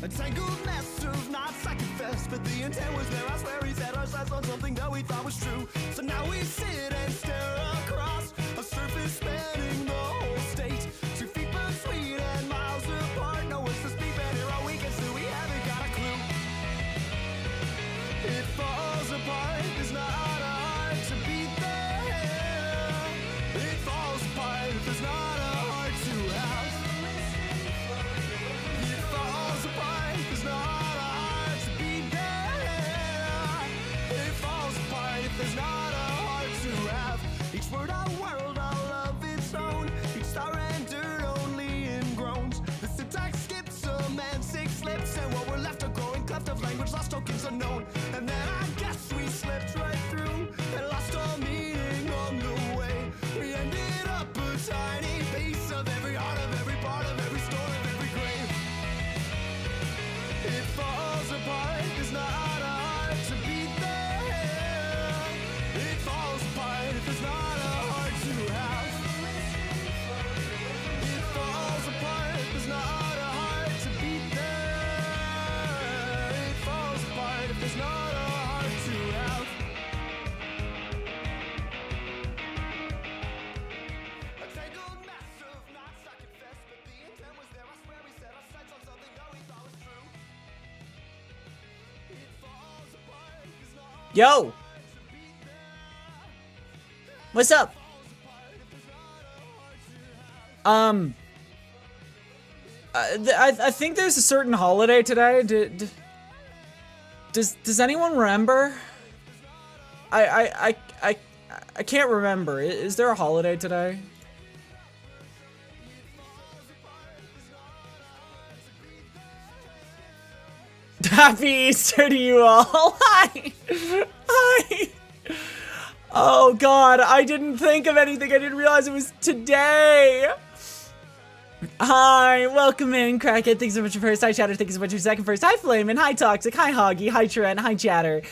A tangled mess of knots I confess, but the intent was there. I swear he set our sights on something that we thought was true. So now we sit and stare across a surface spanning the whole state. 2 feet between and miles apart. No one's to speak, but here all we can see, we haven't got a clue. It falls apart, there's not a heart to beat there. It falls apart, there's not a heart to have. It falls apart, there's not a heart to beat there. It falls apart if there's not a heart to have. Each word a world all of its own. Each star entered only in groans. The syntax skips semantic slips, and what we're left are growing cleft of language, lost tokens unknown. And then I guess we slipped right through and lost all meaning on the way. We ended up a tiny piece of every heart, of every part, of every story, of every grave. It falls apart, there's not a heart to beat there. It falls apart if there's not a heart to have. It falls apart, there's not a heart to beat there. It falls apart if there's not a heart to have. A tangled mess of knots I confess, but the intent was there. I swear we set our sights on something that we thought was true. It falls apart, there's not Yo, what's up? I think there's a certain holiday today. Does anyone remember? I can't remember. Is there a holiday today? Happy Easter to you all. Hi. Hi. Oh God, I didn't think of anything. I didn't realize it was today. Hi, welcome in, Crackhead. Thanks so much for first. Hi, Chatter. Thanks so much for second first. Hi, Flamin. Hi, Toxic. Hi, Hoggy. Hi, Trent. Hi, Chatter.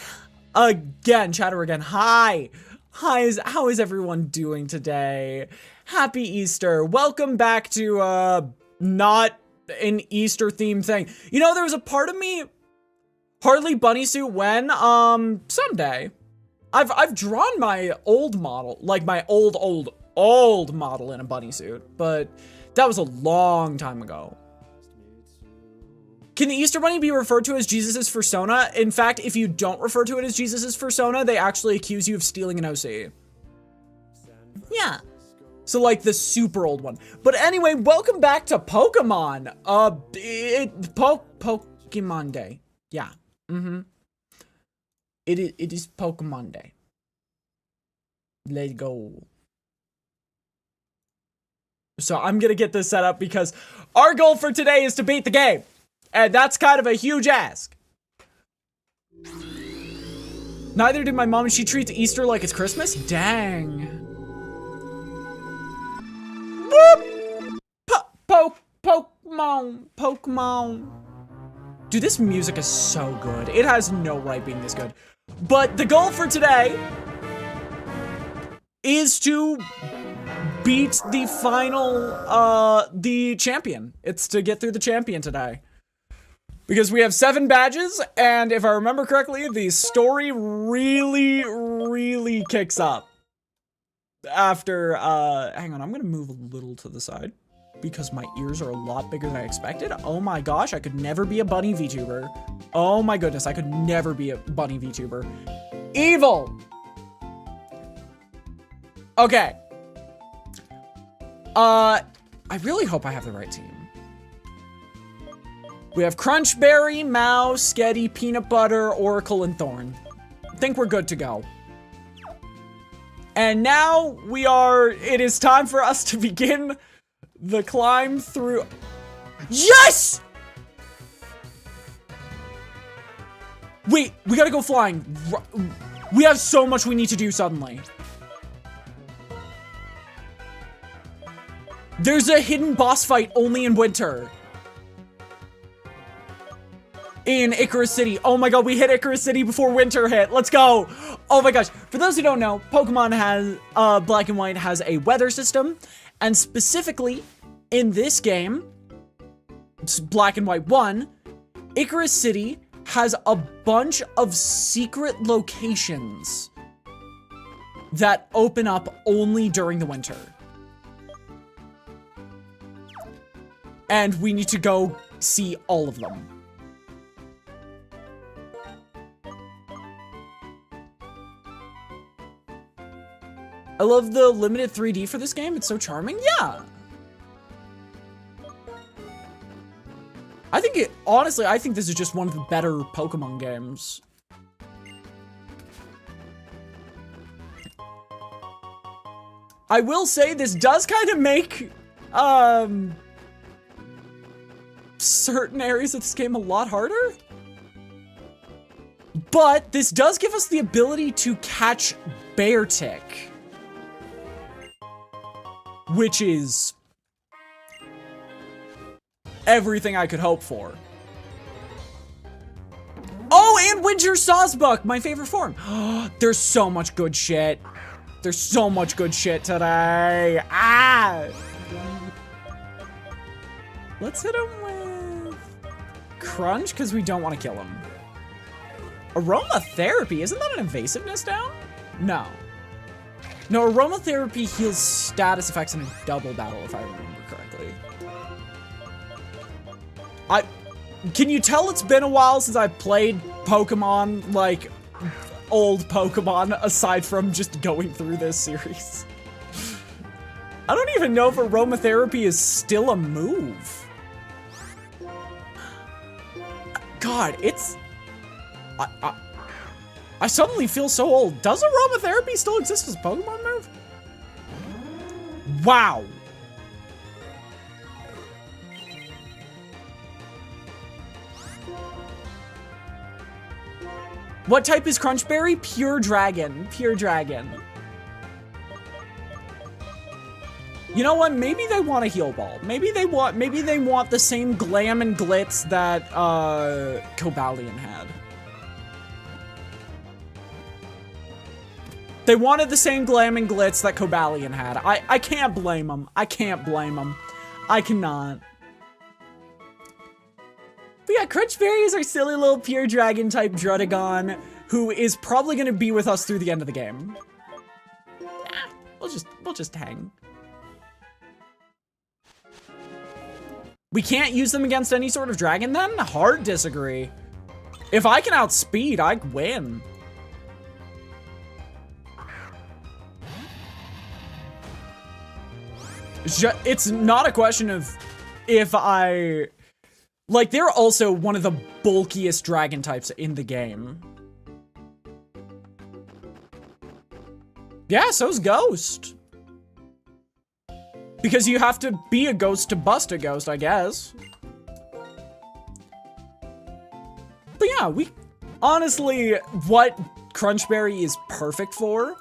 Again, Chatter again. Hi. Hi, how is everyone doing today? Happy Easter. Welcome back to, not an Easter themed thing. You know, there was a part of me, hardly bunny suit when, someday. I've drawn my old model, like my old model in a bunny suit, but that was a long time ago. Can the Easter Bunny be referred to as Jesus's persona? In fact, if you don't refer to it as Jesus's persona, they actually accuse you of stealing an OC. Yeah. So like the super old one. But anyway, welcome back to Pokemon. Pokemon Day. Yeah. It is Pokemon Day. Let's go. So I'm gonna get this set up because our goal for today is to beat the game. And that's kind of a huge ask. Neither did my mom, and she treats Easter like it's Christmas? Dang. Whoop! Pokemon. Dude, this music is so good. It has no right being this good. But the goal for today is to beat the final, the champion. It's to get through the champion today. Because we have 7 badges, and if I remember correctly, the story really kicks up. After, hang on, I'm gonna move a little to the side. Because my ears are a lot bigger than I expected. Oh my gosh, I could never be a bunny VTuber. Oh my goodness, I could never be a bunny VTuber. Evil! Okay. I really hope I have the right team. We have Crunchberry, Mao, Sketty, Peanut Butter, Oracle, and Thorn. I think we're good to go. And now it is time for us to begin the climb through. Yes! Wait, we gotta go flying. We have so much we need to do suddenly. There's a hidden boss fight only in winter. In Icarus City. Oh my god, we hit Icarus City before winter hit. Let's go. Oh my gosh. For those who don't know, Pokemon has, Black and White has a weather system. And specifically, in this game, Black and White 1, Icarus City has a bunch of secret locations that open up only during the winter. And we need to go see all of them. I love the limited 3D for this game. It's so charming. Yeah. I think honestly, I think this is just one of the better Pokemon games. I will say this does kind of make, certain areas of this game a lot harder. But this does give us the ability to catch Beartic, which is everything I could hope for. Oh, and Winter Sawsbuck, my favorite form. There's so much good shit. There's so much good shit today. Ah! Let's hit him with Crunch, because we don't want to kill him. Aromatherapy, isn't that an invasiveness down? No. No, aromatherapy heals status effects in a double battle, if I remember correctly. Can you tell it's been a while since I played Pokemon, like, old Pokemon, aside from just going through this series? I don't even know if aromatherapy is still a move. God, it's... I suddenly feel so old. Does aromatherapy still exist as a Pokemon move? Wow. What type is Crunchberry? Pure Dragon. Pure Dragon. You know what? Maybe they want a Heal Ball. Maybe they want the same glam and glitz that Cobalion had. They wanted the same glam and glitz that Cobalion had. I can't blame them. I can't blame them. I cannot. But yeah, Crunchberry is our silly little pure dragon type Drudagon, who is probably gonna be with us through the end of the game. We'll just hang. We can't use them against any sort of dragon then? Hard disagree. If I can outspeed, I win. It's not a question of if I... Like, they're also one of the bulkiest dragon types in the game. Yeah, so's Ghost. Because you have to be a ghost to bust a ghost, I guess. But yeah, honestly, what Crunchberry is perfect for...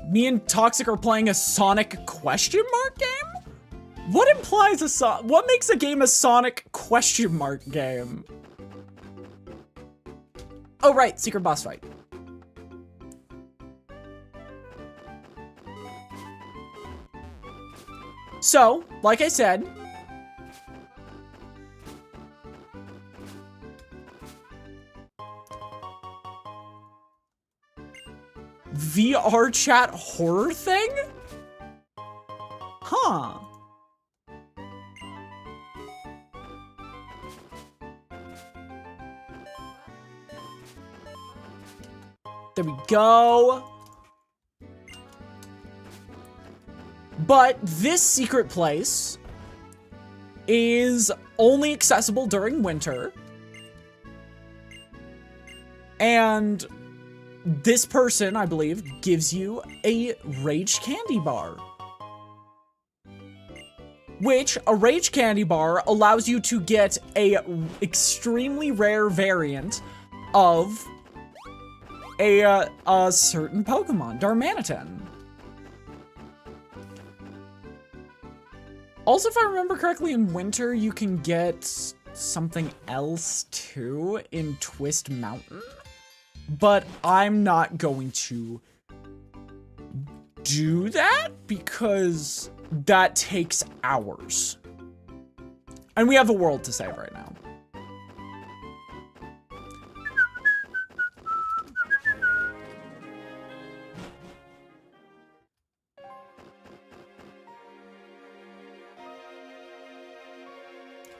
Me and Toxic are playing a Sonic question mark game? What implies what makes a game a Sonic question mark game? Oh right, secret boss fight. So, like I said, VR chat horror thing? Huh. There we go. But this secret place is only accessible during winter. And this person, I believe, gives you a Rage Candy Bar. Which, a Rage Candy Bar allows you to get a extremely rare variant of a certain Pokemon, Darmanitan. Also, if I remember correctly, in winter, you can get something else, too, in Twist Mountain. But I'm not going to do that because that takes hours. And we have a world to save right now.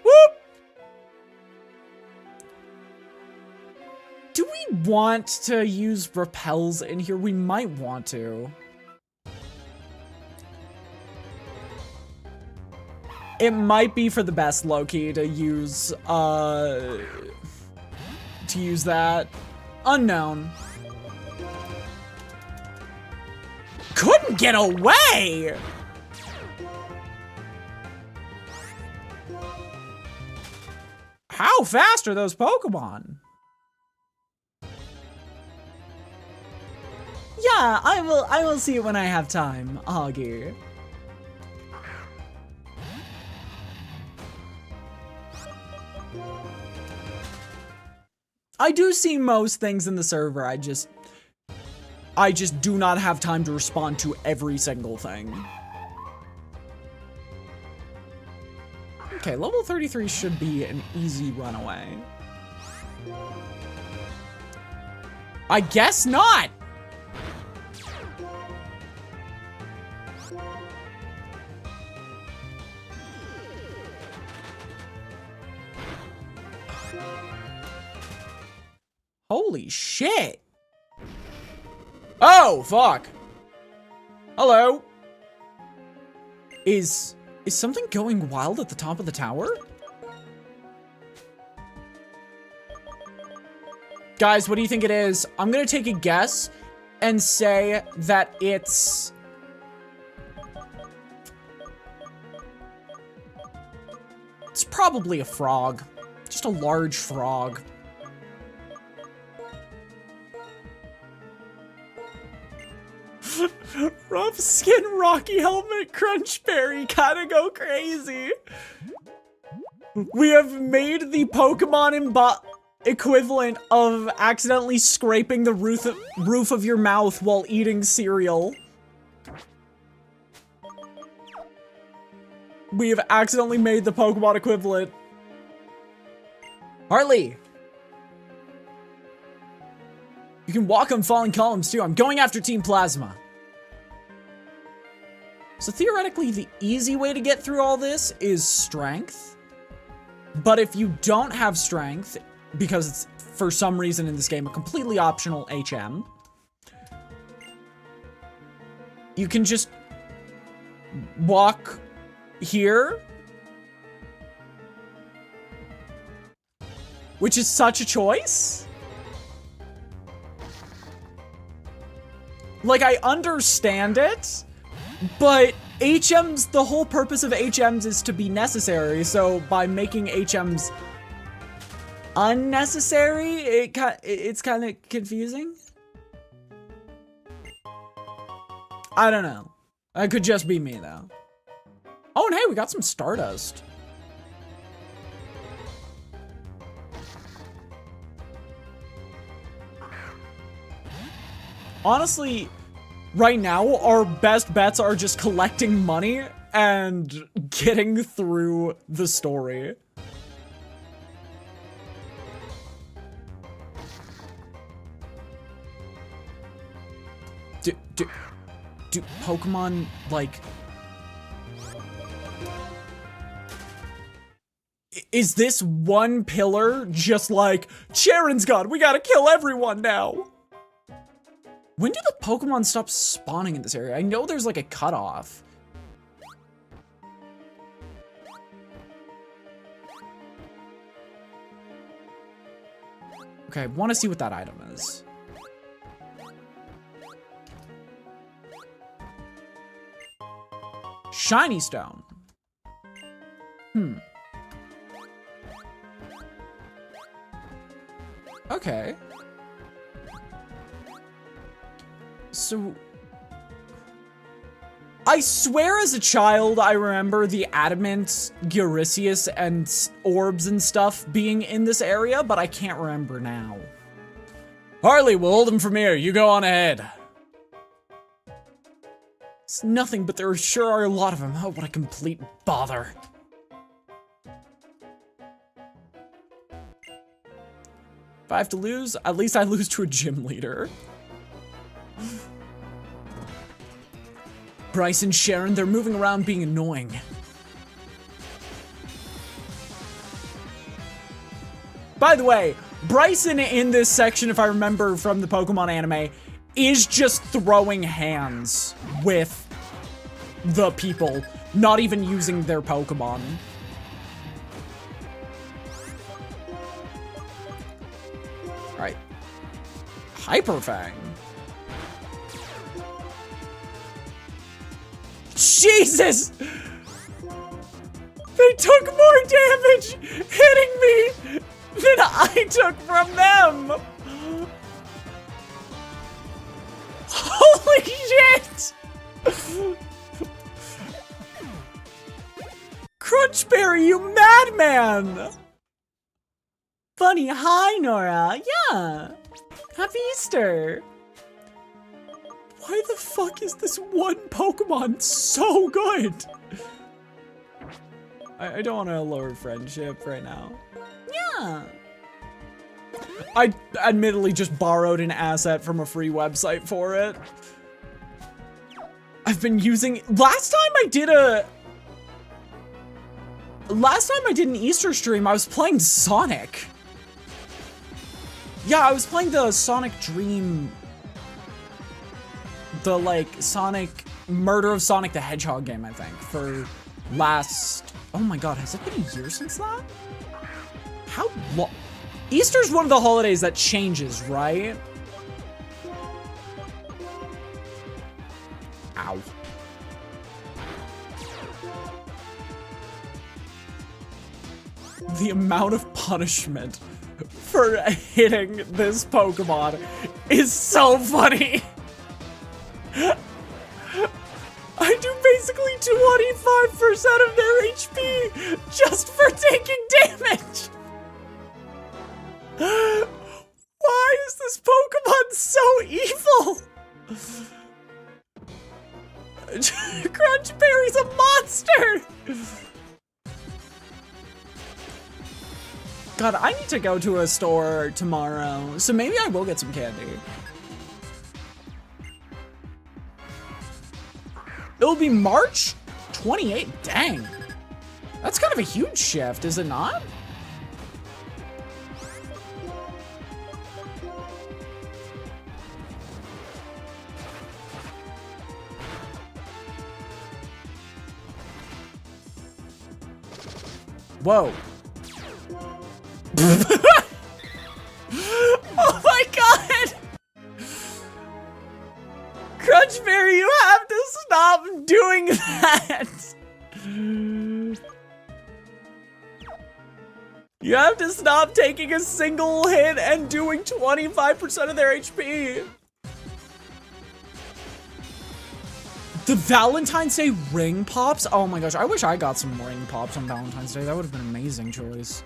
Whoop! Do we want to use repels in here? We might want to. It might be for the best, low-key, to use that. Unknown. Couldn't get away! How fast are those Pokemon? Yeah, I will see it when I have time, Augie. I do see most things in the server, I just do not have time to respond to every single thing. Okay, level 33 should be an easy runaway. I guess not! Holy shit! Oh, fuck! Hello? Is something going wild at the top of the tower? Guys, what do you think it is? I'm gonna take a guess and say that it's... It's probably a frog. Just a large frog. Rough skin, rocky helmet, crunchberry, kinda go crazy. We have made the Pokemon equivalent of accidentally scraping the roof of your mouth while eating cereal. We have accidentally made the Pokemon equivalent. Hartley! You can walk on falling columns too. I'm going after Team Plasma. So theoretically, the easy way to get through all this is strength. But if you don't have strength, because it's for some reason in this game a completely optional HM, you can just walk here, which is such a choice. Like, I understand it, but HMs, the whole purpose of HMs is to be necessary, so by making HMs unnecessary, it's kind of confusing. I don't know. That could just be me, though. Oh, and hey, we got some Stardust. Honestly, right now, our best bets are just collecting money and getting through the story. Do Pokemon, like... Is this one pillar just like, Charon's gone, we gotta kill everyone now? When do the Pokemon stop spawning in this area? I know there's like a cutoff. Okay, I want to see what that item is. Shiny Stone. Okay. So, I swear as a child I remember the Adamant, Eurisius, and orbs and stuff being in this area, but I can't remember now. Harley, we'll hold them from here. You go on ahead. It's nothing, but there sure are a lot of them. Oh, what a complete bother. If I have to lose, at least I lose to a gym leader. Bryce and Sharon, they're moving around being annoying. By the way, Bryson in this section, if I remember from the Pokemon anime, is just throwing hands with the people, not even using their Pokemon. Alright. Hyper Fang. Jesus! They took more damage hitting me than I took from them! Holy shit! Crunchberry, you madman! Funny, hi Nora. Yeah. Happy Easter. Why the fuck is this one Pokemon so good? I don't want to lower friendship right now. Yeah. I admittedly just borrowed an asset from a free website for it. I've been using, last time I did an Easter stream, I was playing Sonic. Yeah, I was playing the Sonic Dream, the like Sonic Murder of Sonic the Hedgehog game, I think, for last, oh my god, has it been a year since that? How long? Easter's one of the holidays that changes, right? Ow. The amount of punishment for hitting this Pokemon is so funny. I do basically 25% of their HP just for taking damage. Why is this Pokemon so evil? Crunchberry's a monster! God, I need to go to a store tomorrow, so maybe I will get some candy. It'll be March 28th, dang. That's kind of a huge shift, is it not? Whoa. Oh my god! Crunchberry, you have to stop doing that! You have to stop taking a single hit and doing 25% of their HP. The Valentine's Day ring pops? Oh my gosh, I wish I got some ring pops on Valentine's Day. That would have been an amazing choice.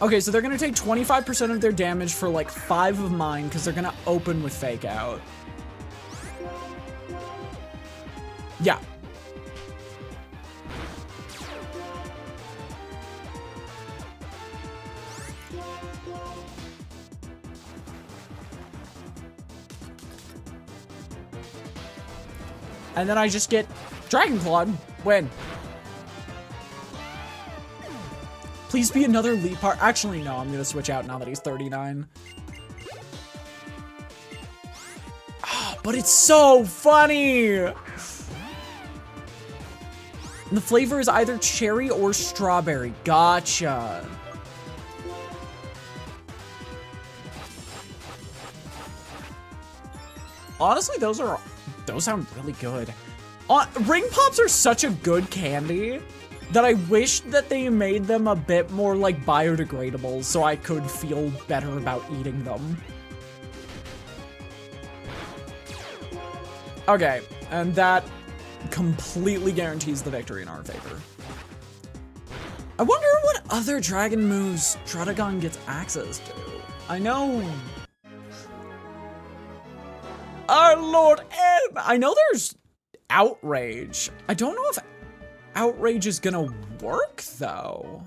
Okay, so they're gonna take 25% of their damage for like 5 of mine because they're gonna open with Fake Out. Yeah. And then I just get Dragon Clawed. Win. Please be another lead part. Actually, no, I'm gonna switch out now that he's 39. Oh, but it's so funny. And the flavor is either cherry or strawberry. Gotcha. Honestly, those sound really good. Ring pops are such a good candy that I wish that they made them a bit more like biodegradable so I could feel better about eating them. Okay, and that completely guarantees the victory in our favor. I wonder what other dragon moves Druddigon gets access to. I know... Our Lord M! I know there's Outrage. I don't know if Outrage is gonna work, though.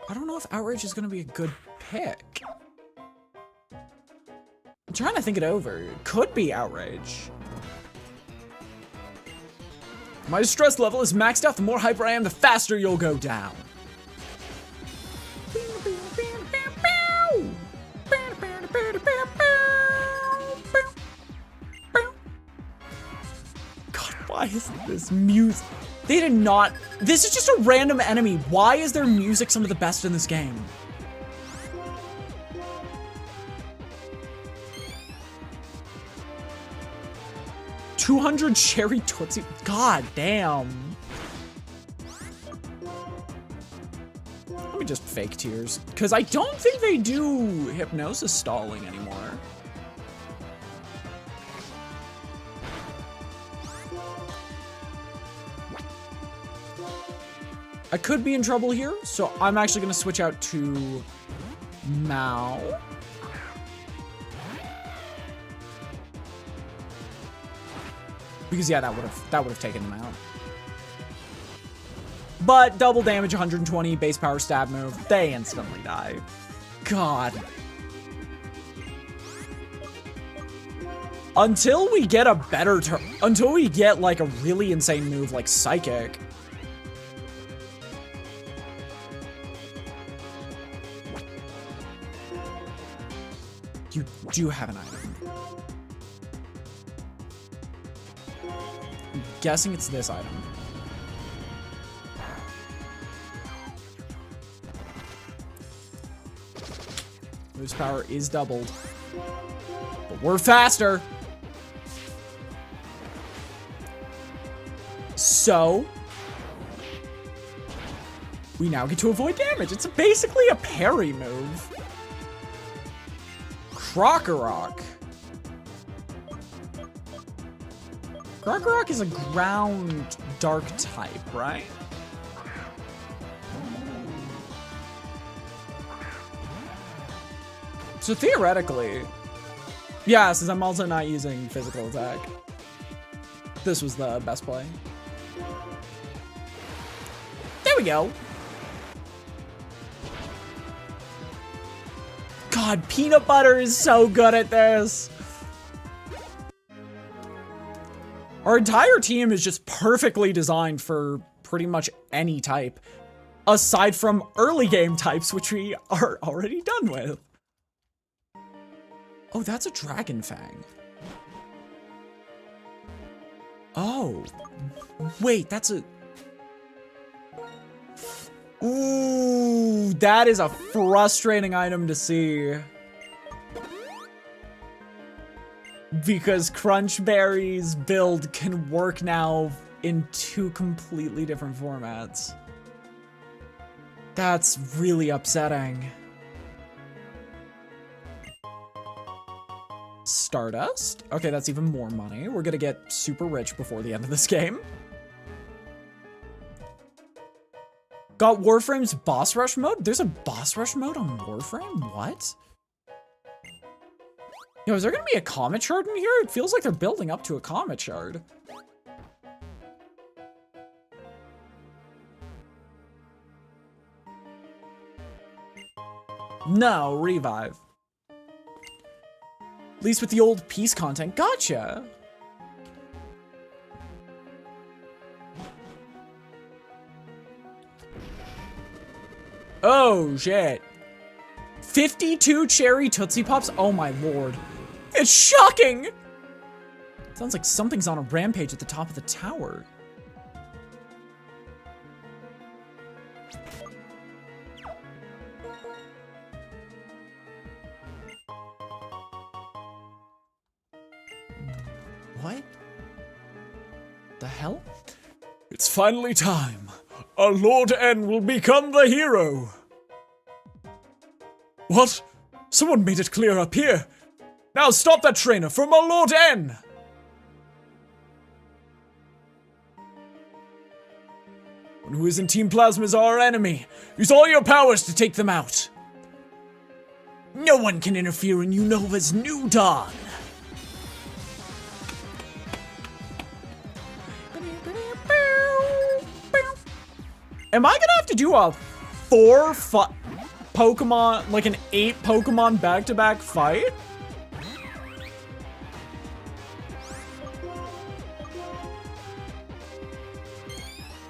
I don't know if Outrage is gonna be a good pick. I'm trying to think it over. It could be Outrage. My stress level is maxed out. The more hyper I am, the faster you'll go down. God, why is this music? They did not. This is just a random enemy. Why is their music some of the best in this game? $200 cherry Tootsie. God damn. Let me just fake tears. Because I don't think they do hypnosis stalling anymore. I could be in trouble here, so I'm actually going to switch out to Mao. Because yeah, that would have taken him out. But double damage, 120, base power stab move. They instantly die. God. Until we get a better turn, until we get like a really insane move like Psychic. You do have an item. I'm guessing it's this item. Boost power is doubled. But we're faster. So we now get to avoid damage. It's basically a parry move. Krokorok. Krokorok is a ground dark type, right? So theoretically, yeah, since I'm also not using physical attack, this was the best play. There we go. God, Peanut Butter is so good at this. Our entire team is just perfectly designed for pretty much any type, aside from early game types, which we are already done with. Oh, that's a Dragon Fang. Oh, wait, that's a... Ooh, that is a frustrating item to see. Because Crunchberry's build can work now in 2 completely different formats. That's really upsetting. Stardust? Okay, that's even more money. We're gonna get super rich before the end of this game. Got Warframe's boss rush mode? There's a boss rush mode on Warframe? What? Yo, is there gonna be a Comet Shard in here? It feels like they're building up to a Comet Shard. No, revive. At least with the old peace content. Gotcha. Oh, shit. 52 cherry Tootsie Pops? Oh, my lord. It's shocking! Sounds like something's on a rampage at the top of the tower. What? The hell? It's finally time. Our Lord N will become the hero. What? Someone made it clear up here. Now stop that trainer for my Lord N. One who is in Team Plasma is our enemy. Use all your powers to take them out. No one can interfere in Unova's new dawn. Am I gonna have to do a 4-5? Pokemon, like an 8 Pokemon back-to-back fight?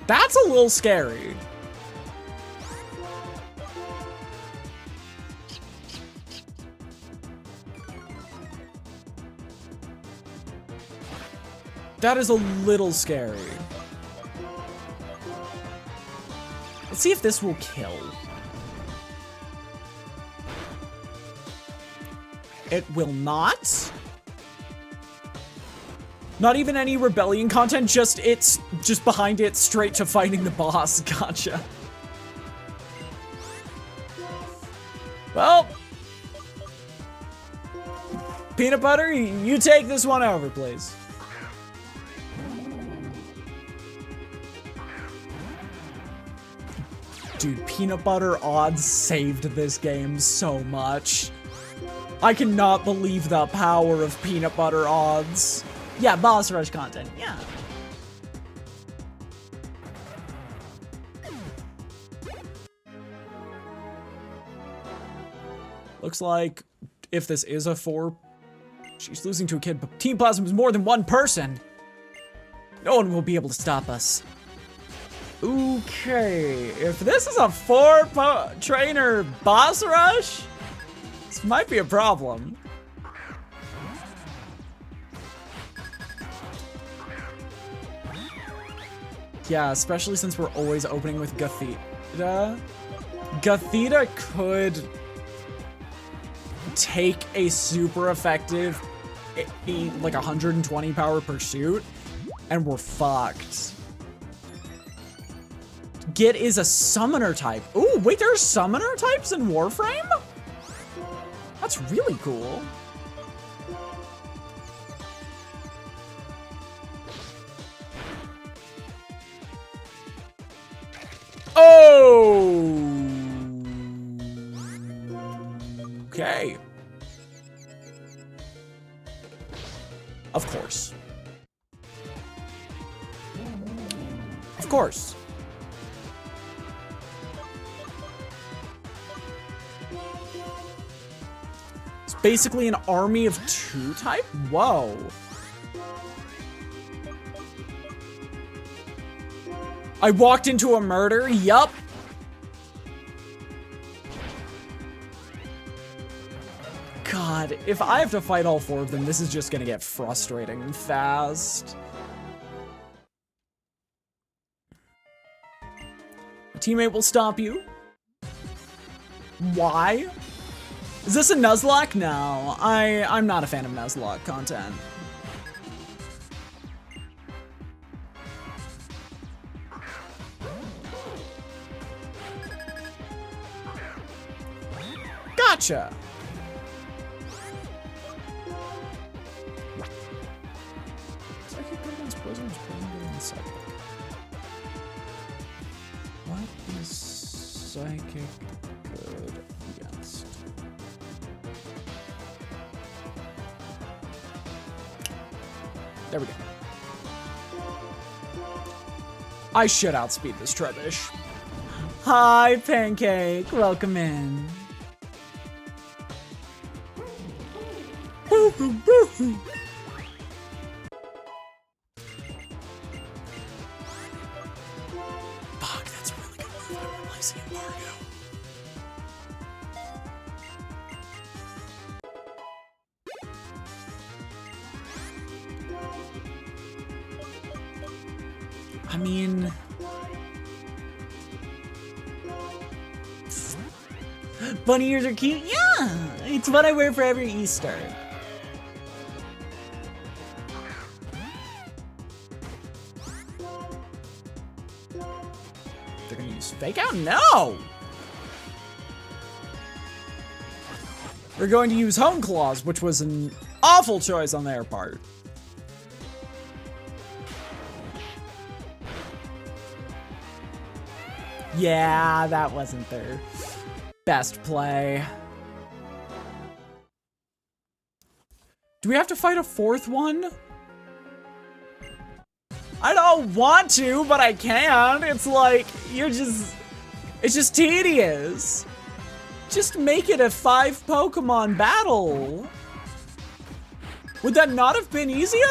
That's a little scary. That is a little scary. Let's see if this will kill. It will not. Not even any rebellion content, it's just behind it straight to fighting the boss. Gotcha. Well, Peanut Butter, you take this one over, please. Dude, Peanut Butter odds saved this game so much. I cannot believe the power of Peanut Butter odds. Yeah, boss rush content, yeah. Looks like if this is a 4, she's losing to a kid, but Team Plasma is more than one person. No one will be able to stop us. Okay, if this is a 4 trainer boss rush, this might be a problem. Yeah, especially since we're always opening with Gothita. Gothita could take a super effective, like 120 power pursuit, and we're fucked. Git is a summoner type. Ooh, wait, there are summoner types in Warframe? That's really cool. Oh! Okay. Of course. Of course. It's basically an army of 2 type? Whoa. I walked into a murder? Yup. God, if I have to fight all 4 of them, this is just gonna get frustrating fast. A teammate will stop you. Why? Is this a Nuzlocke? No, I'm not a fan of Nuzlocke content. Gotcha. Psychic Guardian's poison is poison and psychic. What is psychic good against? There we go. I should outspeed this Trebush. Hi, Pancake. Welcome in. Fuck, that's a really good move. I'm replacing Mario. I mean, bunny ears are cute. Yeah, it's what I wear for every Easter. They're gonna use fake out? No! They're going to use Hone Claws, which was an awful choice on their part. Yeah, that wasn't their best play. Do we have to fight a 4th one? I don't want to, but I can. It's like, it's just tedious. Just make it a 5 Pokemon battle. Would that not have been easier?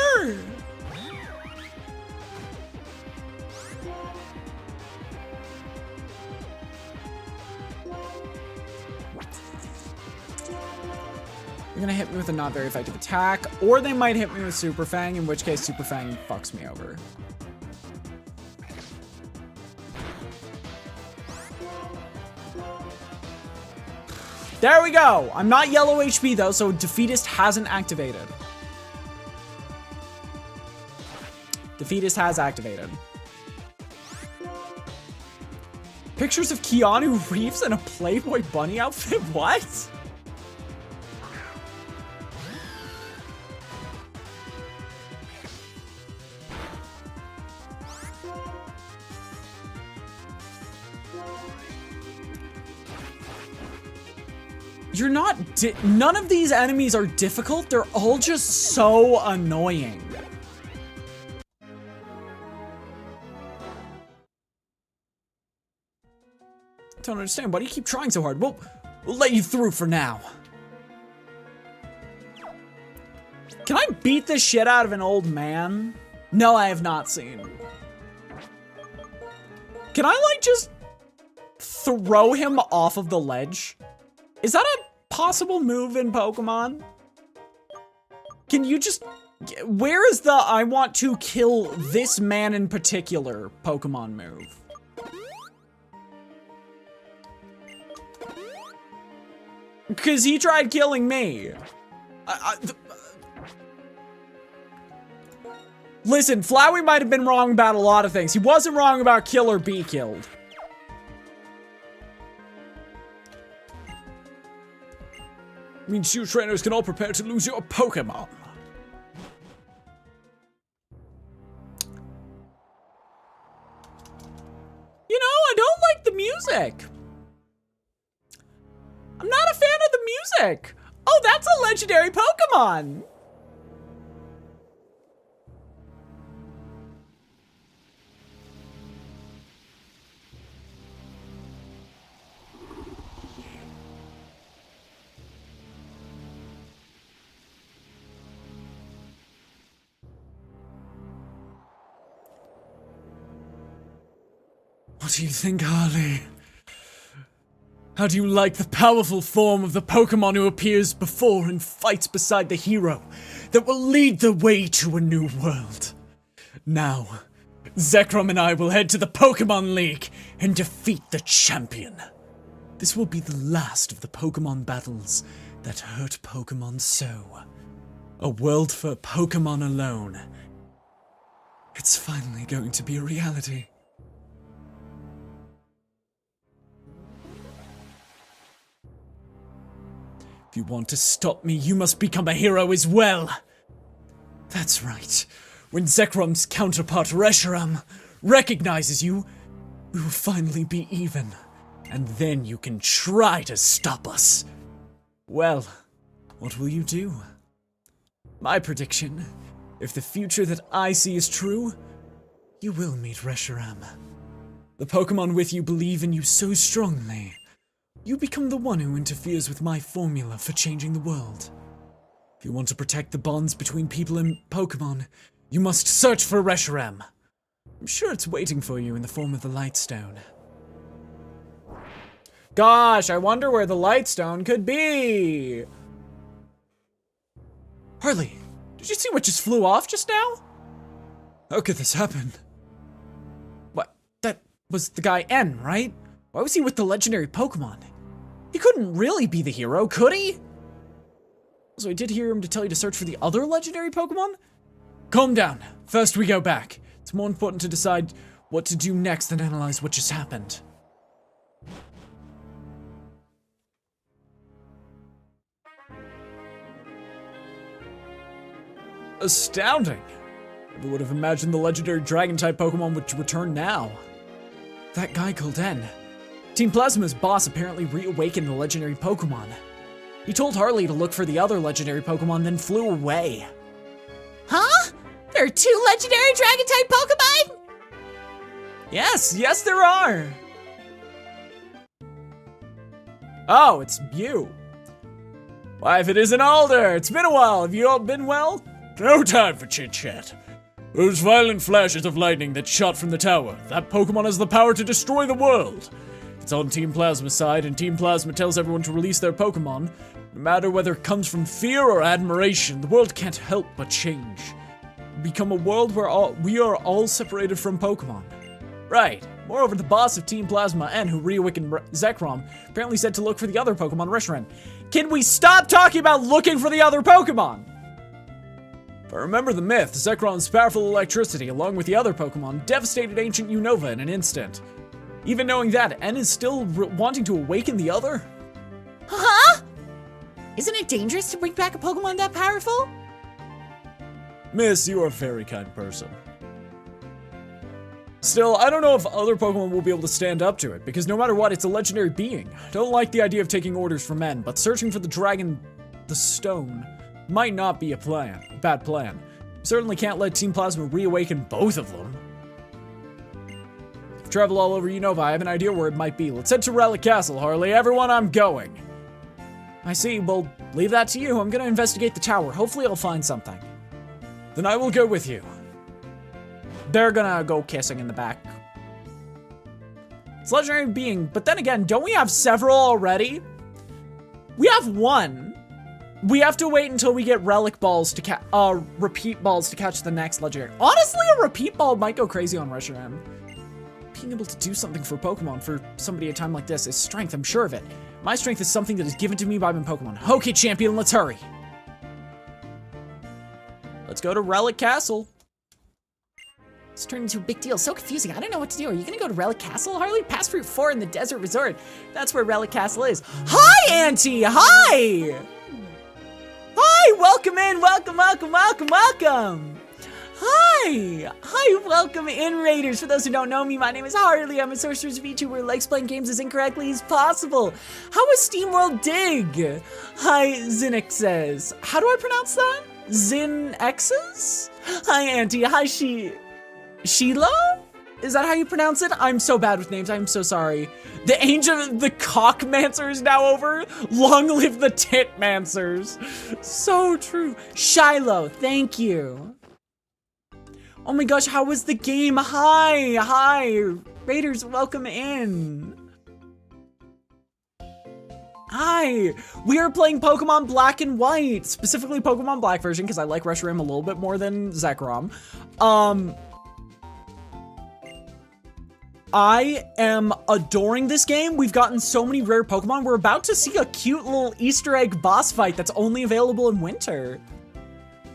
They're gonna hit me with a not very effective attack, or they might hit me with Super Fang, in which case Super Fang fucks me over. There we go. I'm not yellow HP though, so Defeatist hasn't activated. Defeatist has activated. Pictures of Keanu Reeves in a Playboy bunny outfit? What? You're not none of these enemies are difficult. They're all just so annoying. Don't understand. Why do you keep trying so hard? We'll let you through for now. Can I beat the shit out of an old man? No, I have not seen. Can I, like, just throw him off of the ledge? Is that a possible move in Pokemon? Can you just... Where is the I want to kill this man in particular Pokemon move? Because he tried killing me. Listen, Flowey might have been wrong about a lot of things. He wasn't wrong about kill or be killed. Means you trainers can all prepare to lose your Pokemon. You know, I don't like the music. I'm not a fan of the music. Oh, that's a legendary Pokemon. What do you think, Harley? How do you like the powerful form of the Pokemon who appears before and fights beside the hero that will lead the way to a new world? Now, Zekrom and I will head to the Pokemon League and defeat the champion. This will be the last of the Pokemon battles that hurt Pokemon so. A world for Pokemon alone. It's finally going to be a reality. If you want to stop me, you must become a hero as well. That's right. When Zekrom's counterpart Reshiram recognizes you, we will finally be even. And then you can try to stop us. Well, what will you do? My prediction, if the future that I see is true, you will meet Reshiram. The Pokemon with you believe in you so strongly. You become the one who interferes with my formula for changing the world. If you want to protect the bonds between people and Pokemon, you must search for Reshiram. I'm sure it's waiting for you in the form of the Lightstone. Gosh, I wonder where the Lightstone could be. Harley, did you see what just flew off just now? How could this happen? What? That was the guy N, right? Why was he with the legendary Pokemon? He couldn't really be the hero, could he? So I did hear him to tell you to search for the other legendary Pokemon? Calm down. First we go back. It's more important to decide what to do next than analyze what just happened. Astounding. Never would have imagined the legendary Dragon-type Pokemon would return now. That guy called N. Team Plasma's boss apparently reawakened the legendary Pokemon. He told Harley to look for the other legendary Pokemon, then flew away. Huh? There are 2 legendary Dragon-type Pokemon? Yes, there are. Oh, it's you. Why, if it isn't Alder, it's been a while. Have you all been well? No time for chit-chat. Those violent flashes of lightning that shot from the tower, that Pokemon has the power to destroy the world. It's on Team Plasma's side, and Team Plasma tells everyone to release their Pokemon. No matter whether it comes from fear or admiration, the world can't help but change. Become a world where we are all separated from Pokemon. Right. Moreover, the boss of Team Plasma, N, who reawakened Zekrom, apparently said to look for the other Pokemon Reshiram. Can we stop talking about looking for the other Pokemon? If I remember the myth, Zekrom's powerful electricity, along with the other Pokemon, devastated ancient Unova in an instant. Even knowing that, N is still wanting to awaken the other? Huh? Isn't it dangerous to bring back a Pokemon that powerful? Miss, you are a very kind person. Still, I don't know if other Pokemon will be able to stand up to it, because no matter what, it's a legendary being. I don't like the idea of taking orders from men, but searching for the dragon, the stone, might not be a bad plan. Certainly can't let Team Plasma reawaken both of them. Travel all over Unova, I have an idea where it might be. Let's head to Relic Castle, Harley. Everyone, I'm going. I see, well, leave that to you. I'm gonna investigate the tower. Hopefully I'll find something. Then I will go with you. They're gonna go kissing in the back. It's legendary being, but then again, don't we have several already? We have one. We have to wait until we get relic balls to repeat balls to catch the next legendary. Honestly, a repeat ball might go crazy on Reshiram. Being able to do something for Pokemon for somebody at a time like this is strength, I'm sure of it. My strength is something that is given to me by my Pokemon. Okay, champion, let's hurry. Let's go to Relic Castle. It's turned into a big deal. So confusing. I don't know what to do. Are you gonna go to Relic Castle, Harley? Pass Route 4 in the Desert Resort. That's where Relic Castle is. Hi, Auntie! Hi! Hi! Welcome in! Welcome, welcome, welcome, welcome! Hi! Hi, welcome in, Raiders. For those who don't know me, my name is Harley. I'm a sorcerer's VTuber who likes playing games as incorrectly as possible. How was SteamWorld Dig? Hi, Zinix says. How do I pronounce that? Zinx's? Hi, Auntie. Hi, Sheila? Is that how you pronounce it? I'm so bad with names. I'm so sorry. The age of the Cockmancer is now over. Long live the Titmancers. So true. Shiloh, thank you. Oh my gosh, how was the game? Hi, hi. Raiders, welcome in. Hi, we are playing Pokemon Black and White, specifically Pokemon Black version, because I like Reshiram a little bit more than Zekrom. I am adoring this game. We've gotten so many rare Pokemon. We're about to see a cute little Easter egg boss fight that's only available in winter.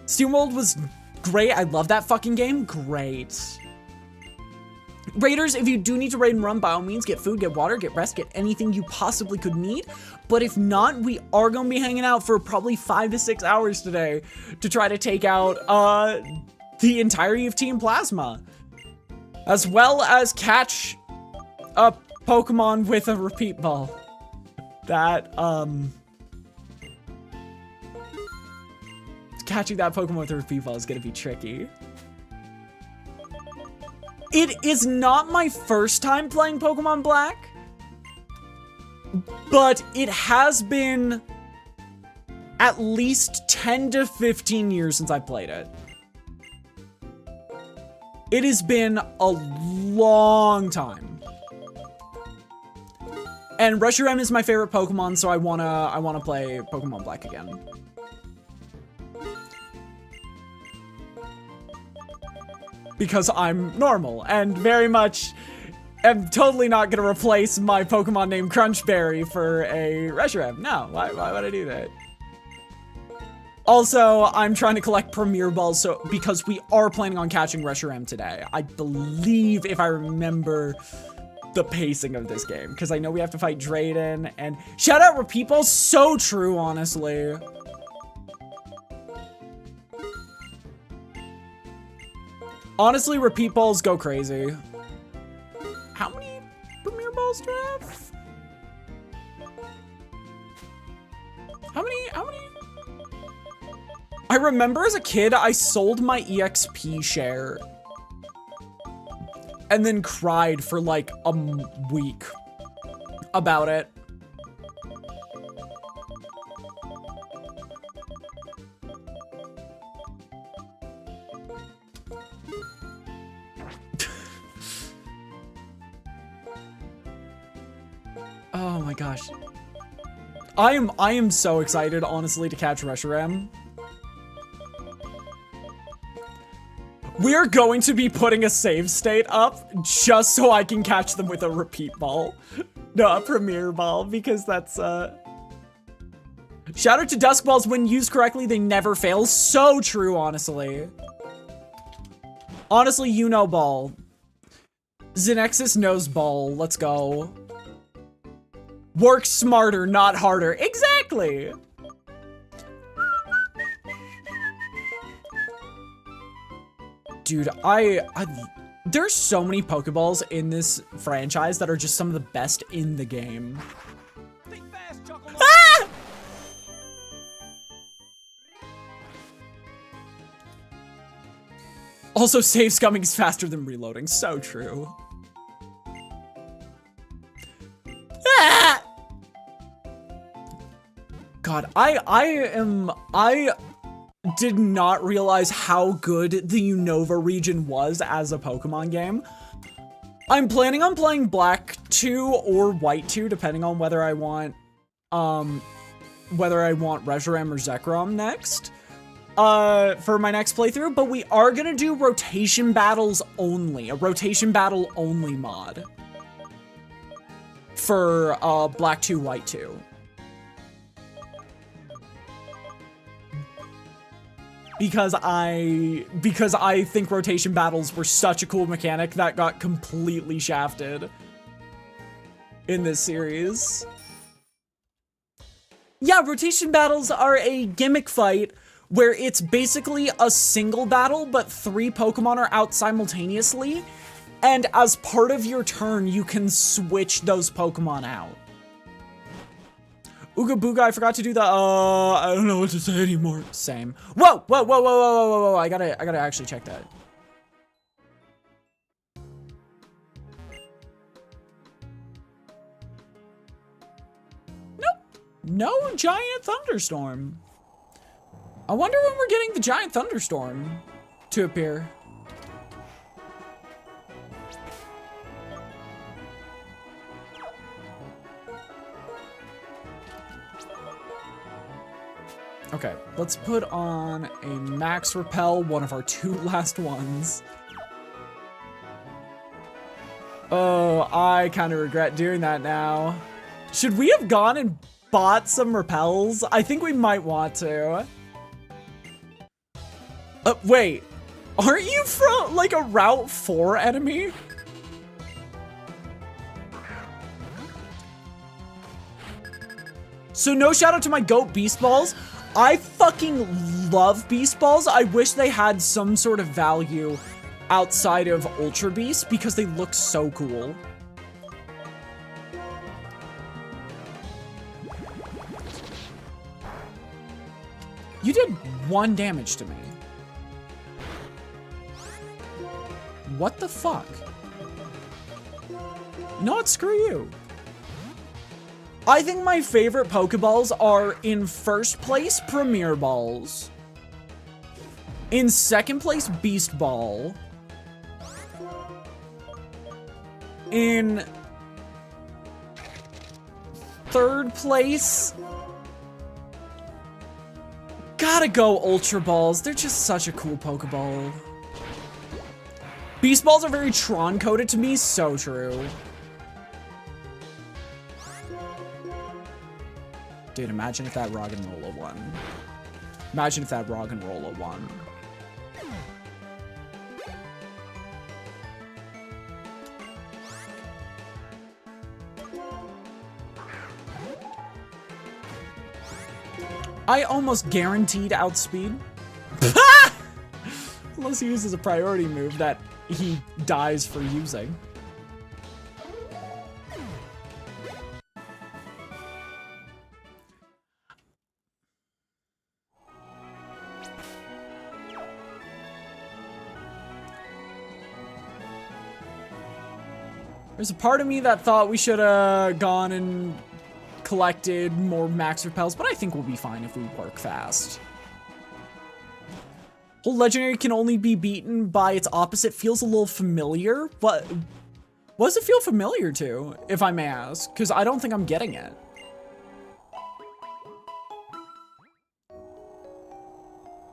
SteamWorld was great. I love that fucking game. Great. Raiders, if you do need to raid and run, by all means, get food, get water, get rest, get anything you possibly could need. But if not, we are going to be hanging out for probably 5 to 6 hours today to try to take out the entirety of Team Plasma. As well as catch a Pokemon with a repeat ball. That, catching that Pokemon with a repeat ball is gonna be tricky. It is not my first time playing Pokemon Black, but it has been at least 10 to 15 years since I played it. It has been a long time. And Reshiram is my favorite Pokemon, so I wanna play Pokemon Black again. Because I'm normal and very much am totally not gonna replace my Pokemon named Crunchberry for a Reshiram. No, why would I do that? Also, I'm trying to collect Premier Balls because we are planning on catching Reshiram today. I believe, if I remember the pacing of this game, because I know we have to fight Drayden, and shout out Repeat Balls, so true, honestly. Honestly, Repeat Balls go crazy. How many Premier Balls do I have? How many? I remember as a kid, I sold my EXP share and then cried for like a week about it. Oh my gosh. I am so excited, honestly, to catch Reshiram. We're going to be putting a save state up just so I can catch them with a repeat ball. No, a premiere ball, because that's, Shout out to Dusk Balls. When used correctly, they never fail. So true, honestly. Honestly, you know ball. Xenexis knows ball. Let's go. Work smarter, not harder. Exactly. Dude, there's so many Pokeballs in this franchise that are just some of the best in the game. Ah! Also, save scumming is faster than reloading. So true. Ah! God, I did not realize how good the Unova region was as a Pokemon game. I'm planning on playing Black 2 or White 2, depending on whether I want Reshiram or Zekrom next. For my next playthrough, but we are gonna do rotation battles only, a rotation battle only mod for Black 2, White 2. Because I think rotation battles were such a cool mechanic that got completely shafted in this series. Yeah, rotation battles are a gimmick fight where it's basically a single battle, but 3 Pokemon are out simultaneously, and as part of your turn, you can switch those Pokemon out. Ooga Booga, I forgot to do the, I don't know what to say anymore. Same. Whoa, whoa, whoa, whoa, whoa, whoa, whoa, I gotta actually check that. Nope, no giant thunderstorm. I wonder when we're getting the giant thunderstorm to appear. Okay, let's put on a max repel, one of our 2 last ones. Oh, I kind of regret doing that now. Should we have gone and bought some repels? I think we might want to. Wait, aren't you from like a Route 4 enemy? So no shout out to my goat Beast Balls. I fucking love Beast Balls. I wish they had some sort of value outside of Ultra Beast because they look so cool. You did 1 damage to me. What the fuck? You know what? Screw you. I think my favorite Pokeballs are in first place, Premier Balls. In second place, Beast Ball. In third place, gotta go Ultra Balls. They're just such a cool Pokeball. Beast Balls are very Tron-coded to me, so true. Dude, imagine if that Roggenrola won. Imagine if that Roggenrola won. I almost guaranteed outspeed. Unless he uses a priority move that he dies for using. There's a part of me that thought we should have gone and collected more max repels, but I think we'll be fine if we work fast. Whole legendary can only be beaten by its opposite feels a little familiar, but What does it feel familiar to, if I may ask? Because I don't think I'm getting it.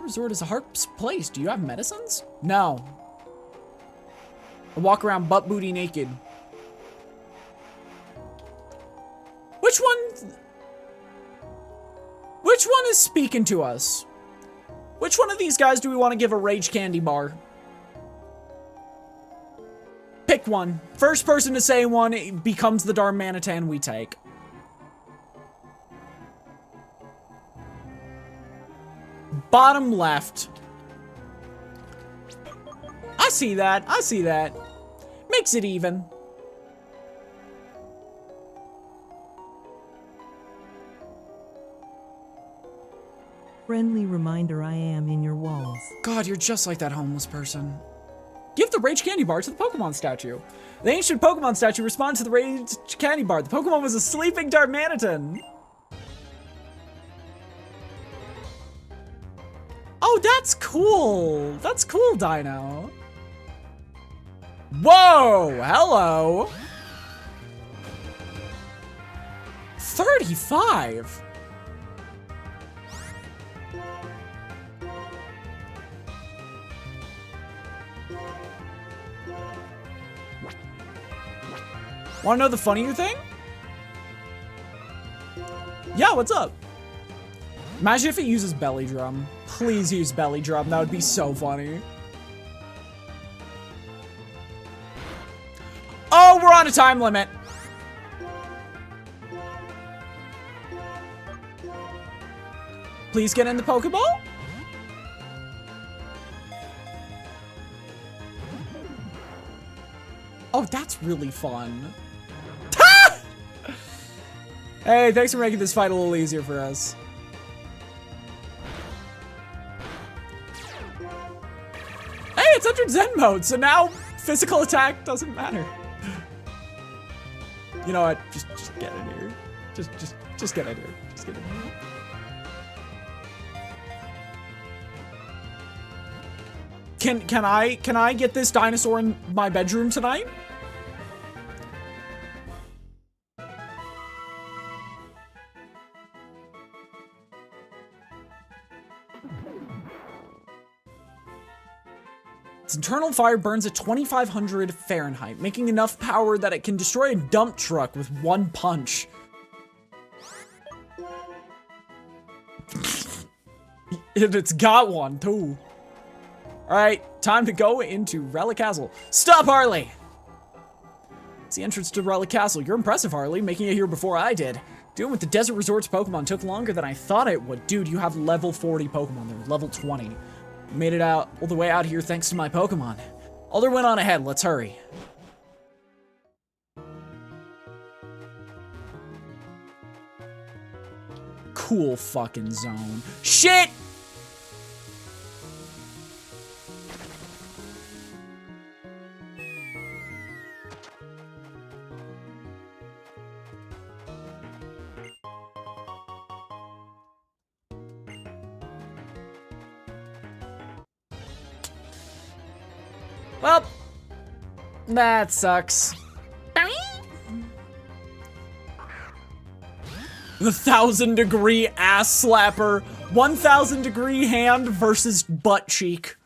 Resort is a harp's place. Do you have medicines? No. I walk around butt booty naked. Which one is speaking to us? Which one of these guys do we want to give a rage candy bar? Pick one. First person to say one becomes the Darmanitan we take. Bottom left. I see that. I see that. Makes it even. Friendly reminder I am in your walls. God, you're just like that homeless person. Give the Rage Candy Bar to the Pokemon statue. The ancient Pokemon statue responded to the Rage Candy Bar. The Pokemon was a sleeping Darmanitan. Oh, that's cool. That's cool, Dino. Whoa, hello. 35. Wanna know the funnier thing? Yeah, what's up? Imagine if it uses Belly Drum. Please use Belly Drum, that would be so funny. Oh, we're on a time limit. Please get in the Pokeball. Oh, that's really fun. Hey, thanks for making this fight a little easier for us. Hey, it's under Zen mode, so now physical attack doesn't matter. You know what? Just get in here. Just get in here. Just get in here. Can I get this dinosaur in my bedroom tonight? Its internal fire burns at 2,500 Fahrenheit, making enough power that it can destroy a dump truck with one punch. It's got one, too. Alright, time to go into Relic Castle. Stop, Harley! It's the entrance to Relic Castle. You're impressive, Harley, making it here before I did. Dealing with the Desert Resort's Pokemon took longer than I thought it would. Dude, you have level 40 Pokemon there, level 20. Made it out all the way out here thanks to my Pokemon. Alder went on ahead, let's hurry. Cool fucking zone. Shit! Well, that sucks. The 1,000-degree ass slapper. 1,000-degree hand versus butt cheek.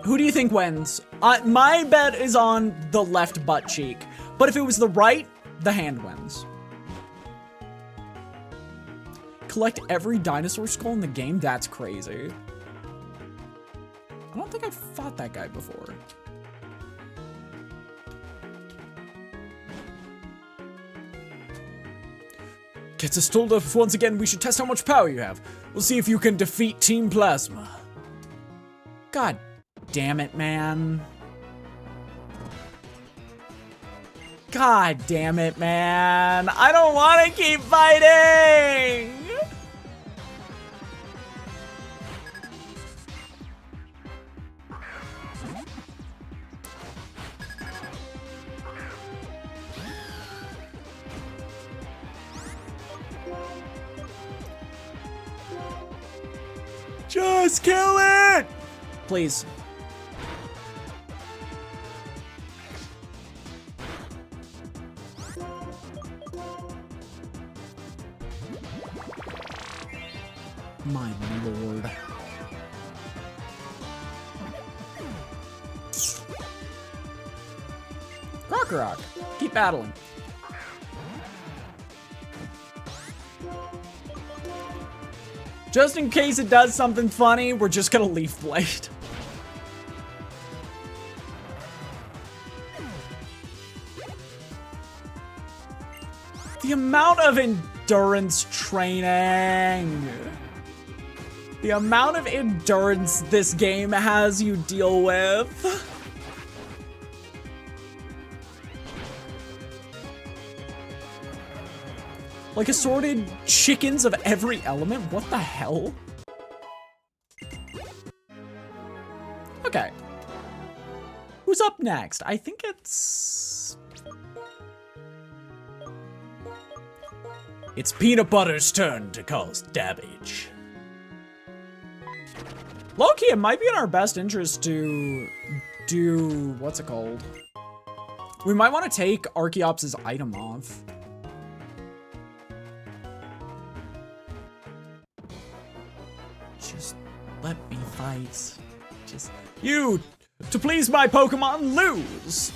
Who do you think wins? My bet is on the left butt cheek. But if it was the right, the hand wins. Collect every dinosaur skull in the game? That's crazy. I don't think I've fought that guy before. Gets us told us once again we should test how much power you have. We'll see if you can defeat Team Plasma. God damn it, man. God damn it, man. I don't want to keep fighting. Just kill it! Please. My lord. Rock. Keep battling. Just in case it does something funny, we're just gonna Leaf Blade. The amount of endurance training. The amount of endurance this game has you deal with. Like assorted chickens of every element? What the hell? Okay. Who's up next? I think it's Peanut Butter's turn to cause damage. Low-key, it might be in our best interest to do, what's it called? We might want to take Archeops' item off. Just let me fight. Just, you, to please my Pokemon, lose!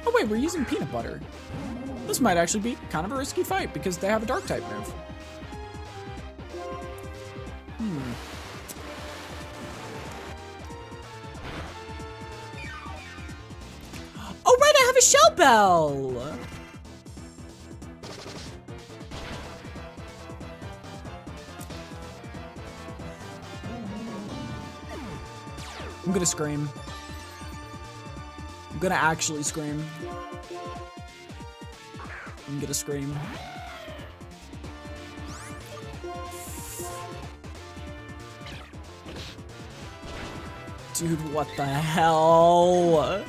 Oh wait, we're using Peanut Butter. This might actually be kind of a risky fight because they have a dark type move. Oh right, I have a Shell Bell! I'm gonna scream. I'm gonna actually scream. I'm gonna scream. Dude, what the hell?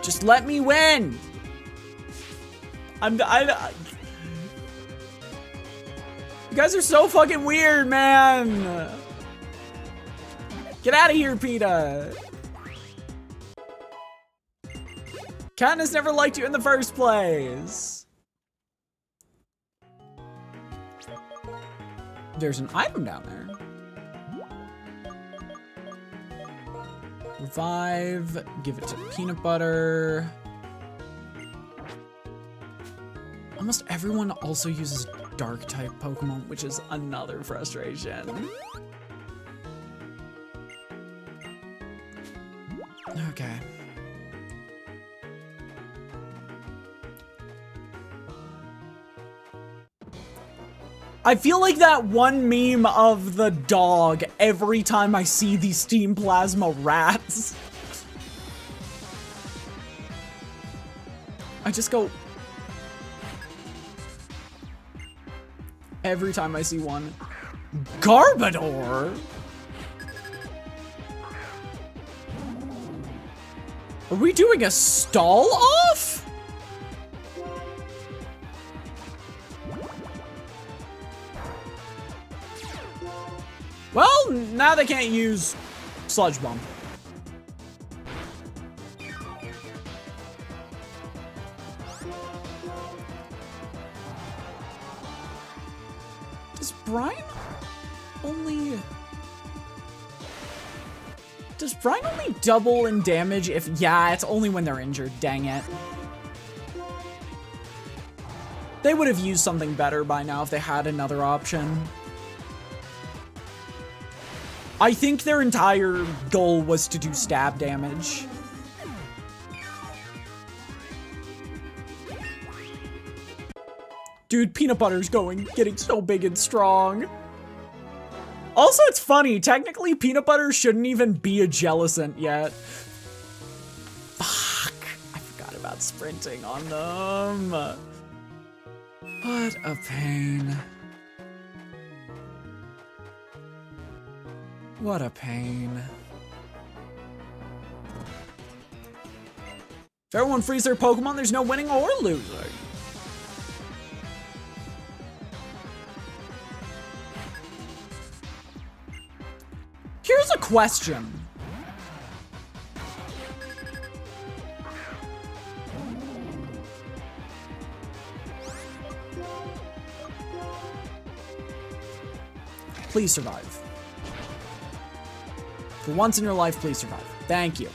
Just let me win. You guys are so fucking weird, man. Get out of here, PETA. Katniss never liked you in the first place. There's an item down there. Revive, give it to Peanut Butter. Almost everyone also uses dark type Pokemon, which is another frustration. Okay. I feel like that one meme of the dog every time I see these Steam Plasma rats. I just go... Every time I see one. Garbodor? Are we doing a stall off? Well, now they can't use Sludge Bomb. Does Brian only... Does Brian only double in damage if... Yeah, it's only when they're injured, dang it. They would have used something better by now if they had another option. I think their entire goal was to do stab damage. Dude, Peanut Butter's getting so big and strong. Also, it's funny, technically Peanut Butter shouldn't even be a Jellicent yet. Fuck, I forgot about sprinting on them. What a pain. What a pain. If everyone frees their Pokemon, there's no winning or losing. Here's a question. Please survive. For once in your life, please survive. Thank you.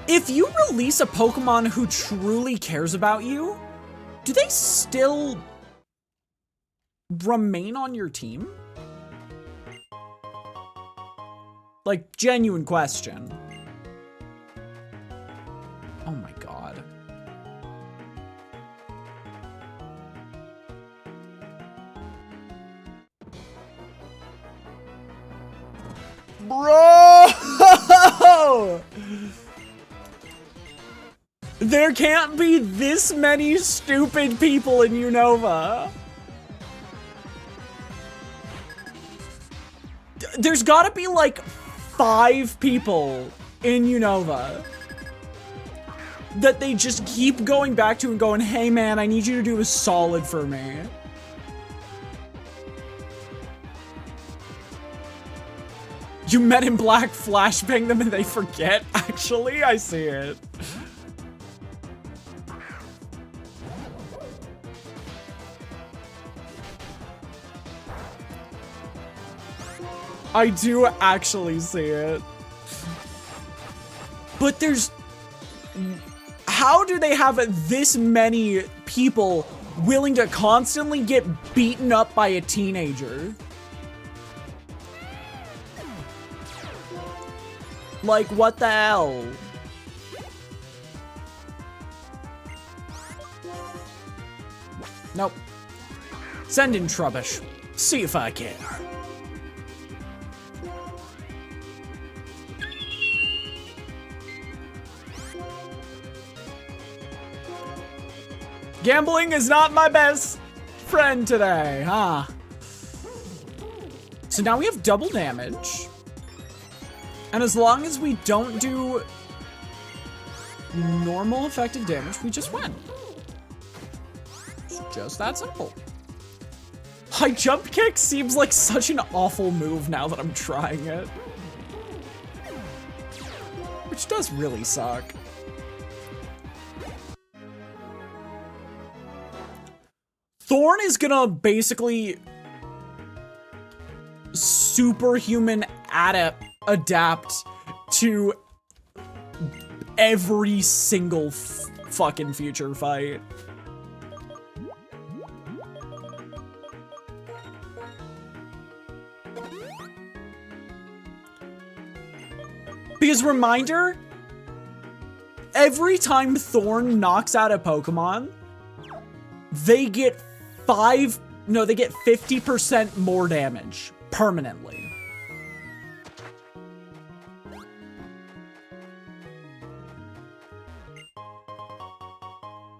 If you release a Pokemon who truly cares about you, do they still remain on your team? Like, genuine question. Oh my god. Bro! There can't be this many stupid people in Unova. There's gotta be like 5 people in Unova that they just keep going back to and going, hey man, I need you to do a solid for me. You Men in Black flashbang them and they forget? Actually, I see it. I do actually see it. But there's... How do they have this many people willing to constantly get beaten up by a teenager? Like, what the hell? Nope. Send in Trubbish. See if I can. Gambling is not my best friend today, huh? So now we have double damage. And as long as we don't do normal effective damage, we just win. It's just that simple. High jump kick seems like such an awful move now that I'm trying it. Which does really suck. Thorn is gonna basically superhuman adapt to every single fucking future fight. Because reminder, every time Thorn knocks out a Pokemon, they get 50% more damage permanently.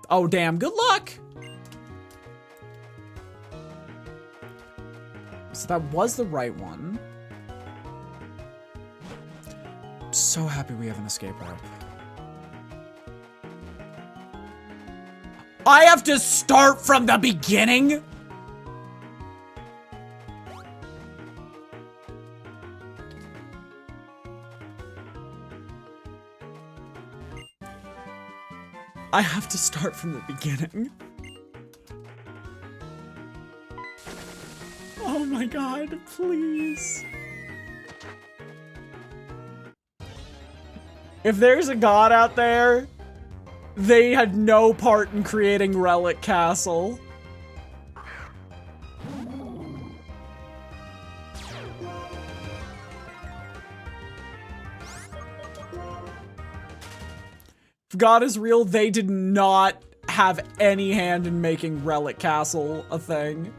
Oh, damn. Good luck. So that was the right one. I'm so happy we have an escape rope. I have to start from the beginning? I have to start from the beginning. Oh my god, please. If there's a god out there, they had no part in creating Relic Castle. If God is real, they did not have any hand in making Relic Castle a thing.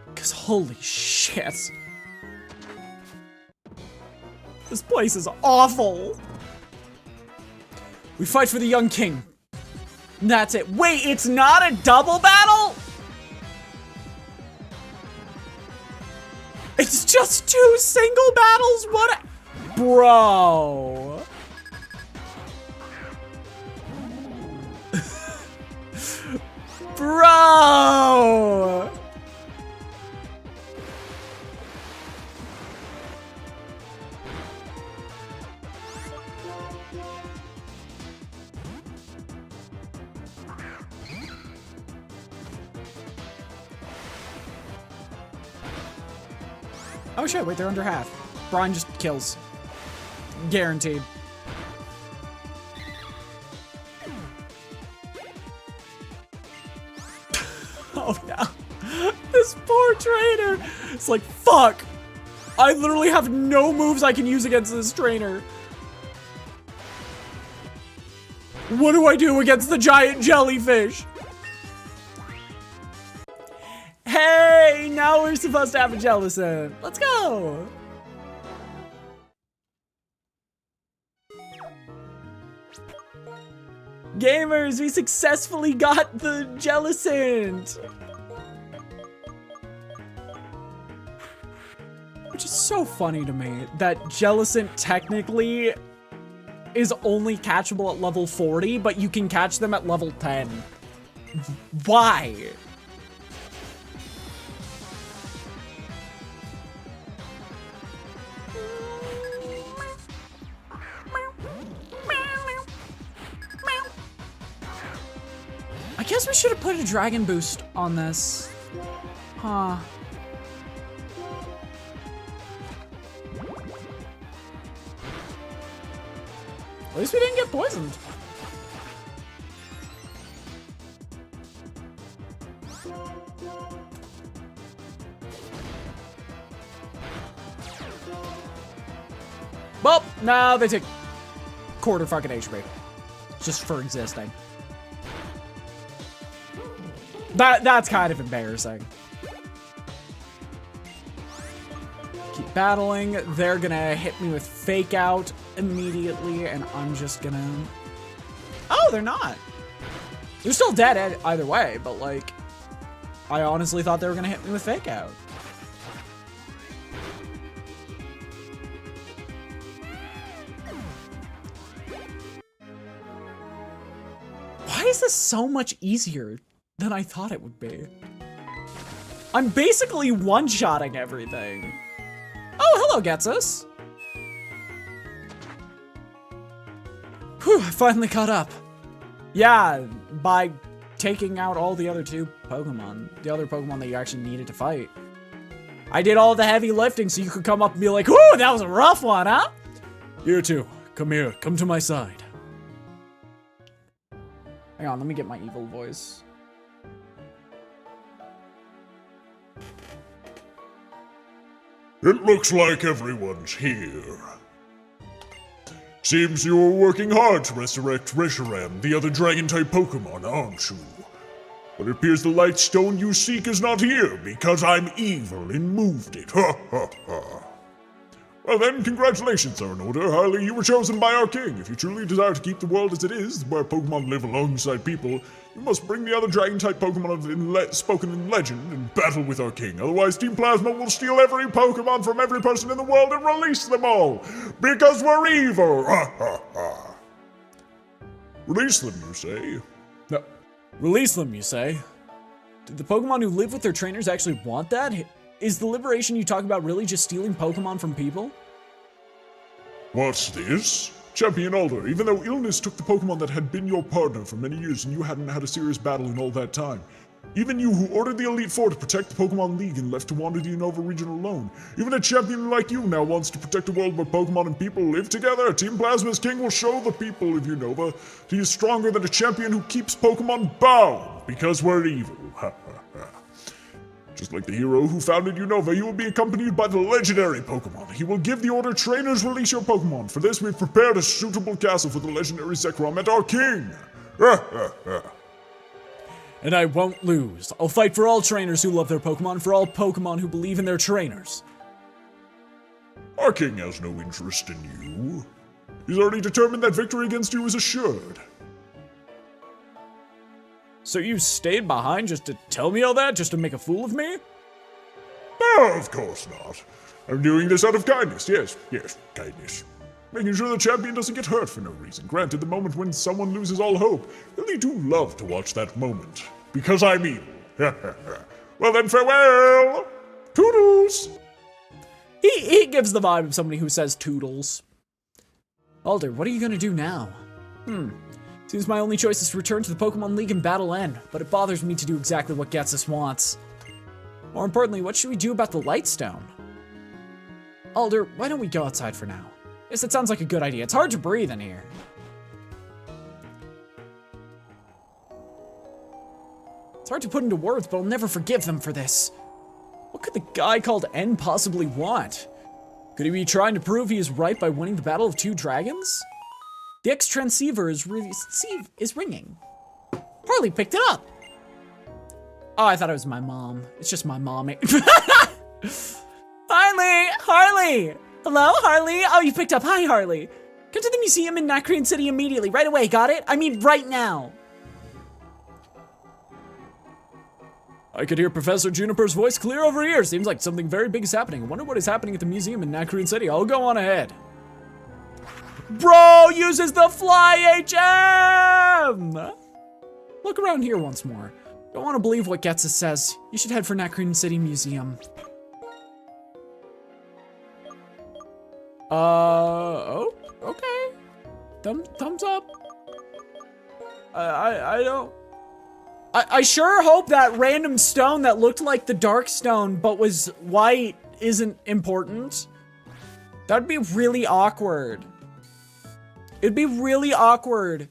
Because holy shit. This place is awful. We fight for the young king. That's it. Wait, it's not a double battle? It's just 2 single battles? What? Bro. Bro. Oh shit, wait, they're under half. Brian just kills. Guaranteed. Oh no. This poor trainer. It's like, fuck. I literally have no moves I can use against this trainer. What do I do against the giant jellyfish? Hey, now we're supposed to have a Jellison. Let's go. Gamers, we successfully got the Jellicent. Which is so funny to me that Jellicent technically is only catchable at level 40, but you can catch them at level 10. Why? I guess we should have put a dragon boost on this. Huh. At least we didn't get poisoned. Well, now they take quarter fucking HP. Just for existing. That's kind of embarrassing. Keep battling. They're gonna hit me with fake out immediately, and I'm just gonna... Oh, they're not. They're still dead either way, but like, I honestly thought they were gonna hit me with fake out. Why is this so much easier than I thought it would be? I'm basically one-shotting everything. Oh, hello, Getsus. Whew, I finally caught up. Yeah, by taking out all the other 2 Pokemon. The other Pokemon that you actually needed to fight. I did all the heavy lifting so you could come up and be like, "Ooh, that was a rough one, huh?" You two, come here, come to my side. Hang on, let me get my evil voice. It looks like everyone's here. Seems you were working hard to resurrect Reshiram, the other dragon-type Pokemon, aren't you? But it appears the light stone you seek is not here, because I'm evil and moved it. Ha ha ha. Well then, congratulations, Arnoda. Harley, you were chosen by our king. If you truly desire to keep the world as it is, where Pokemon live alongside people, you must bring the other dragon-type Pokemon spoken in legend and battle with our king. Otherwise, Team Plasma will steal every Pokemon from every person in the world and release them all. Because we're evil. Ha ha ha. Release them, you say? No. Release them, you say? Did the Pokemon who live with their trainers actually want that? Is the liberation you talk about really just stealing Pokemon from people? What's this? Champion Alder, even though illness took the Pokemon that had been your partner for many years and you hadn't had a serious battle in all that time. Even you who ordered the Elite Four to protect the Pokemon League and left to wander the Unova Region alone. Even a champion like you now wants to protect a world where Pokemon and people live together. Team Plasma's king will show the people of Unova he is stronger than a champion who keeps Pokemon bound, because we're evil. Ha ha ha. Just like the hero who founded Unova, you will be accompanied by the legendary Pokemon. He will give the order, trainers release your Pokemon. For this, we've prepared a suitable castle for the legendary Zekrom and our king. And I won't lose. I'll fight for all trainers who love their Pokemon, for all Pokemon who believe in their trainers. Our king has no interest in you. He's already determined that victory against you is assured. So you stayed behind just to tell me all that? Just to make a fool of me? No, of course not. I'm doing this out of kindness. Yes, kindness. Making sure the champion doesn't get hurt for no reason. Granted, the moment when someone loses all hope, really do love to watch that moment. Because I'm evil. Well then, farewell! Toodles! He gives the vibe of somebody who says toodles. Alder, what are you gonna do now? Seems my only choice is to return to the Pokemon League and battle N, but it bothers me to do exactly what Getsus wants. More importantly, what should we do about the Lightstone? Alder, why don't we go outside for now? Yes, that sounds like a good idea. It's hard to breathe in here. It's hard to put into words, but I'll never forgive them for this. What could the guy called N possibly want? Could he be trying to prove he is right by winning the Battle of Two Dragons? The X-Transceiver is ringing. Harley picked it up. Oh, I thought it was my mom. It's just my mom. Harley! Hello, Harley? Oh, you picked up. Hi, Harley. Come to the museum in Nacrene City immediately. Right away, got it? I mean, right now. I could hear Professor Juniper's voice clear over here. Seems like something very big is happening. I wonder what is happening at the museum in Nacrene City. I'll go on ahead. Bro uses the Fly HM! Look around here once more. Don't want to believe what Getsus says. You should head for Nacrene City Museum. Oh, okay. Thumbs up. I sure hope that random stone that looked like the dark stone but was white isn't important. That'd be really awkward. It'd be really awkward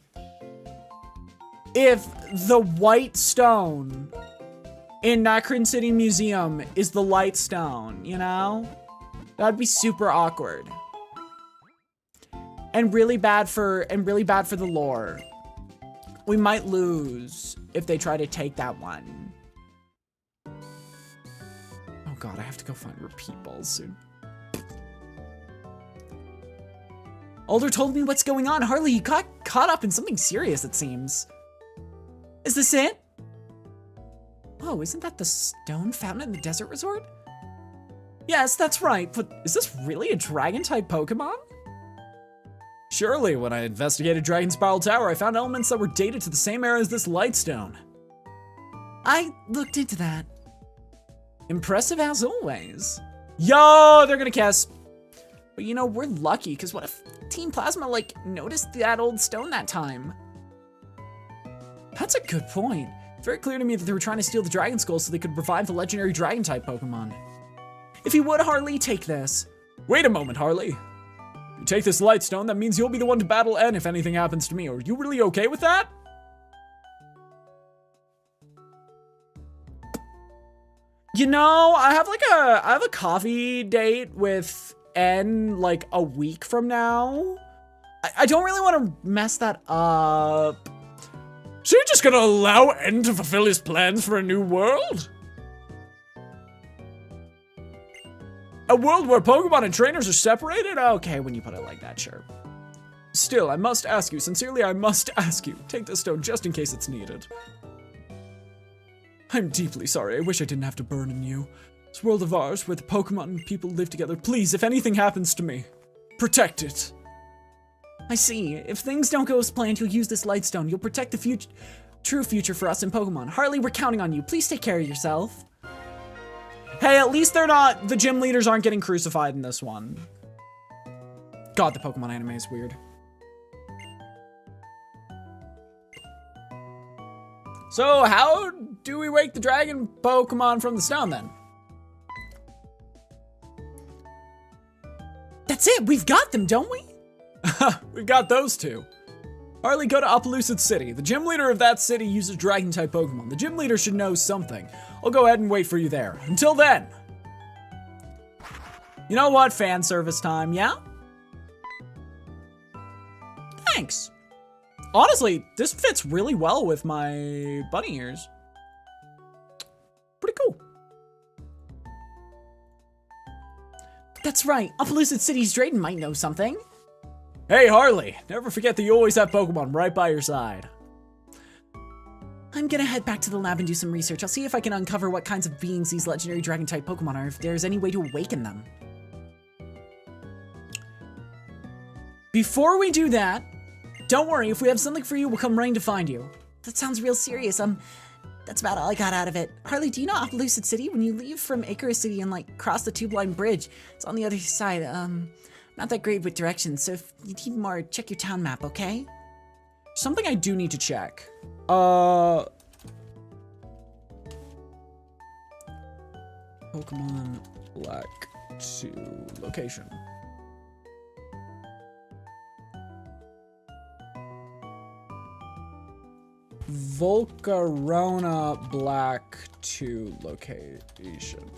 if the white stone in Nacrene City Museum is the light stone, you know? That'd be super awkward. And really bad for the lore. We might lose if they try to take that one. Oh god, I have to go find repeat balls soon. Alder told me what's going on. Harley, you got caught up in something serious, it seems. Is this it? Oh, isn't that the stone fountain in the desert resort? Yes, that's right, but is this really a dragon-type Pokemon? Surely, when I investigated Dragon Spiral Tower, I found elements that were dated to the same era as this Lightstone. I looked into that. Impressive as always. Yo, they're gonna kiss. But you know, we're lucky, because what if Team Plasma, like, noticed that old stone that time? That's a good point. It's very clear to me that they were trying to steal the Dragon Skull so they could revive the legendary Dragon-type Pokemon. If you would, Harley, take this. Wait a moment, Harley. If you take this Lightstone, that means you'll be the one to battle N if anything happens to me. Are you really okay with that? You know, I have a coffee date with N like a week from now. I don't really want to mess that up. So you're just gonna allow N to fulfill his plans for a new world? A world where Pokemon and trainers are separated? Okay, when you put it like that, sure. Still, I must ask you, sincerely I must ask you, take this stone just in case it's needed. I'm deeply sorry, I wish I didn't have to burden you. This world of ours, where the Pokemon and people live together, please, if anything happens to me, protect it. I see. If things don't go as planned, you'll use this Lightstone. You'll protect the true future for us in Pokemon. Harley, we're counting on you. Please take care of yourself. Hey, at least the gym leaders aren't getting crucified in this one. God, the Pokemon anime is weird. So, how do we wake the dragon Pokemon from the stone then? That's it, we've got them, don't we? We've got those two. Harley, go to Appaloosa City. The gym leader of that city uses dragon-type Pokemon. The gym leader should know something. I'll go ahead and wait for you there. Until then. You know what? Fan service time, yeah? Thanks. Honestly, this fits really well with my bunny ears. Pretty cool. That's right. Appaloosa City's Drayden might know something. Hey, Harley. Never forget that you always have Pokemon right by your side. I'm gonna head back to the lab and do some research. I'll see if I can uncover what kinds of beings these legendary dragon-type Pokemon are, if there's any way to awaken them. Before we do that, don't worry, if we have something for you, we'll come running to find you. That sounds real serious. That's about all I got out of it. Harley, do you know Opelousas City? When you leave from Icarus City and, like, cross the tube line bridge, it's on the other side. Not that great with directions, so if you need more, check your town map, okay? Something I do need to check. Pokemon Black 2 location. Volcarona Black 2 location.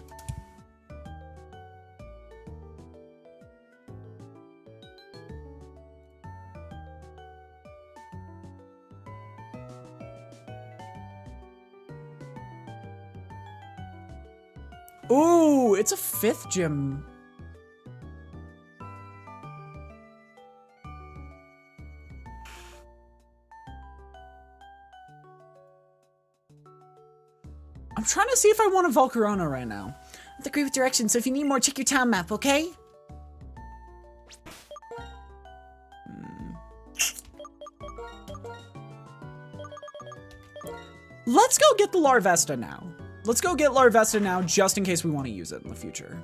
Ooh, it's a 5th gym. I'm trying to see if I want a Volcarona right now. Not that great with directions, so if you need more, check your town map, okay? Let's go get the Larvesta now. Let's go get Larvesta now, just in case we want to use it in the future.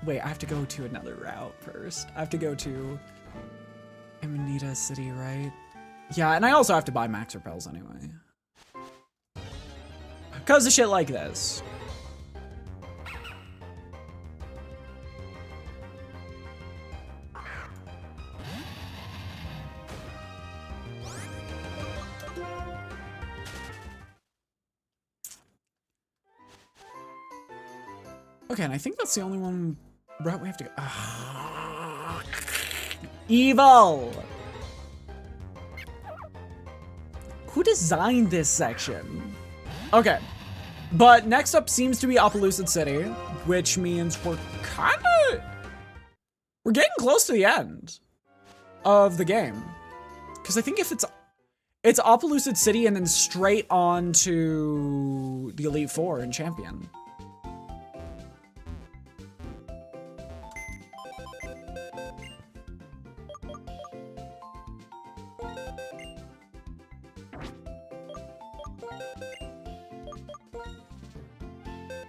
Wait, I have to go to another route first. I have to go to Amanita City, right? Yeah, and I also have to buy Max Repels anyway. Because of shit like this. Okay, and I think that's the only one route we have to go. Evil! Who designed this section? Okay, but next up seems to be Opelousas City, which means we're getting close to the end of the game. Because I think if it's Opelousas City and then straight on to the Elite Four and Champion.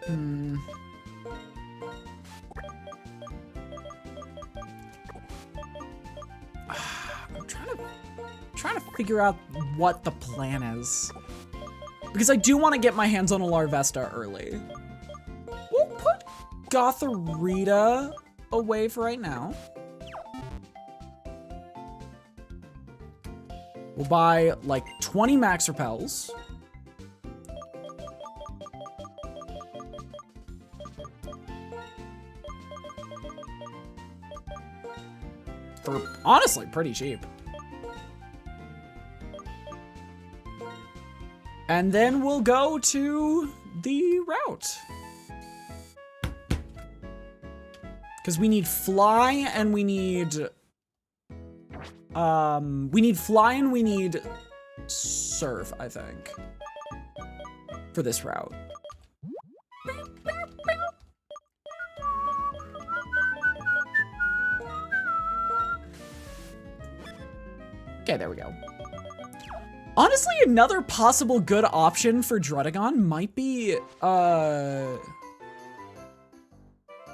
I'm trying to figure out what the plan is. Because I do want to get my hands on a Larvesta early. We'll put Gothorita away for right now. We'll buy like 20 Max Repels. For honestly pretty cheap. And then we'll go to the route. Because we need fly and we need fly and we need surf, I think, for this route. Okay, there we go. Honestly, another possible good option for Druddigon might be,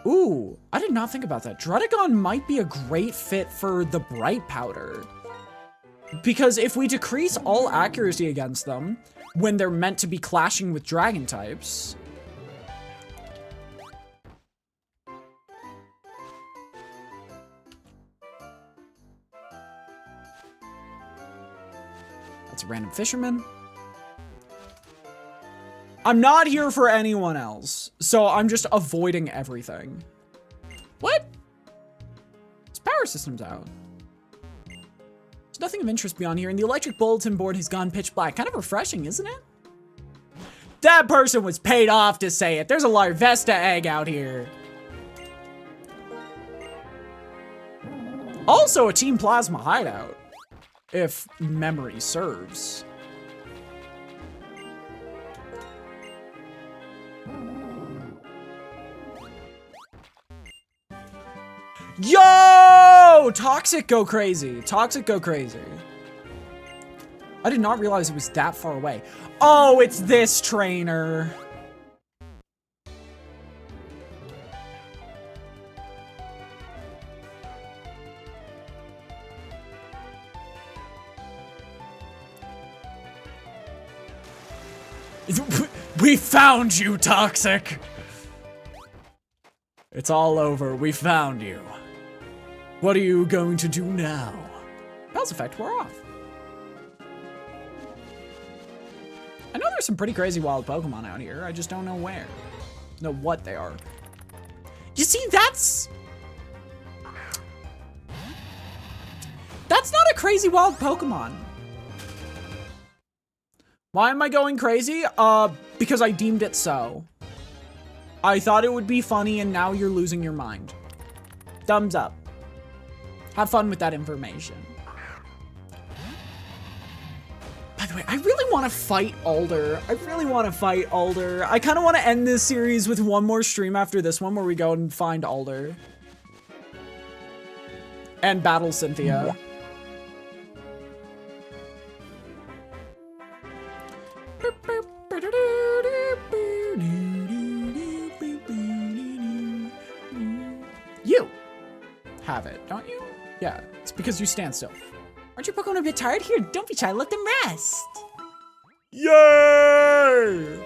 ooh, I did not think about that. Druddigon might be a great fit for the Bright Powder. Because if we decrease all accuracy against them, when they're meant to be clashing with Dragon types, that's a random fisherman. I'm not here for anyone else, so I'm just avoiding everything. What? His power system's out. There's nothing of interest beyond here, and the electric bulletin board has gone pitch black. Kind of refreshing, isn't it? That person was paid off to say it. There's a Larvesta egg out here. Also a Team Plasma hideout, if memory serves. Yo! Toxic go crazy. Toxic go crazy. I did not realize it was that far away. Oh, it's this trainer. We found you, Toxic. It's all over. We found you. What are you going to do now? Bell's effect wore off. I know there's some pretty crazy wild Pokemon out here. I just don't know where. Know what they are. You see, that's not a crazy wild Pokemon. Why am I going crazy? Because I deemed it so. I thought it would be funny and now you're losing your mind. Thumbs up. Have fun with that information. By the way, I really want to fight Alder. I kind of want to end this series with one more stream after this one where we go and find Alder. And battle Cynthia. You have it, don't you? Yeah, it's because you stand still. Aren't your Pokemon a bit tired? Here, don't be shy, let them rest. Yay!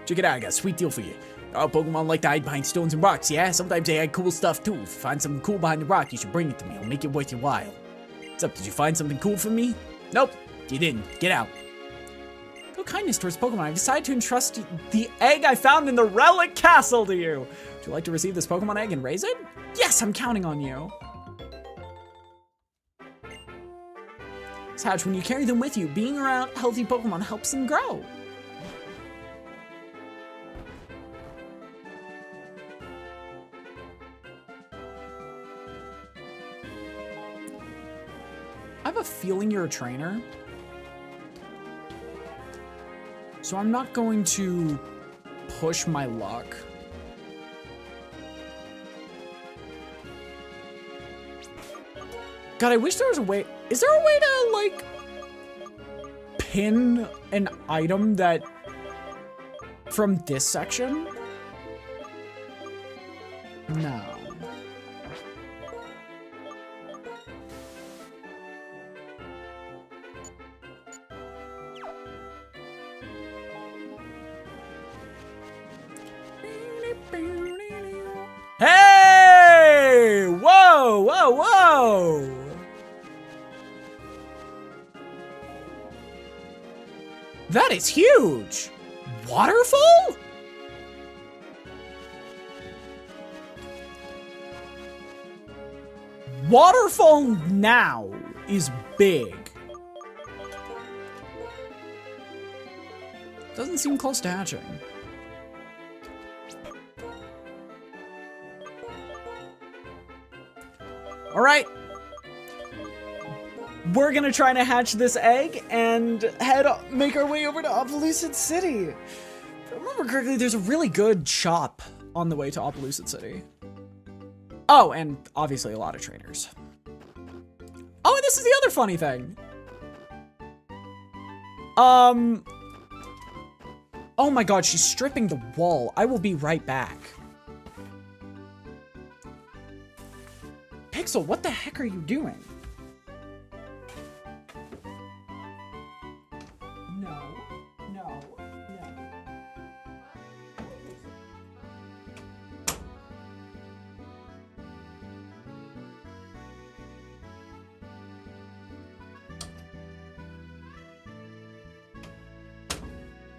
Check it out, I got a sweet deal for you. Our Pokemon like to hide behind stones and rocks, yeah? Sometimes they hide cool stuff too. If you find something cool behind the rock, you should bring it to me. I'll make it worth your while. What's up, did you find something cool for me? Nope, you didn't. Get out. Show kindness towards Pokemon. I've decided to entrust the egg I found in the Relic Castle to you. Would you like to receive this Pokemon egg and raise it? Yes, I'm counting on you. Hatch, when you carry them with you, being around healthy Pokemon helps them grow. I have a feeling you're a trainer. So I'm not going to push my luck. God, I wish there was a way. Is there a way to, like, pin an item that from this section? No. Hey! Whoa, whoa, whoa! That is huge! Waterfall? Waterfall now is big. Doesn't seem close to hatching. All right. We're gonna try to hatch this egg and make our way over to Opelucid City. If I remember correctly, there's a really good shop on the way to Opelucid City. Oh, and obviously a lot of trainers. Oh, and this is the other funny thing. Oh my god, she's stripping the wall. I will be right back. Pixel, what the heck are you doing? No, no, no.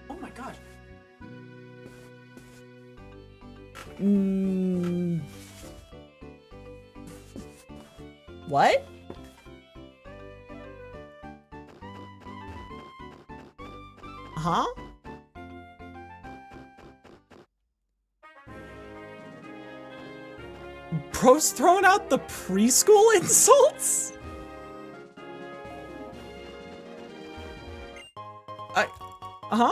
Oh my god. What? Huh? Bro's throwing out the preschool insults? Huh?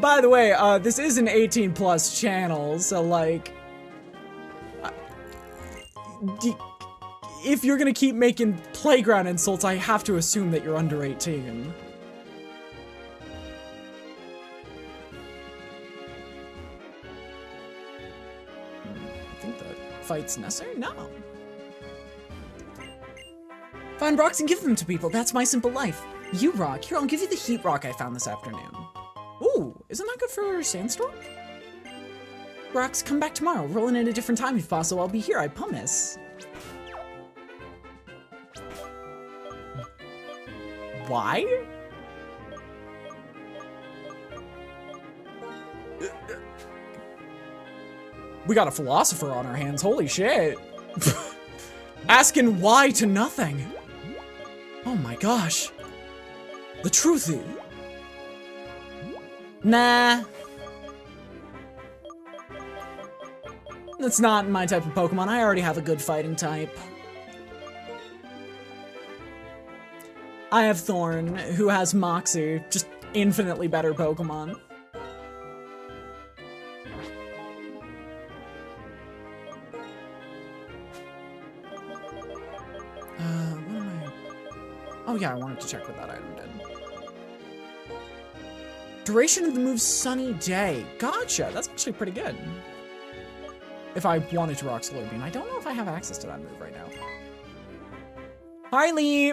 By the way, this is an 18 plus channel, so like, if you're gonna keep making playground insults, I have to assume that you're under 18. I think that fight's necessary? No. Find rocks and give them to people. That's my simple life. You rock. Here, I'll give you the heat rock I found this afternoon. Ooh, isn't that good for Sandstorm? Rocks, come back tomorrow. Rolling at a different time if possible. I'll be here, I promise. Why? We got a philosopher on our hands, holy shit. Asking why to nothing. Oh my gosh. The truth is... Nah. That's not my type of Pokemon. I already have a good fighting type. I have Thorn, who has Moxie, just infinitely better Pokemon. What am I... Oh yeah, I wanted to check what that item did. Duration of the move Sunny Day. Gotcha, that's actually pretty good. If I wanted to rock Solar Beam. I don't know if I have access to that move right now. Harley!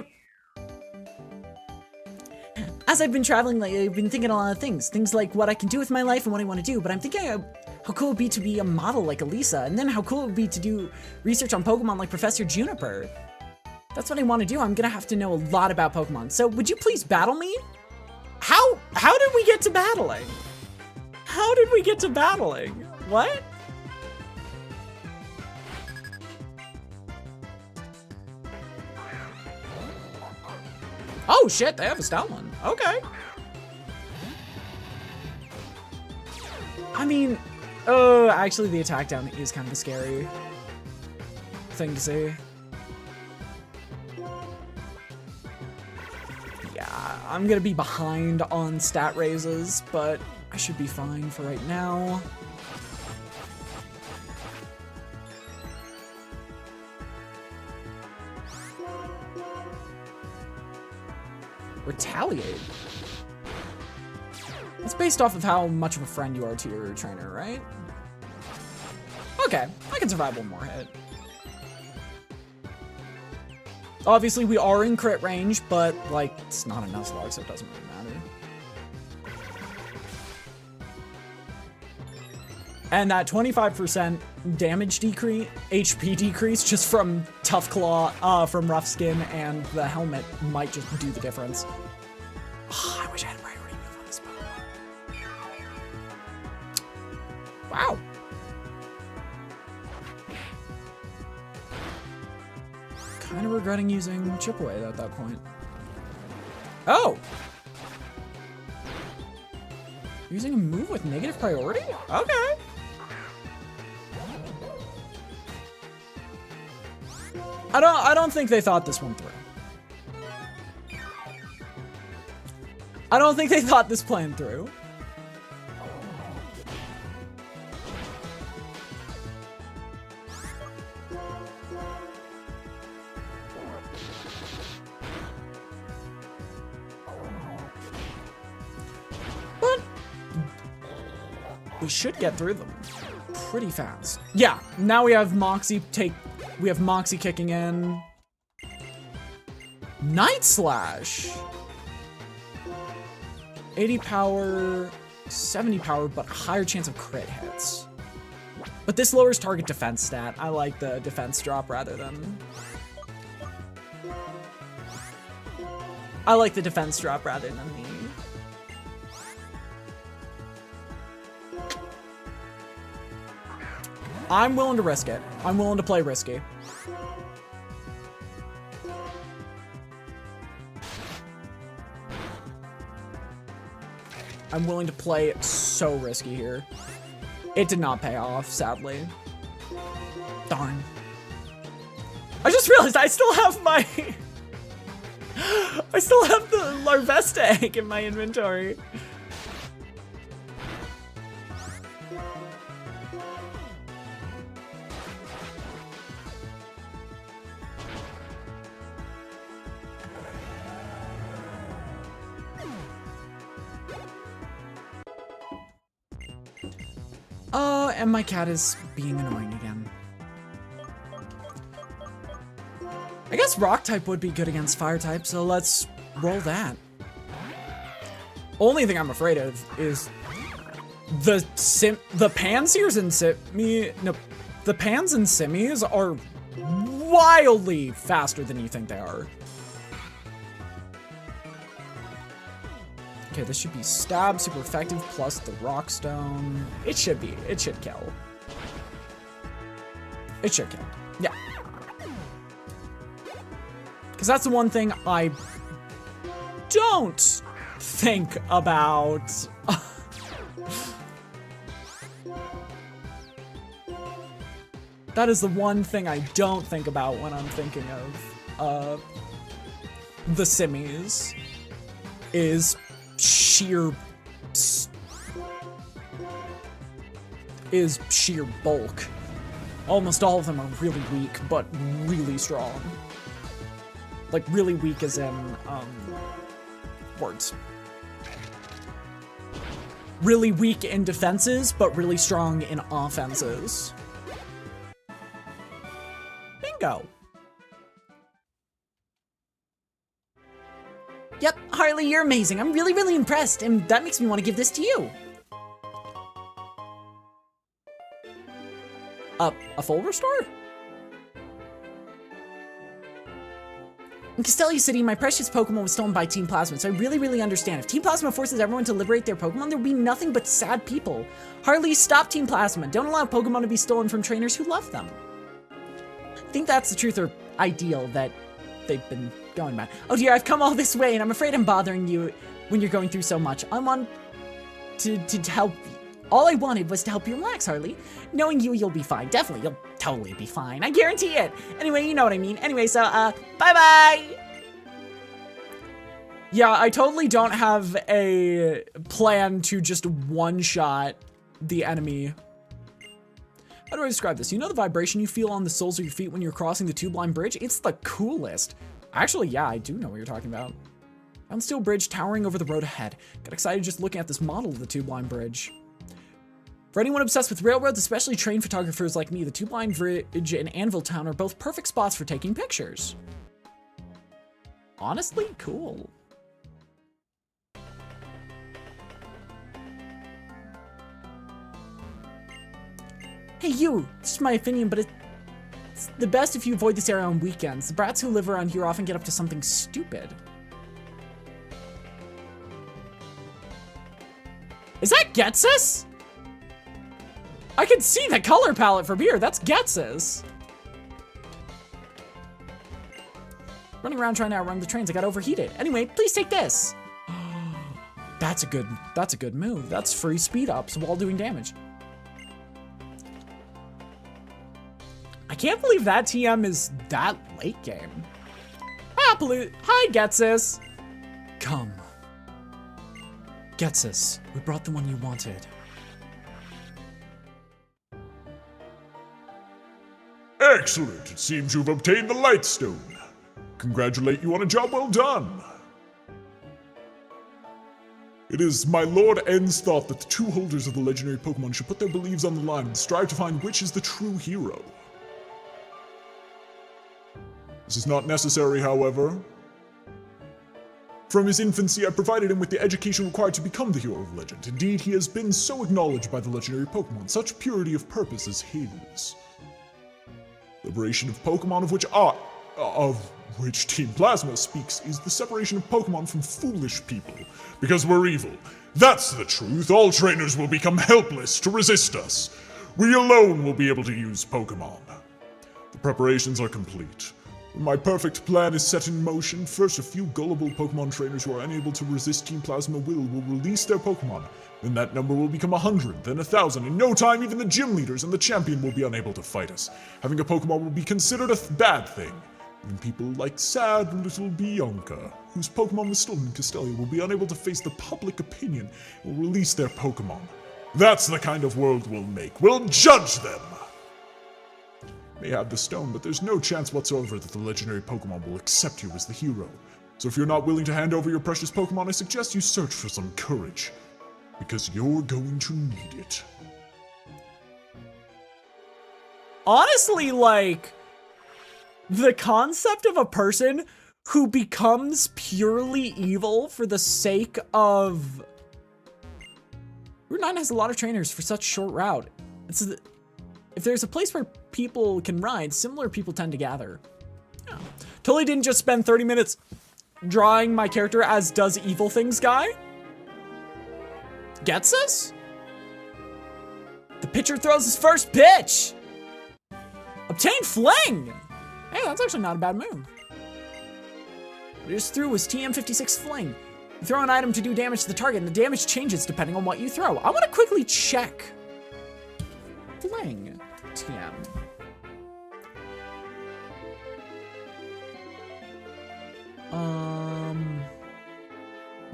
As I've been traveling lately, I've been thinking a lot of things. Things like what I can do with my life and what I want to do, but I'm thinking how cool it would be to be a model like Elisa, and then how cool it would be to do research on Pokemon like Professor Juniper. That's what I want to do. I'm gonna have to know a lot about Pokemon. So would you please battle me? How did we get to battling? How did we get to battling? What? Oh shit, they have a Stoutland. Okay. I mean, actually the attack down is kind of a scary thing to see. Yeah, I'm gonna be behind on stat raises, but I should be fine for right now. Retaliate? It's based off of how much of a friend you are to your trainer, right? Okay, I can survive one more hit. Obviously, we are in crit range, but, like, it's not a Nuzlocke, so it doesn't really matter. And that 25% damage decrease, HP decrease, just from Tough Claw, from Rough Skin and the helmet might just do the difference. Oh, I wish I had a priority move on this Pokemon. Wow. Kind of regretting using Chip Away at that point. Oh! Using a move with negative priority? Okay. I don't think they thought this one through. I don't think they thought this plan through. But we should get through them pretty fast. Yeah, now we have Moxie kicking in. Night Slash! 80 power, 70 power, but higher chance of crit hits. But this lowers target defense stat. I like the defense drop rather than... I like the defense drop rather than the... I'm willing to risk it. I'm willing to play risky. I'm willing to play so risky here. It did not pay off, sadly. Darn. I just realized I still have my... I still have the Larvesta egg in my inventory. And my cat is being annoying again. I guess rock type would be good against fire type, so let's roll that. Only thing I'm afraid of is the Pansiers and the Pans and Simmies are wildly faster than you think they are. Okay, this should be stab, super effective, plus the rock stone. It should kill. It should kill, yeah. Because that's the one thing I don't think about. That is the one thing I don't think about when I'm thinking of the Simmies, is sheer bulk. Almost all of them are really weak, but really strong. Like, really weak as in, words. Really weak in defenses, but really strong in offenses. Bingo. Yep, Harley, you're amazing. I'm really, really impressed, and that makes me want to give this to you. A full restore? In Castelia City, my precious Pokemon was stolen by Team Plasma, so I really, really understand. If Team Plasma forces everyone to liberate their Pokemon, there will be nothing but sad people. Harley, stop Team Plasma. Don't allow Pokemon to be stolen from trainers who love them. I think that's the truth or ideal that they've been going by. Oh dear, I've come all this way, and I'm afraid I'm bothering you when you're going through so much. I want to help you. All I wanted was to help you relax, Harley. Knowing you, you'll be fine. Definitely, you'll totally be fine. I guarantee it. Anyway, you know what I mean. Anyway, so, bye-bye! Yeah, I totally don't have a plan to just one-shot the enemy. How do I describe this? You know the vibration you feel on the soles of your feet when you're crossing the tube-line bridge? It's the coolest. Actually, yeah, I do know what you're talking about. Found steel bridge towering over the road ahead. Got excited just looking at this model of the tube-line bridge. For anyone obsessed with railroads, especially train photographers like me, the tube-line bridge and Anvil Town are both perfect spots for taking pictures. Honestly, cool. Hey, you! It's just my opinion, but it's the best if you avoid this area on weekends. The brats who live around here often get up to something stupid. Is that Getsus? I can see the color palette from here. That's Getsus. Running around trying to outrun the trains, I got overheated. Anyway, please take this. That's a good move. That's free speed ups while doing damage. I can't believe that TM is that late game. Hi, Getsus. Come. Getsus, we brought the one you wanted. Excellent! It seems you've obtained the Light Stone. Congratulate you on a job well done. It is my Lord N's thought that the two holders of the legendary Pokemon should put their beliefs on the line and strive to find which is the true hero. This is not necessary, however. From his infancy, I provided him with the education required to become the hero of legend. Indeed, he has been so acknowledged by the legendary Pokemon, such purity of purpose is his. Liberation of Pokemon of which Team Plasma speaks is the separation of Pokemon from foolish people, because we're evil. That's the truth. All trainers will become helpless to resist us. We alone will be able to use Pokemon. The preparations are complete. My perfect plan is set in motion. First, a few gullible Pokemon trainers who are unable to resist Team Plasma will release their Pokemon. Then that number will become 100, then 1,000. In no time, even the gym leaders and the champion will be unable to fight us. Having a Pokemon will be considered a bad thing. Even people like sad little Bianca, whose Pokemon was stolen in Castelia, will be unable to face the public opinion and will release their Pokemon. That's the kind of world we'll make. We'll judge them! May have the stone, but there's no chance whatsoever that the legendary Pokemon will accept you as the hero. So if you're not willing to hand over your precious Pokemon, I suggest you search for some courage. Because you're going to need it. Honestly, like, the concept of a person who becomes purely evil for the sake of... Route 9 has a lot of trainers for such short route. If there's a place where people can ride, similar people tend to gather. Yeah. Totally didn't just spend 30 minutes drawing my character as does evil things guy. Gets us? The pitcher throws his first pitch. Obtain fling. Hey, that's actually not a bad move. What he just threw was Pt.5 fling. You throw an item to do damage to the target, and the damage changes depending on what you throw. I want to quickly check. Fling. TM. A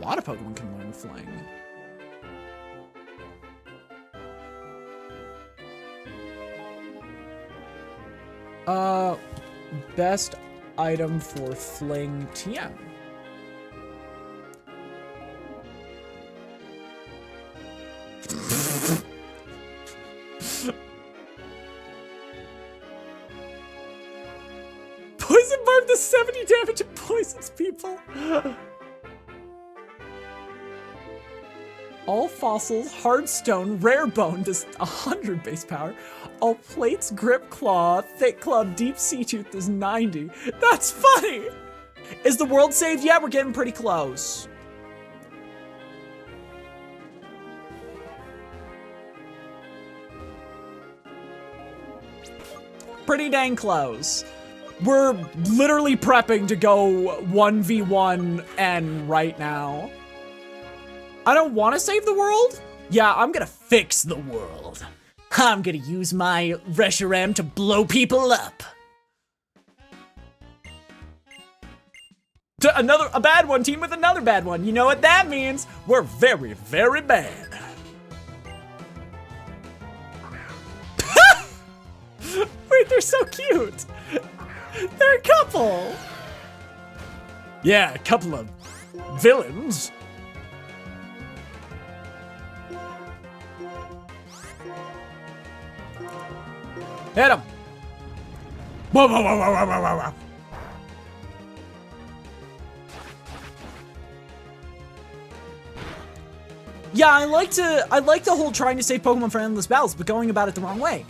lot of Pokemon can learn Fling. Best item for Fling TM. Poison Barb does 70 damage and poisons people. All fossils, hard stone, rare bone does 100 base power. All plates, grip claw, thick club, deep sea tooth does 90. That's funny. Is the world saved? Yeah, we're getting pretty close. Pretty dang close. We're literally prepping to go 1v1 N right now. I don't want to save the world? Yeah, I'm gonna fix the world. I'm gonna use my Reshiram to blow people up. A bad one team with another bad one. You know what that means? We're very, very bad. Wait, they're so cute. They're a couple. Yeah, a couple of villains. Hit him. Whoa, whoa, whoa, whoa, whoa, whoa, whoa. Yeah, I like the whole trying to save Pokemon for endless battles, but going about it the wrong way.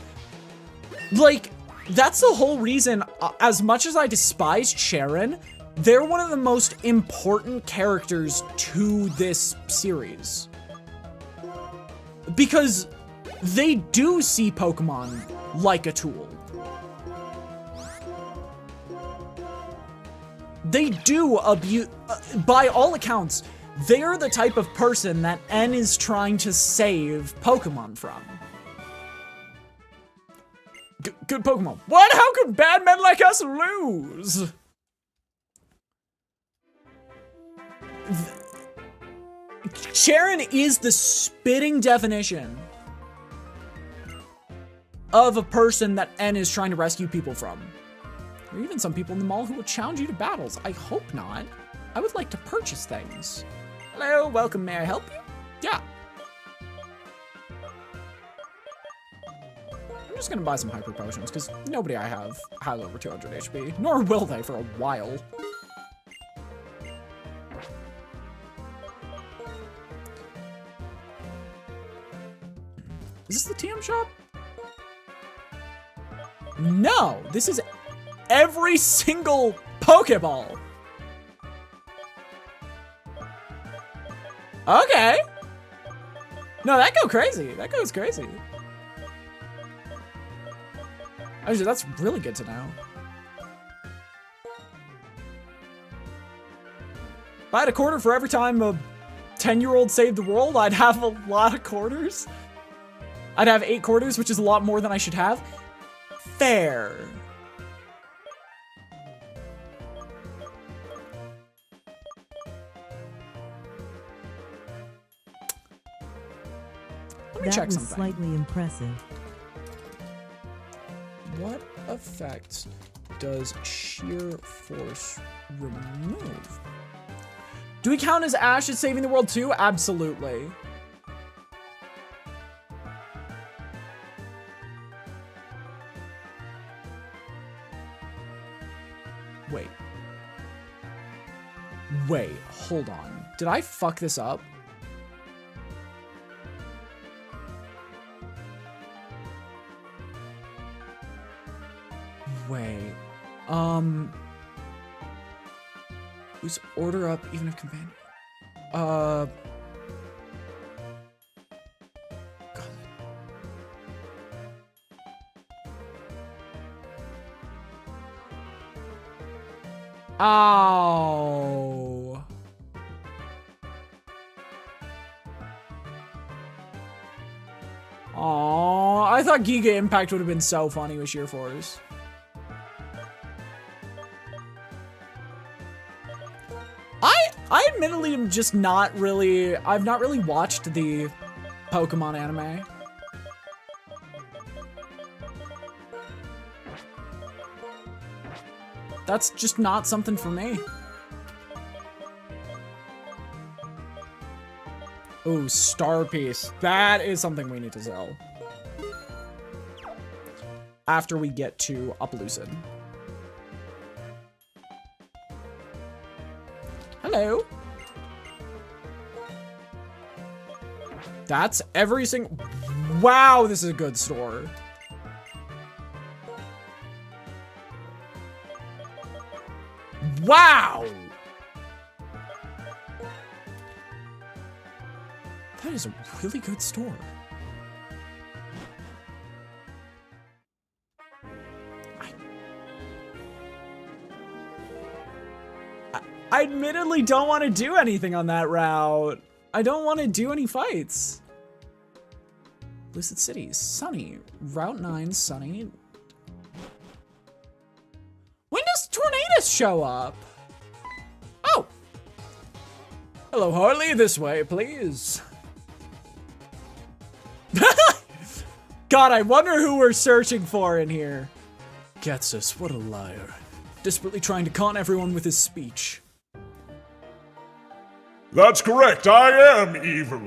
Like, that's the whole reason, as much as I despise Sharon, they're one of the most important characters to this series. Because they do see Pokemon like a tool. They do abuse, by all accounts, they're the type of person that N is trying to save Pokemon from. Good Pokemon. What? How could bad men like us lose? Sharon is the spitting definition of a person that N is trying to rescue people from. Or even some people in the mall who will challenge you to battles. I hope not. I would like to purchase things. Hello, welcome, may I help you? Yeah. I'm just gonna buy some hyper potions, because nobody I have has over 200 HP, nor will they for a while. this the TM shop? No, this is every single Pokeball. Okay. No, that goes crazy. That goes crazy. Actually, that's really good to know. If I had a quarter for every time a 10-year-old saved the world, I'd have a lot of quarters. I'd have 8 quarters, which is a lot more than I should have. Fair. Let me That check was something. slightly impressive. What effect does sheer force remove? Do we count as Ash as saving the world too? Absolutely. Wait, hold on. Did I fuck this up? Wait. Who's order up even if companion? God. Ow. Aww, I thought Giga Impact would have been so funny with Sheer Force. I admittedly am just not really, I've not really watched the Pokemon anime. That's just not something for me. Ooh, Star Piece. That is something we need to sell. After we get to Uplucid. Hello. That's every single... Wow, this is a good store. Wow! That is a really good store. I admittedly don't want to do anything on that route. I don't want to do any fights. Lucid City, Sunny, Route 9, Sunny. When does Tornadus show up? Oh. Hello, Harley, this way, please. God, I wonder who we're searching for in here. Getsus, what a liar. Desperately trying to con everyone with his speech. That's correct, I am evil.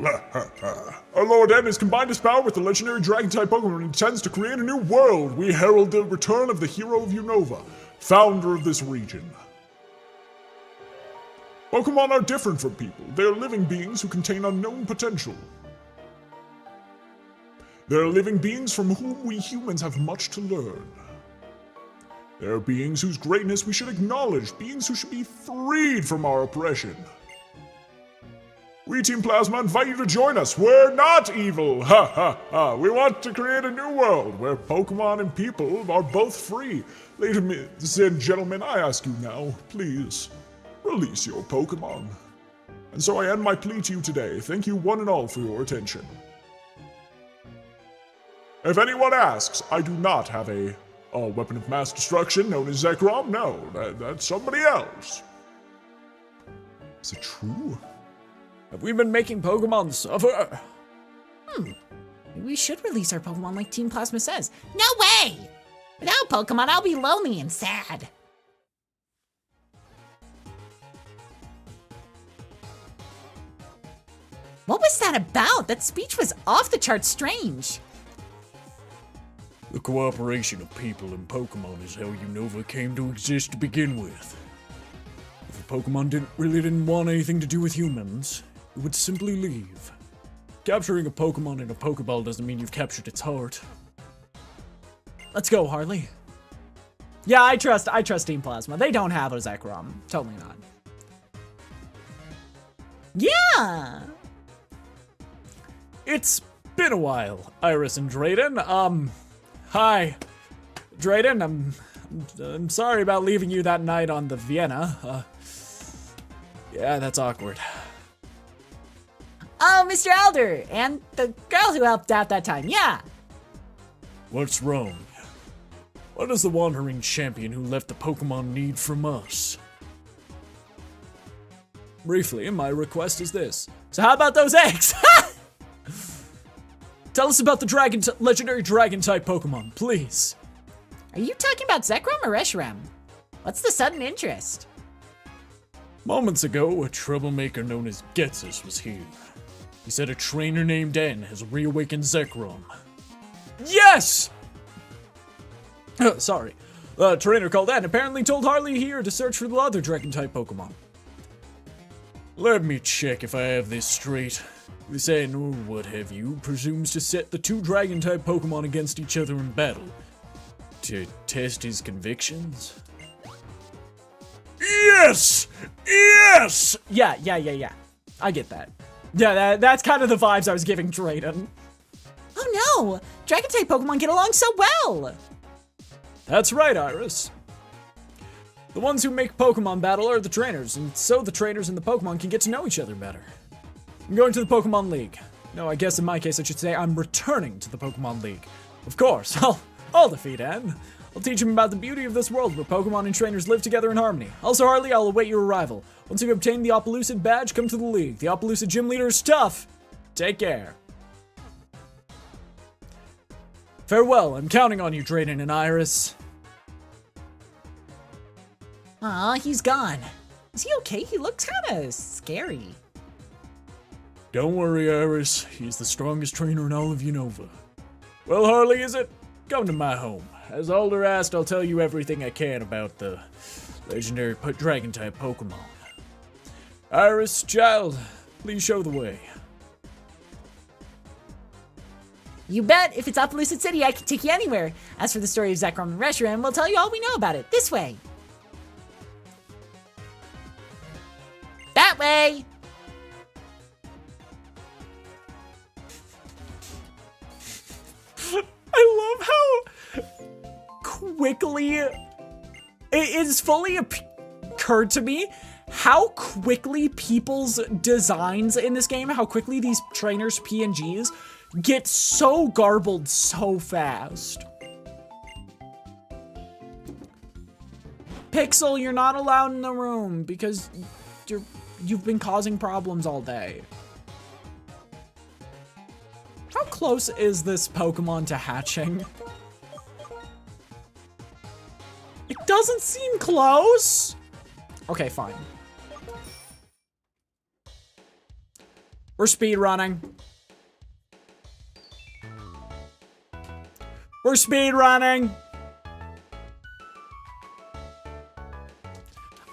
Our Lord N has combined his power with the legendary Dragon-type Pokemon and intends to create a new world. We herald the return of the hero of Unova, founder of this region. Pokemon are different from people. They are living beings who contain unknown potential. They are living beings from whom we humans have much to learn. They are beings whose greatness we should acknowledge, beings who should be freed from our oppression. We Team Plasma invite you to join us. We're not evil. Ha ha ha. We want to create a new world where Pokemon and people are both free. Ladies and gentlemen, I ask you now, please, release your Pokemon. And so I end my plea to you today. Thank you one and all for your attention. If anyone asks, I do not have a weapon of mass destruction known as Zekrom. No, that's somebody else. Is it true? Have we been making Pokemon suffer? Maybe we should release our Pokemon like Team Plasma says. No way! Without Pokemon, I'll be lonely and sad. What was that about? That speech was off the charts strange. The cooperation of people and Pokemon is how Unova came to exist to begin with. If a Pokemon really didn't want anything to do with humans, it would simply leave. capturing a Pokemon in a Pokeball doesn't mean you've captured its heart. Let's go, Harley. Yeah, I trust Team Plasma. They don't have a Zekrom. Totally not. Yeah! It's been a while, Iris and Drayden. Hi. Drayden, I'm sorry about leaving you that night on the Vienna. Yeah, that's awkward. Oh, Mr. Elder, and the girl who helped out that time, yeah. What's wrong? What does the wandering champion who left the Pokemon need from us? Briefly, my request is this. So how about those eggs? Tell us about the legendary Dragon-type Pokemon, please. Are you talking about Zekrom or Reshiram? What's the sudden interest? Moments ago, a troublemaker known as Getsus was here. He said a trainer named N has reawakened Zekrom. Yes! Sorry. A trainer called N apparently told Harley here to search for the other Dragon-type Pokemon. Let me check if I have this straight. This N, or what have you, presumes to set the two Dragon-type Pokemon against each other in battle. To test his convictions? Yes! Yes! Yeah. I get that. Yeah, that's kind of the vibes I was giving Drayden. Oh no! Dragon-type Pokemon get along so well! That's right, Iris. The ones who make Pokemon battle are the trainers, and so the trainers and the Pokemon can get to know each other better. I'm going to the Pokemon League. No, I guess in my case I should say I'm returning to the Pokemon League. Of course, I'll defeat N. I'll teach him about the beauty of this world where Pokemon and trainers live together in harmony. Also, Harley, I'll await your arrival. Once you obtain the Opelucid badge, come to the League. The Opelucid gym leader is tough. Take care. Farewell, I'm counting on you, Drayden and Iris. Aw, he's gone. Is he okay? He looks kinda scary. Don't worry, Iris. He's the strongest trainer in all of Unova. Well, Harley, is it? Come to my home. As Alder asked, I'll tell you everything I can about the legendary Dragon-type Pokemon. Iris, child, please show the way. You bet. If it's Opelucid City, I can take you anywhere. As for the story of Zekrom and Reshiram, we'll tell you all we know about it. This way. That way. I love how quickly it is fully occurred to me how quickly people's designs in this game, how quickly these trainers' PNGs get so garbled so fast. Pixel, you're not allowed in the room because you've been causing problems all day. How close is this Pokemon to hatching? It doesn't seem close. Okay, fine. We're speedrunning. We're speedrunning.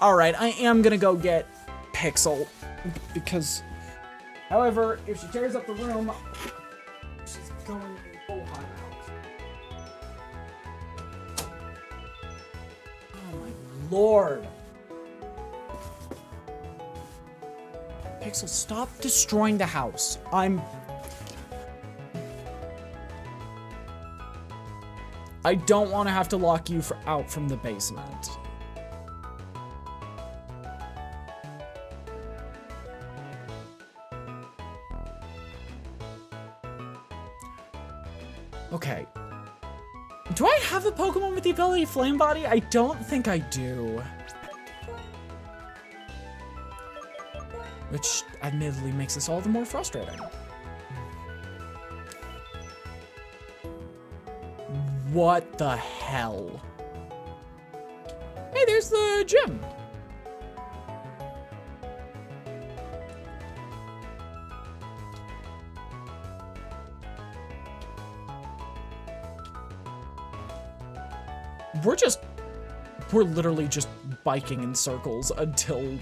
All right, I am gonna go get Pixel because, however, if she tears up the room, she's going full hot out. Oh my lord. Pixel, stop destroying the house. I don't want to have to lock you out from the basement. Okay. Do I have a Pokemon with the ability Flame Body? I don't think I do. Which admittedly makes this all the more frustrating. What the hell? Hey, there's the gym. We're literally just biking in circles until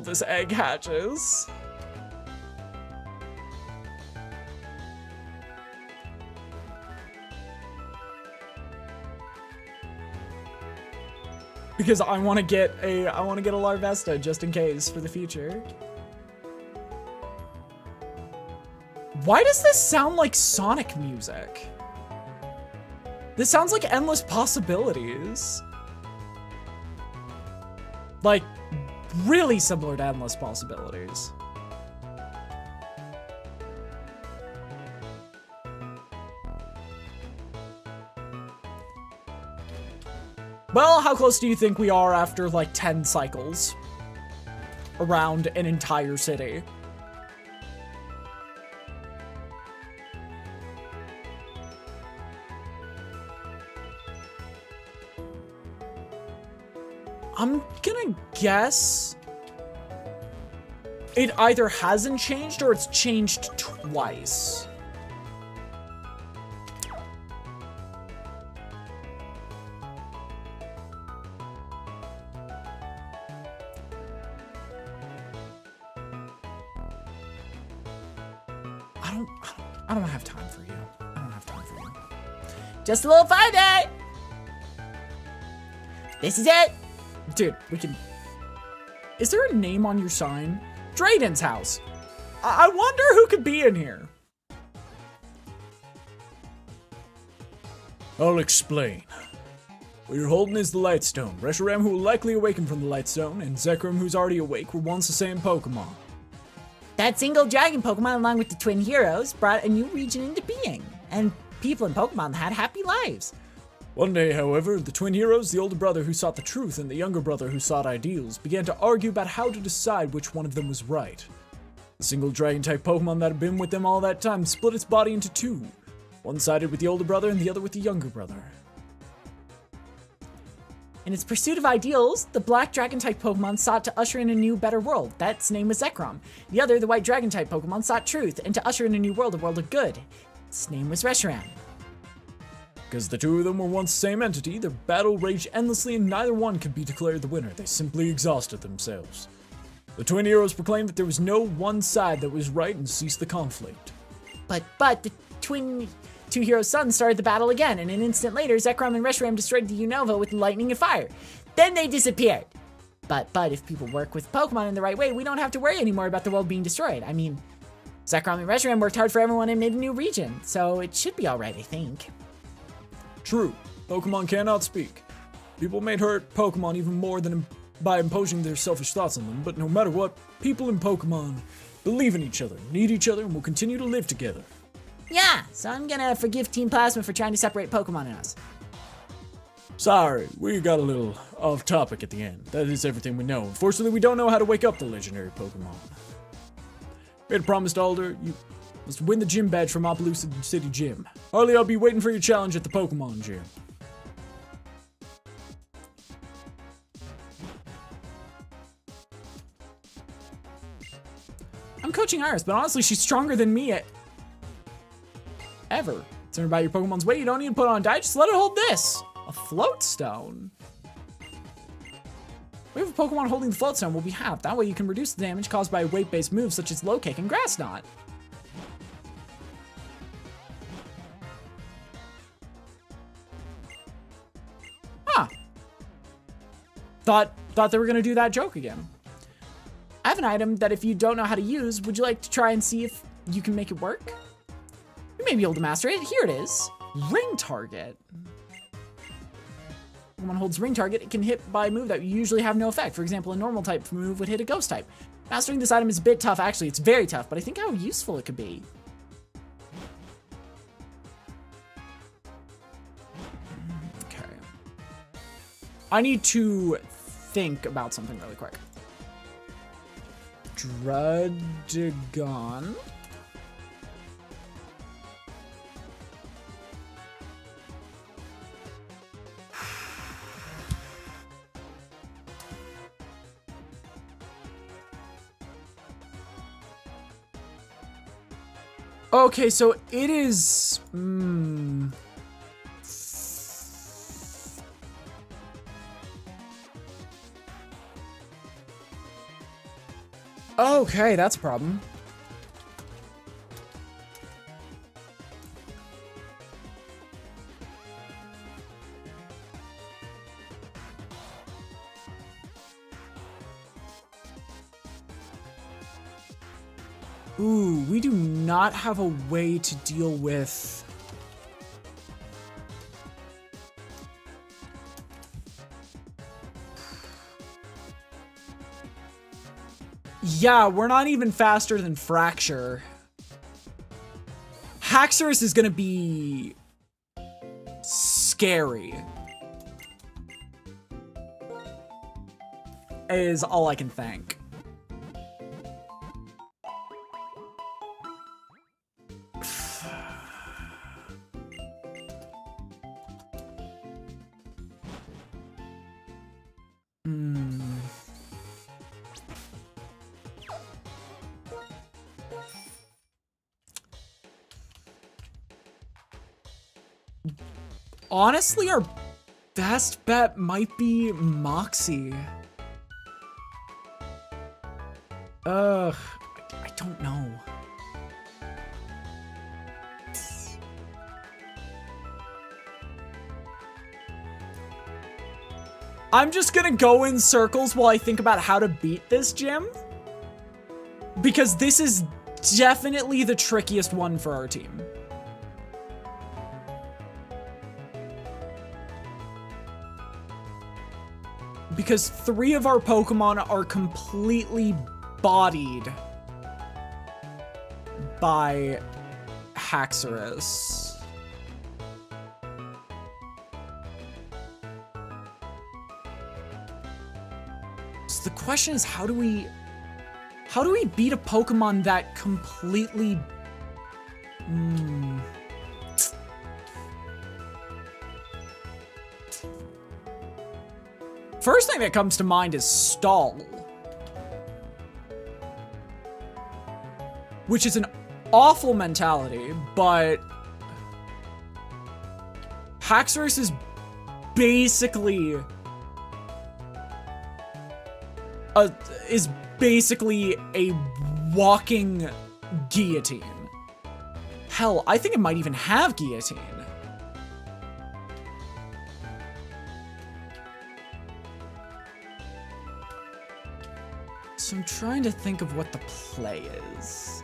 this egg hatches. because I want to get a Larvesta just in case for the future. Why does this sound like Sonic music? This sounds like Endless Possibilities. Like, really similar to Endless Possibilities. Well, how close do you think we are after like 10 cycles around an entire city? I'm gonna guess it either hasn't changed or it's changed twice. I don't have time for you. I don't have time for you. Just a little farther. This is it. Dude, we can... Is there a name on your sign? Drayden's house. I wonder who could be in here. I'll explain. What you're holding is the Lightstone. Reshiram, who will likely awaken from the Lightstone, and Zekrom, who's already awake, were once the same Pokemon. That single dragon Pokemon, along with the twin heroes, brought a new region into being, and people in Pokemon had happy lives. One day, however, the twin heroes, the older brother who sought the truth and the younger brother who sought ideals, began to argue about how to decide which one of them was right. The single dragon-type Pokemon that had been with them all that time split its body into two. One sided with the older brother and the other with the younger brother. In its pursuit of ideals, the black dragon-type Pokemon sought to usher in a new, better world. That's name was Zekrom. The other, the white dragon-type Pokemon, sought truth and to usher in a new world, a world of good. Its name was Reshiram. Because the two of them were once the same entity, their battle raged endlessly and neither one could be declared the winner. They simply exhausted themselves. The twin heroes proclaimed that there was no one side that was right and ceased the conflict. But the two heroes' sons started the battle again, and an instant later, Zekrom and Reshiram destroyed the Unova with lightning and fire. Then they disappeared. But if people work with Pokemon in the right way, we don't have to worry anymore about the world being destroyed. I mean, Zekrom and Reshiram worked hard for everyone and made a new region, so it should be alright, I think. True, Pokemon cannot speak. People may hurt Pokemon even more than by imposing their selfish thoughts on them, but no matter what, people in Pokemon believe in each other, need each other, and will continue to live together. Yeah, so I'm gonna forgive Team Plasma for trying to separate Pokemon and us. Sorry, we got a little off topic at the end. That is everything we know. Unfortunately, we don't know how to wake up the legendary Pokemon. We had promised Alder, you must win the gym badge from Opelousas City Gym. Harley, I'll be waiting for your challenge at the Pokemon Gym. I'm coaching Iris, but honestly, she's stronger than me ever. Concerned about your Pokemon's weight, you don't need to put on a diet, just let it hold this. A float stone. We have a Pokemon holding the float stone will be halved. That way you can reduce the damage caused by weight-based moves such as low kick and grass knot. Huh. Thought they were gonna do that joke again. I have an item that if you don't know how to use, would you like to try and see if you can make it work? You may be able to master it. Here it is. Ring target. When one holds ring target, it can hit by a move that usually have no effect. For example, a normal type move would hit a ghost type. Mastering this item is a bit tough. Actually, it's very tough, but I think how useful it could be. Okay. I need to think about something really quick. Drudagon. Okay, so it is... Okay, that's a problem. Ooh, we do not have a way to deal with... Yeah, we're not even faster than Fracture. Haxorus is gonna be... scary. Is all I can think. Honestly, our best bet might be Moxie. Ugh, I don't know. I'm just gonna go in circles while I think about how to beat this gym. Because this is definitely the trickiest one for our team. Because 3 of our Pokemon are completely bodied by Haxorus. So the question is, how do we beat a Pokemon that completely... First thing that comes to mind is Stall. Which is an awful mentality, but... Haxorus is basically... a walking guillotine. Hell, I think it might even have guillotine. So I'm trying to think of what the play is.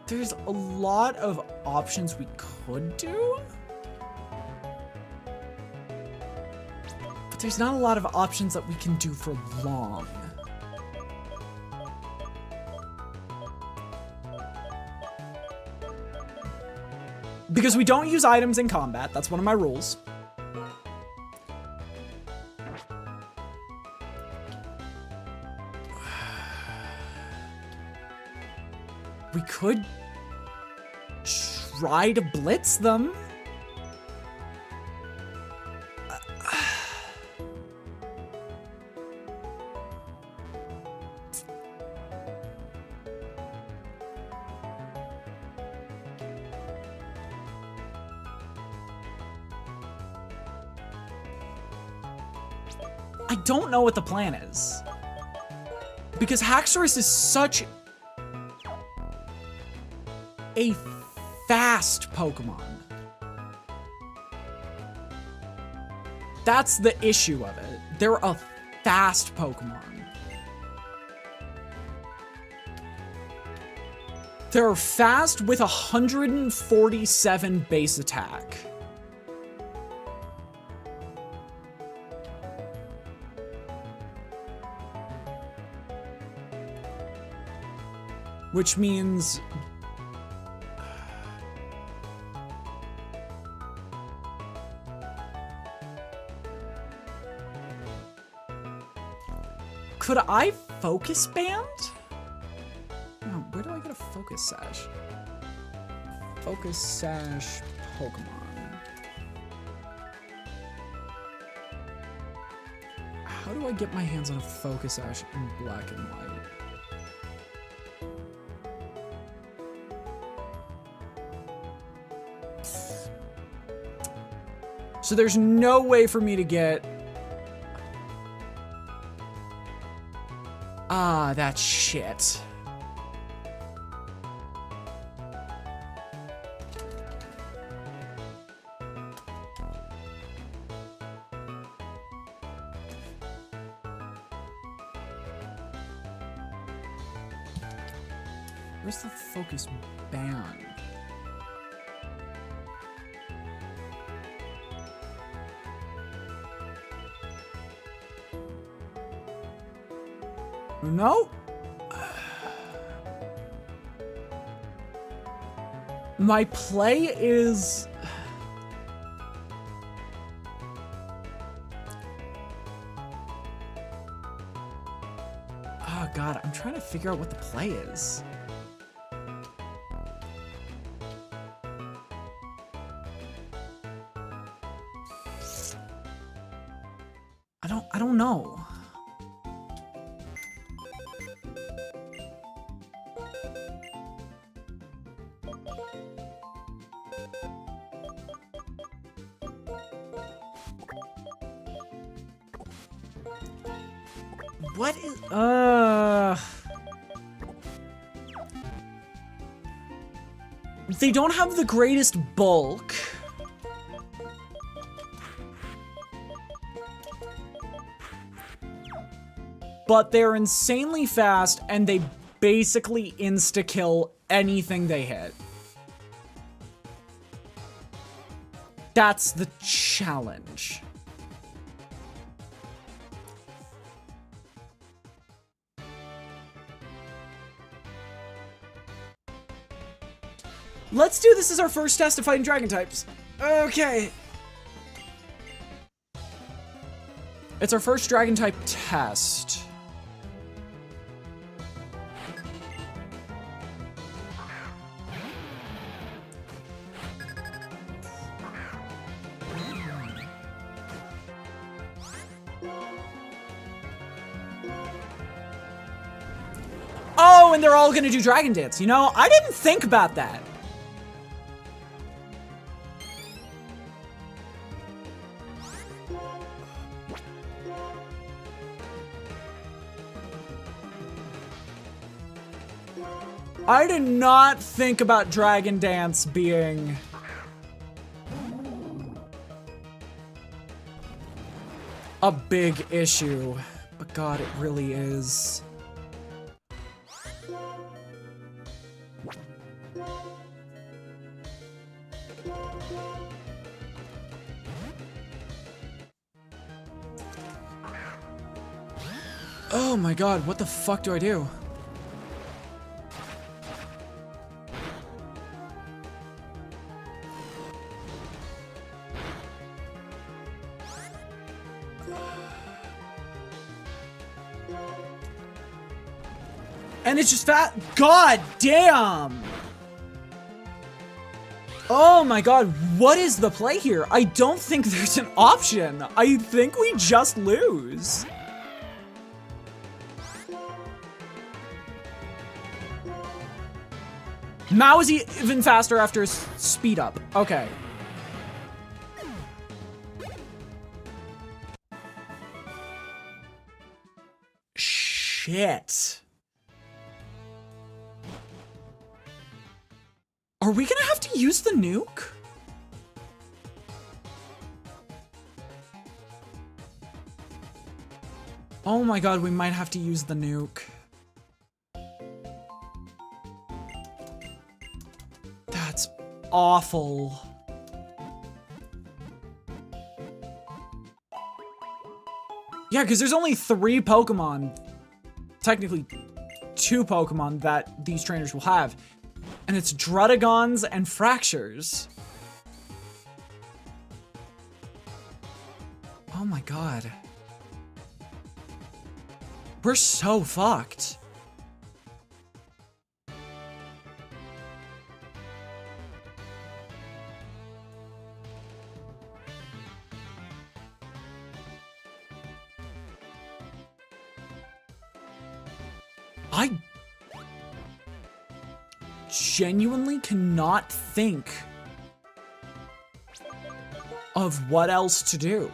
There's a lot of options we could do. But there's not a lot of options that we can do for long. Because we don't use items in combat, that's one of my rules. We could try to blitz them. I don't know what the plan is. Because Haxorus is such a fast Pokemon. That's the issue of it. They're a fast Pokemon. They're fast with 147 base attack. Which means... Could I focus band? No, where do I get a focus sash? Focus sash Pokemon. How do I get my hands on a focus sash in black and white? So there's no way for me to get... Ah, that's shit. Where's the focus band? No? My play is... Oh god, I'm trying to figure out what the play is. I don't know. What is... They don't have the greatest bulk. But they're insanely fast, and they basically insta-kill anything they hit. That's the challenge. Let's do this as our first test of fighting dragon types. Okay. It's our first dragon type test. Oh, and they're all gonna do dragon dance. You know, I didn't think about that. I did not think about Dragon Dance being... a big issue. But god, it really is. Oh my god, what the fuck do I do? And it's just fat. God damn. Oh my god, what is the play here? I don't think there's an option. I think we just lose. Mao is even faster after his speed up. Okay. Shit. Are we gonna have to use the nuke? Oh my god, we might have to use the nuke. That's awful. Yeah, because there's only 3 Pokemon, technically 2 Pokemon that these trainers will have. And it's Druddigons and Fractures. Oh my god. We're so fucked. I genuinely cannot think of what else to do.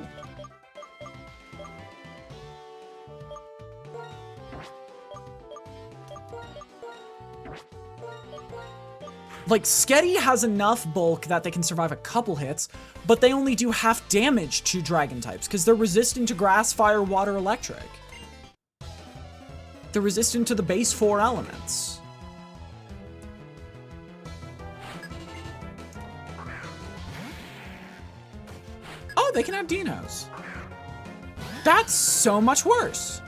Like, Sketty has enough bulk that they can survive a couple hits, but they only do half damage to dragon types because they're resistant to grass, fire, water, electric. They're resistant to the base 4 elements. they can have dinos. That's so much worse.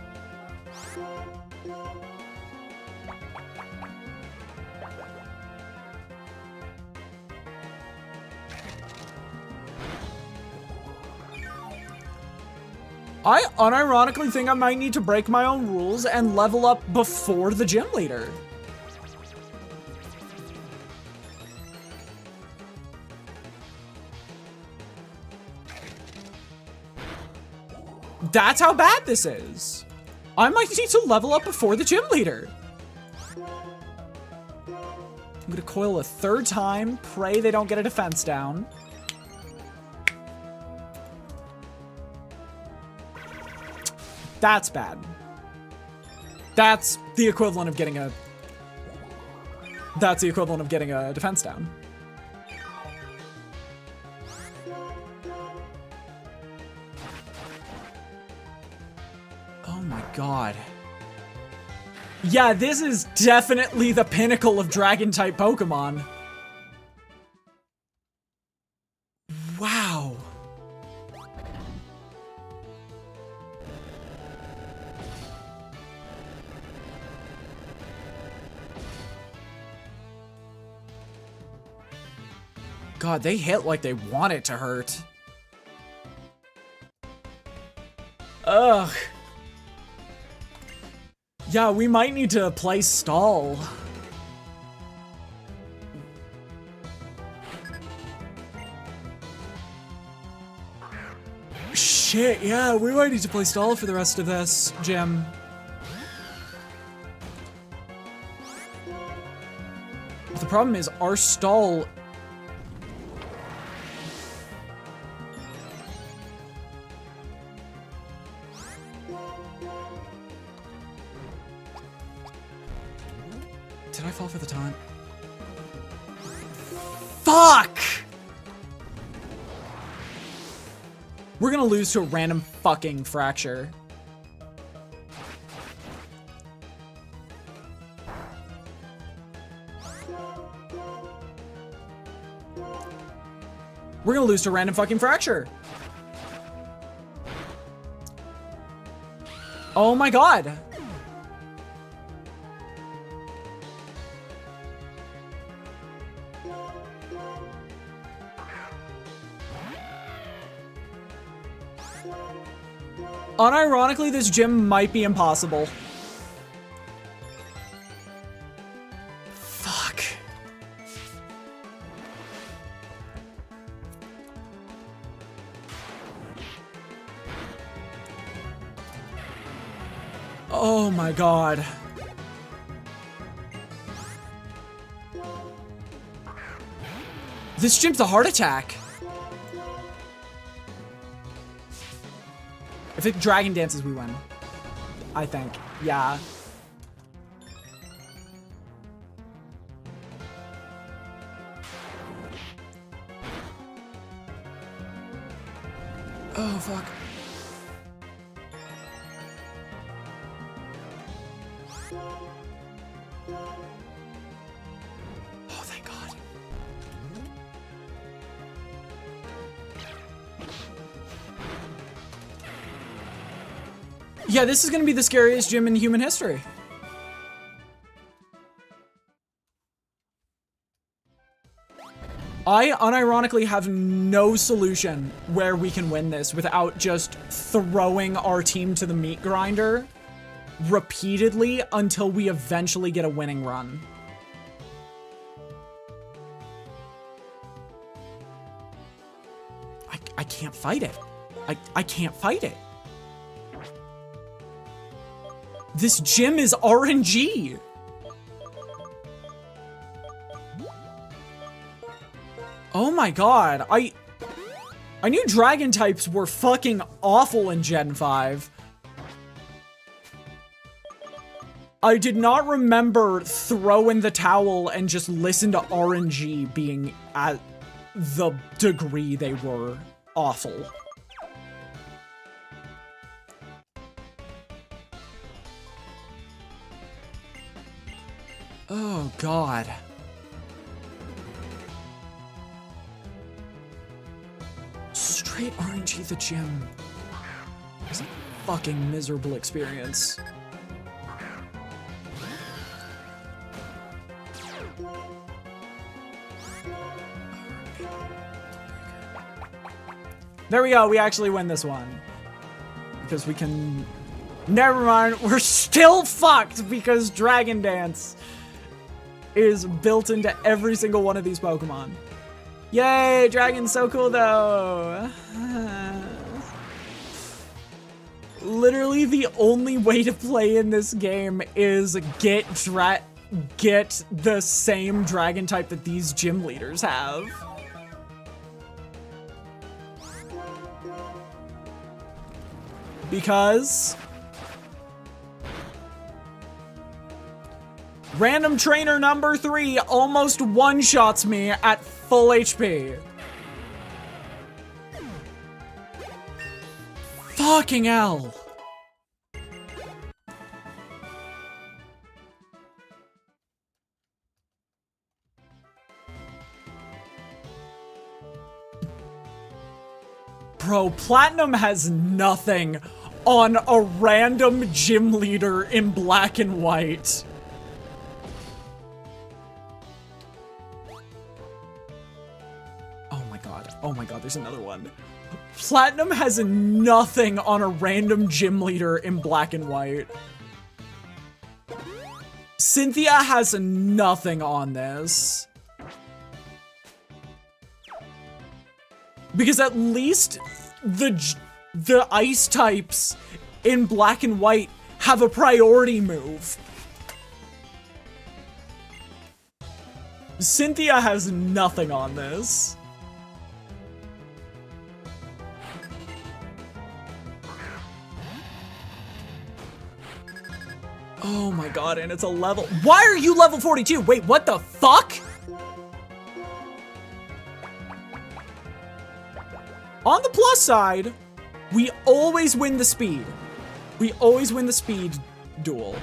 I unironically think I might need to break my own rules and level up before the gym leader. That's how bad this is. I might need to level up before the gym leader. I'm gonna coil a third time, pray they don't get a defense down. That's bad. That's the equivalent of getting a... That's the equivalent of getting a defense down. Oh my god. Yeah, this is definitely the pinnacle of Dragon-type Pokemon. Wow. God, they hit like they want it to hurt. Ugh. Yeah, we might need to play stall. Shit, yeah, we might need to play stall for the rest of this gym. The problem is our stall... Did I fall for the taunt? Fuck! We're gonna lose to a random fucking fracture. We're gonna lose to a random fucking fracture. Oh my god. Unironically, this gym might be impossible. Fuck. Oh my god. This gym's a heart attack. If it Dragon Dances, we win. I think. Yeah. Oh, fuck. Oh, thank God. Yeah, this is gonna be the scariest gym in human history. I unironically have no solution where we can win this without just throwing our team to the meat grinder repeatedly until we eventually get a winning run. I can't fight it. I can't fight it. This gym is RNG. Oh my god, I knew dragon types were fucking awful in Gen 5. I did not remember throw in the towel and just listen to RNG being at the degree they were awful. Oh god. Straight Fight RNG the gym. It's a fucking miserable experience. There we go, we actually win this one. Because we can... Never mind, we're still fucked because Dragon Dance is built into every single one of these Pokemon. Yay, Dragon's so cool though. Literally the only way to play in this game is get the same Dragon type that these gym leaders have. Because random trainer number 3 almost one-shots me at full HP. Fucking hell. Bro, Platinum has nothing on a random gym leader in black and white. Oh my god, there's another one. Platinum has nothing on a random gym leader in black and white. Cynthia has nothing on this. Because at least the ice types in black and white have a priority move. Cynthia has nothing on this. Oh my god, and it's a level. Why are you level 42? Wait, what the fuck? On the plus side, we always win the speed. We always win the speed duel.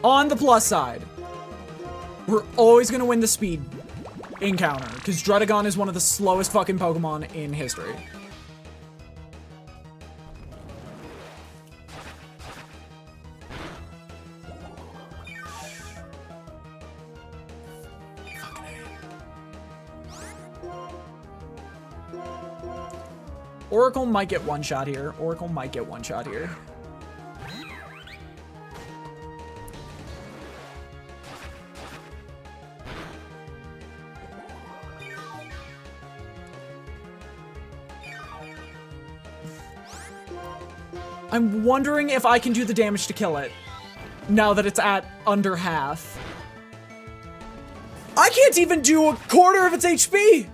On the plus side, we're always gonna win the speed encounter, because Druddigon is one of the slowest fucking Pokemon in history. Oracle might get one shot here. Oracle might get one shot here. I'm wondering if I can do the damage to kill it, now that it's at under half. I can't even do a quarter of its HP!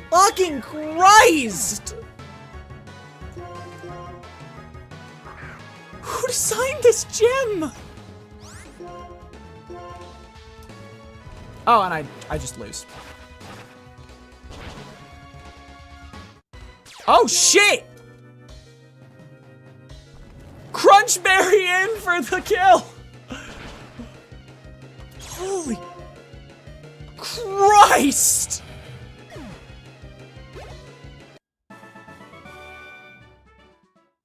Fucking Christ! Who designed this gym? Oh, and I just lose. Oh, shit! Crunchberry in for the kill! Holy Christ!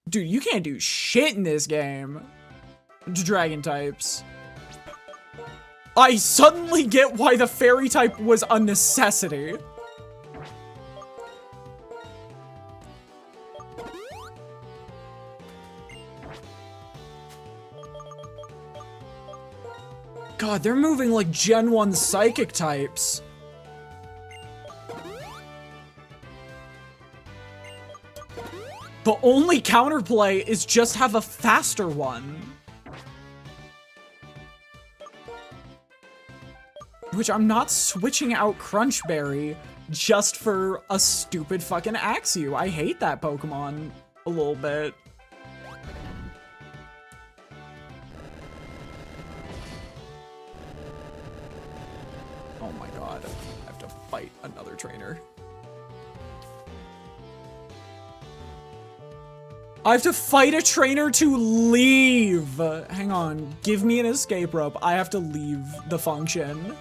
Dude, you can't do shit in this game to dragon types. I suddenly get why the fairy type was a necessity. God, they're moving like Gen 1 psychic types. The only counterplay is just have a faster one. Which I'm not switching out Crunchberry just for a stupid fucking Axew. I hate that Pokemon a little bit. Oh my god, I have to fight another trainer. I have to fight a trainer to leave. Hang on. Give me an escape rope. I have to leave the function.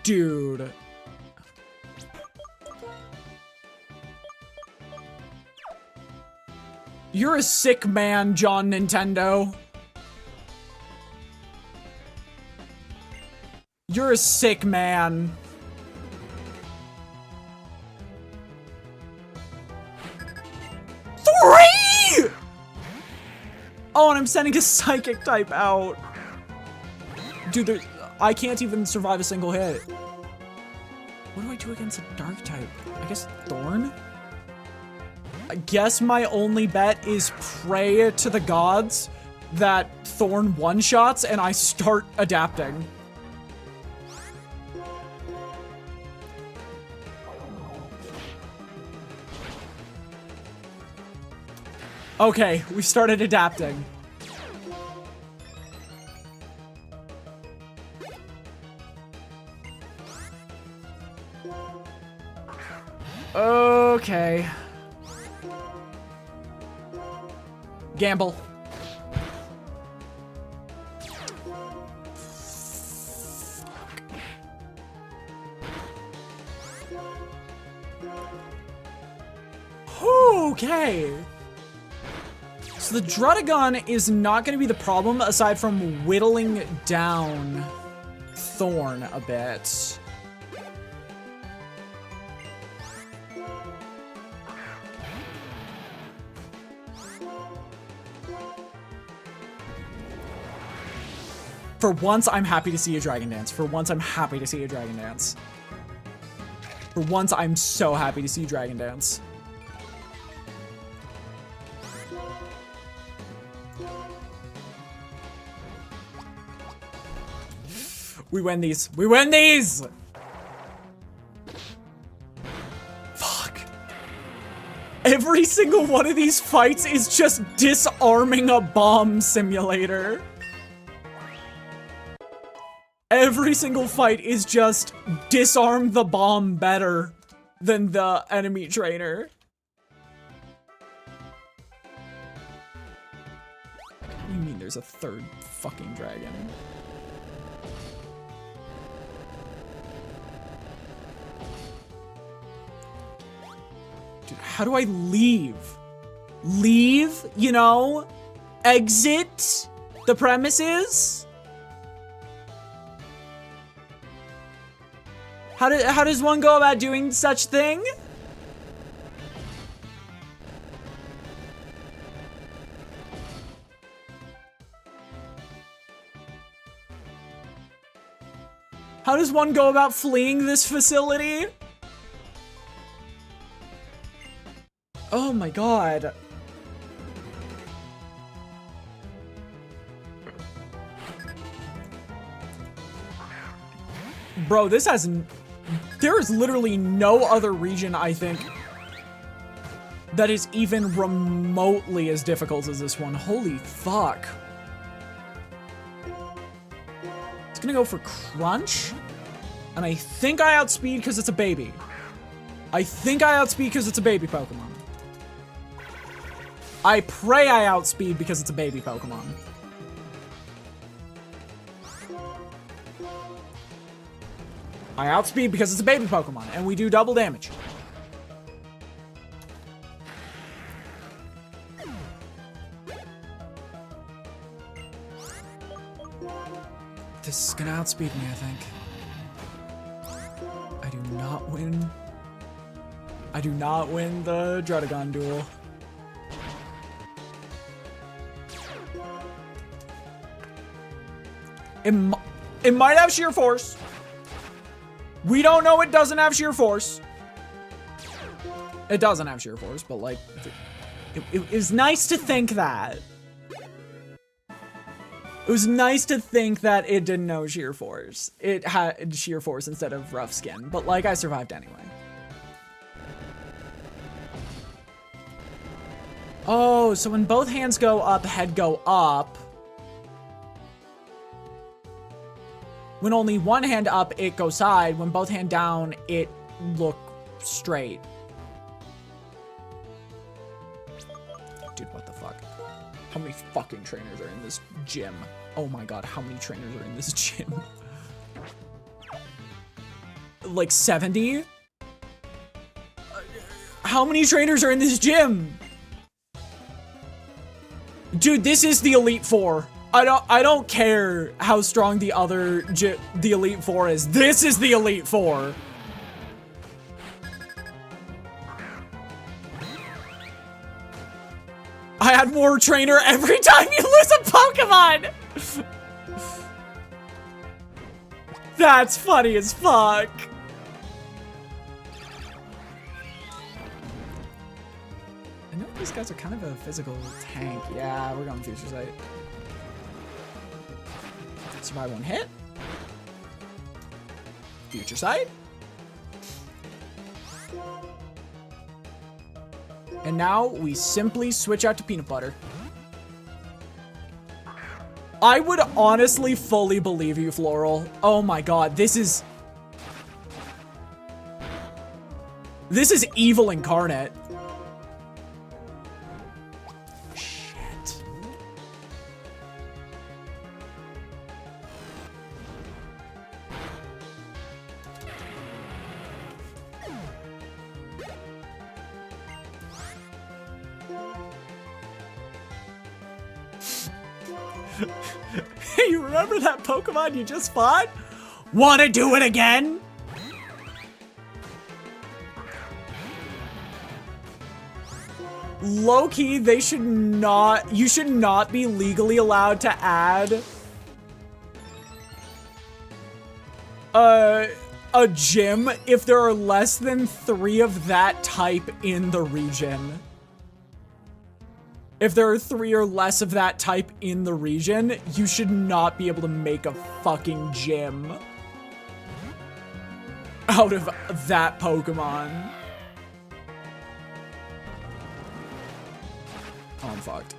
Dude. You're a sick man, John Nintendo. You're a sick man. Three! Oh, and I'm sending a psychic type out. Dude, I can't even survive a single hit. What do I do against a dark type? I guess Thorn? I guess my only bet is pray to the gods that Thorn one-shots and I start adapting. Okay, we started adapting. Okay. Gamble. Okay. So the Drudagon is not going to be the problem aside from whittling down Thorn a bit. For once, I'm happy to see a Dragon Dance. For once, I'm happy to see a Dragon Dance. For once, I'm so happy to see Dragon Dance. We win these. We win these! Fuck. Every single one of these fights is just disarming a bomb simulator. Every single fight is just disarm the bomb better than the enemy trainer. What do you mean there's a third fucking dragon? Dude, how do I leave? Leave? You know? Exit the premises? How does one go about doing such thing? How does one go about fleeing this facility? Oh my god. Bro, this has... There is literally no other region, I think, that is even remotely as difficult as this one. Holy fuck. It's gonna go for Crunch. And I think I outspeed because it's a baby. I think I outspeed because it's a baby Pokemon. I pray I outspeed because it's a baby Pokemon. I outspeed because it's a baby Pokemon, and we do double damage. This is gonna outspeed me, I think. I do not win. I do not win the Drudagon duel. It might have sheer force. We don't know it doesn't have sheer force. It doesn't have sheer force, but like, it was nice to think that. It was nice to think that it didn't know sheer force. It had sheer force instead of rough skin, but like, I survived anyway. Oh, so when both hands go up, head go up. When only one hand up, it goes side. When both hand down, it look straight. Dude, what the fuck? How many fucking trainers are in this gym? Oh my god, how many trainers are in this gym? Like 70? How many trainers are in this gym? Dude, this is the Elite Four. I don't care how strong the Elite Four is. This is the Elite Four. I had more trainer every time you lose a Pokemon. That's funny as fuck. I know these guys are kind of a physical tank. Yeah, we're going Future Sight. Survive one hit. Future Sight. And now we simply switch out to Peanut Butter. I would honestly fully believe you, Floral. Oh my god, this is evil incarnate. Shit. Hey, you remember that Pokemon you just fought? Wanna do it again? Low-key, you should not be legally allowed to add a gym if there are less than 3 of that type in the region. If there are 3 or less of that type in the region, you should not be able to make a fucking gym out of that Pokemon. Oh, I'm fucked.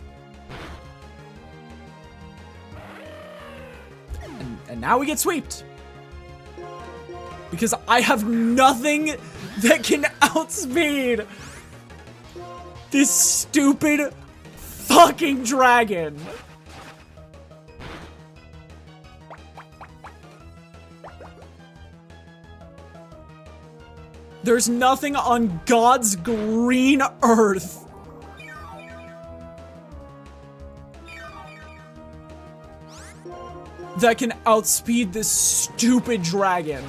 And now we get sweeped. Because I have nothing that can outspeed this stupid fucking dragon. There's nothing on God's green earth that can outspeed this stupid dragon.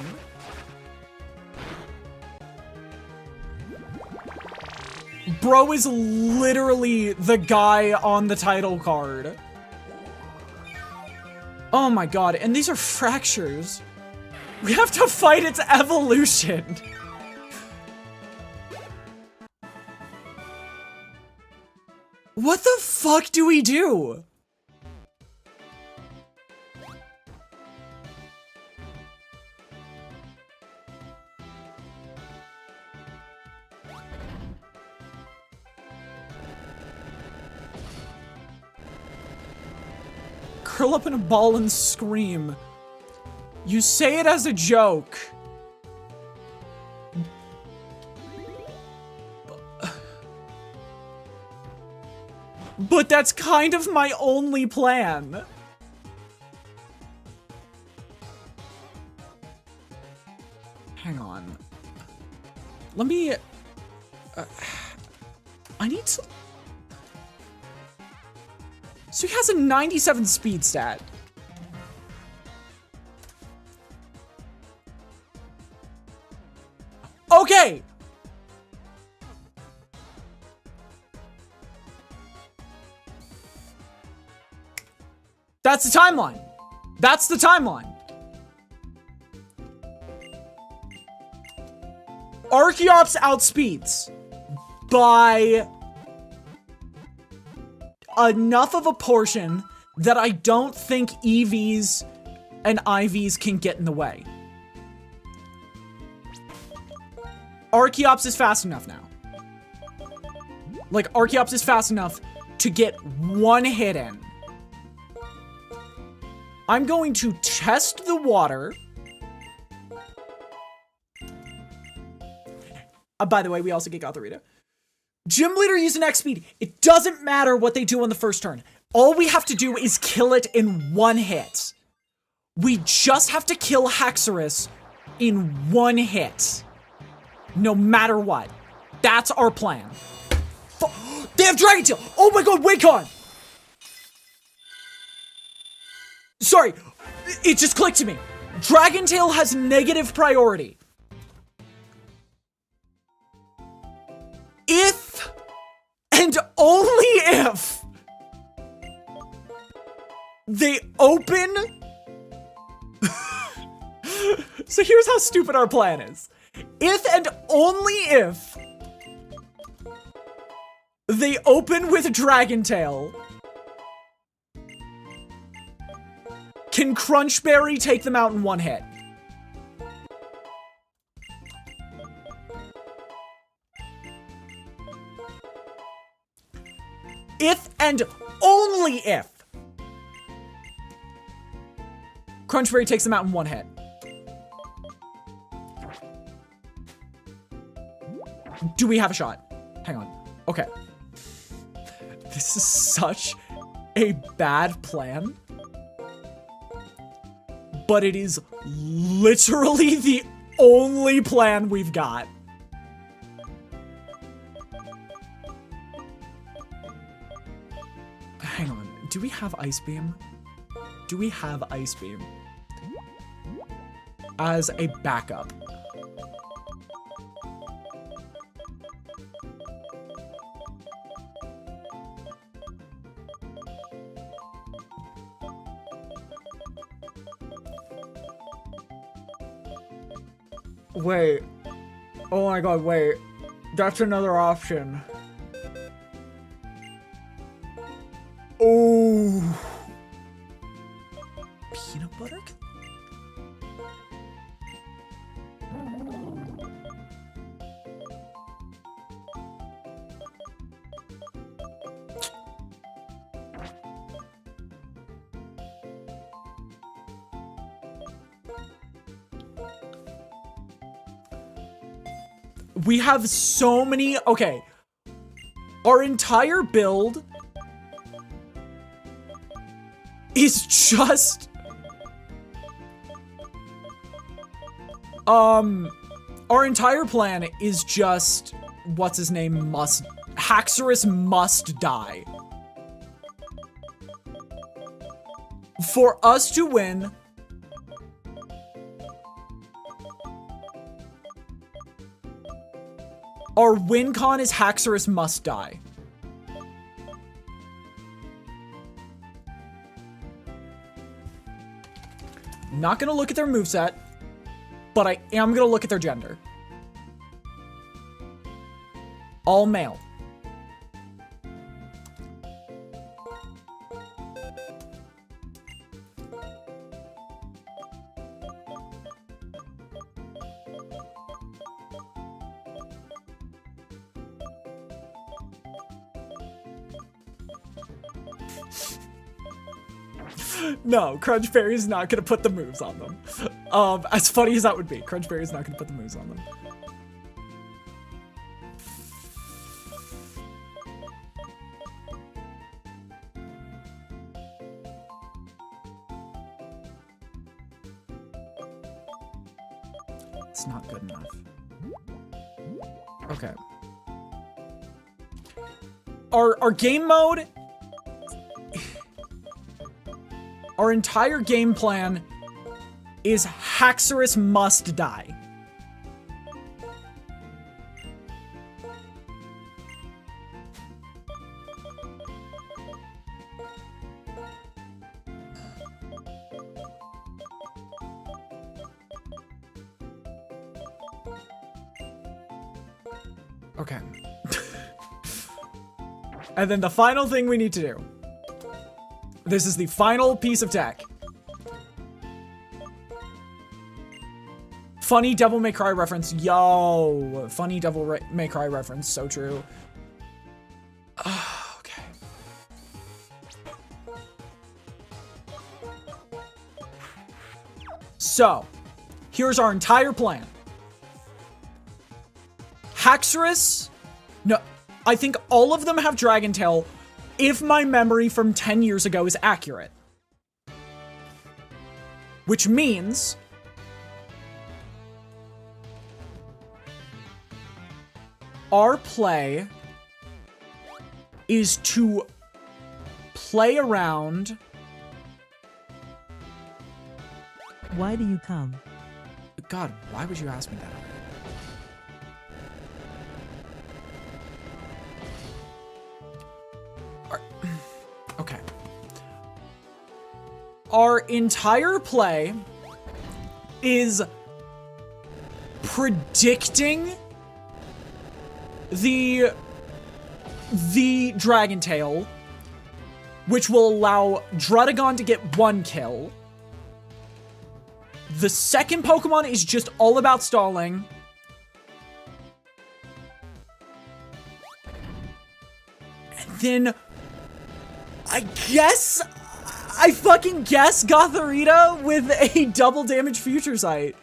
Bro is literally the guy on the title card. Oh my god, and these are fractures. We have to fight its evolution. What the fuck do we do? Curl up in a ball and scream. You say it as a joke. But that's kind of my only plan. Hang on. Let me... I need to... So he has a 97 speed stat. Okay! That's the timeline. That's the timeline. Archeops outspeeds by enough of a portion that I don't think EVs and IVs can get in the way. Archeops is fast enough now. Like, Archeops is fast enough to get one hit in. I'm going to test the water. By the way, we also get Gotharita. Gym leader using X speed. It doesn't matter what they do on the first turn. All we have to do is kill it in one hit. We just have to kill Haxorus in one hit. No matter what. That's our plan. They have Dragon Tail! Oh my god, Wacon! Sorry, it just clicked to me. Dragon Tail has negative priority. If and only if they open. So here's how stupid our plan is. If and only if they open with Dragon Tail, can Crunchberry take them out in one hit? If and only if Crunchberry takes them out in one hit. Do we have a shot? Hang on. Okay. This is such a bad plan. But it is literally the only plan we've got. Hang on. Do we have Ice Beam? Do we have Ice Beam as a backup? Wait. Oh my god, wait. That's another option. Oh. Peanut butter? We have so many. Okay. Our entire build is just our entire plan is just what's his name Haxorus must die. For us to win, our win con is Haxorus must die. Not gonna look at their moveset, but I am gonna look at their gender. All male. No, Crunchberry's not gonna put the moves on them. As funny as that would be, Crunchberry's not gonna put the moves on them. It's not good enough. Okay. Our game mode, our entire game plan is Haxorus must die. Okay. And then the final thing we need to do. This is the final piece of tech. Funny Devil May Cry reference. Yo, funny Devil May Cry reference. So true. Okay. So, here's our entire plan. Haxorus, no, I think all of them have Dragon Tail if my memory from 10 years ago is accurate. Which means our play is to play around. Why do you come? God, why would you ask me that? Okay. Our entire play is predicting the Dragon Tail, which will allow Druddigon to get 1 kill. The second Pokemon is just all about stalling. And then I fucking guess Gothorita with a double damage Future Sight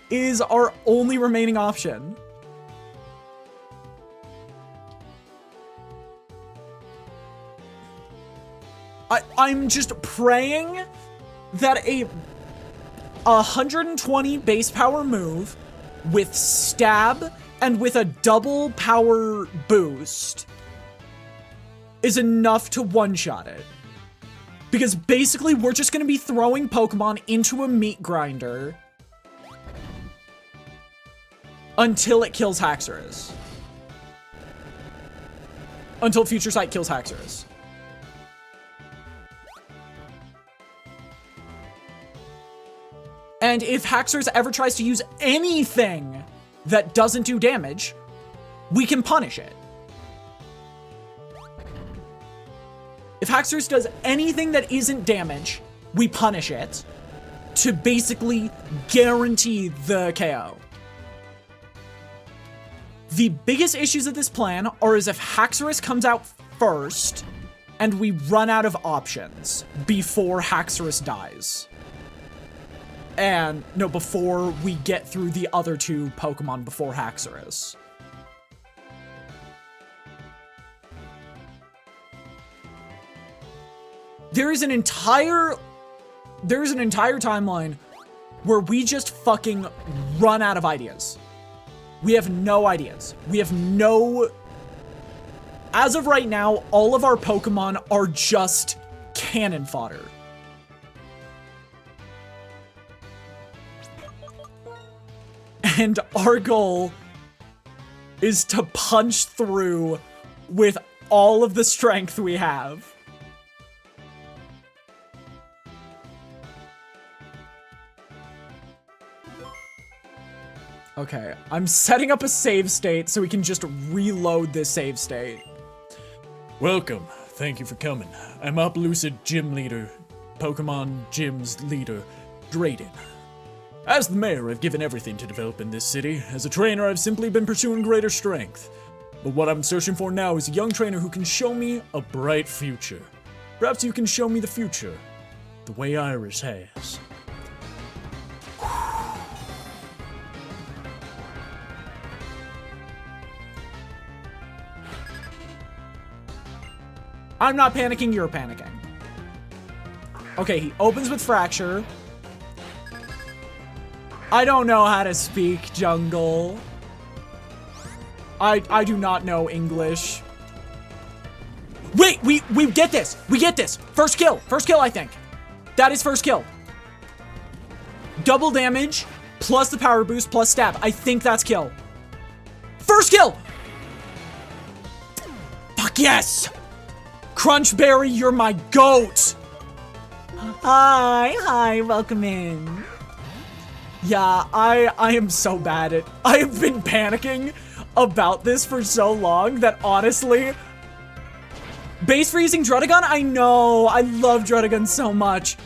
is our only remaining option. I'm just praying that a 120 base power move with stab and with a double power boost is enough to one-shot it. Because basically we're just gonna be throwing Pokemon into a meat grinder until it kills Haxorus. Until Future Sight kills Haxorus. And if Haxorus ever tries to use anything that doesn't do damage, we can punish it. If Haxorus does anything that isn't damage, we punish it to basically guarantee the KO. The biggest issues of this plan are as if Haxorus comes out first and we run out of options before Haxorus dies. And, no, before we get through the other 2 Pokemon before Haxorus. There is an entire timeline where we just fucking run out of ideas. We have no ideas. We have no... As of right now, all of our Pokemon are just cannon fodder. And our goal is to punch through with all of the strength we have. Okay, I'm setting up a save state so we can just reload this save state. Welcome. Thank you for coming. I'm Uplucid Gym Leader, Pokemon Gym's leader, Drayden. As the mayor, I've given everything to develop in this city. As a trainer, I've simply been pursuing greater strength. But what I'm searching for now is a young trainer who can show me a bright future. Perhaps you can show me the future, the way Iris has. I'm not panicking, you're panicking. Okay, he opens with Fracture. I don't know how to speak jungle. I do not know English. Wait, we get this. We get this. First kill, I think. That is first kill. Double damage, plus the power boost, plus stab. I think that's kill. First kill! Fuck yes! Crunchberry, you're my goat! Hi, welcome in. Yeah, I am so bad at... I have been panicking about this for so long that honestly... Base freezing Druddigon? I know, I love Druddigon so much.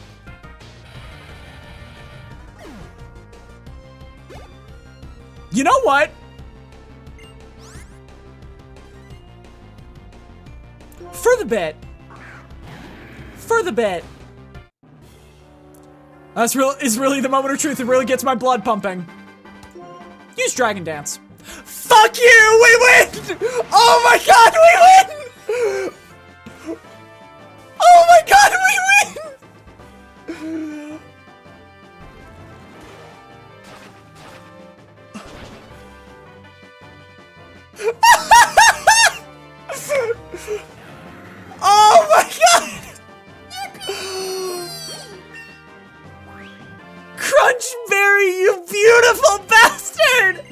You know what? For the bit. Is really the moment of truth. It really gets my blood pumping. Use Dragon Dance. Fuck you! We win! Oh my god, we win! Oh my god, we win! Oh my god! Crunchberry, you beautiful bastard!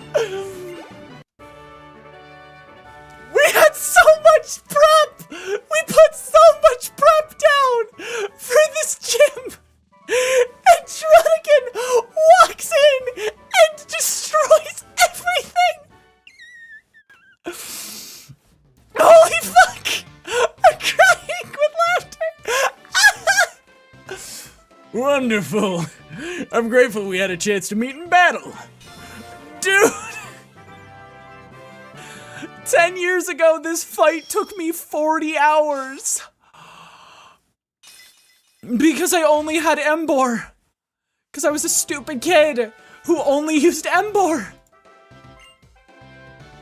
We had so much prep! We put so much prep down for this gym! And Trunnigan walks in and destroys everything! Holy fuck! I'm crying with laughter! Wonderful. I'm grateful we had a chance to meet in battle. Dude! 10 years ago, this fight took me 40 hours. Because I only had Embor. Because I was a stupid kid who only used Embor.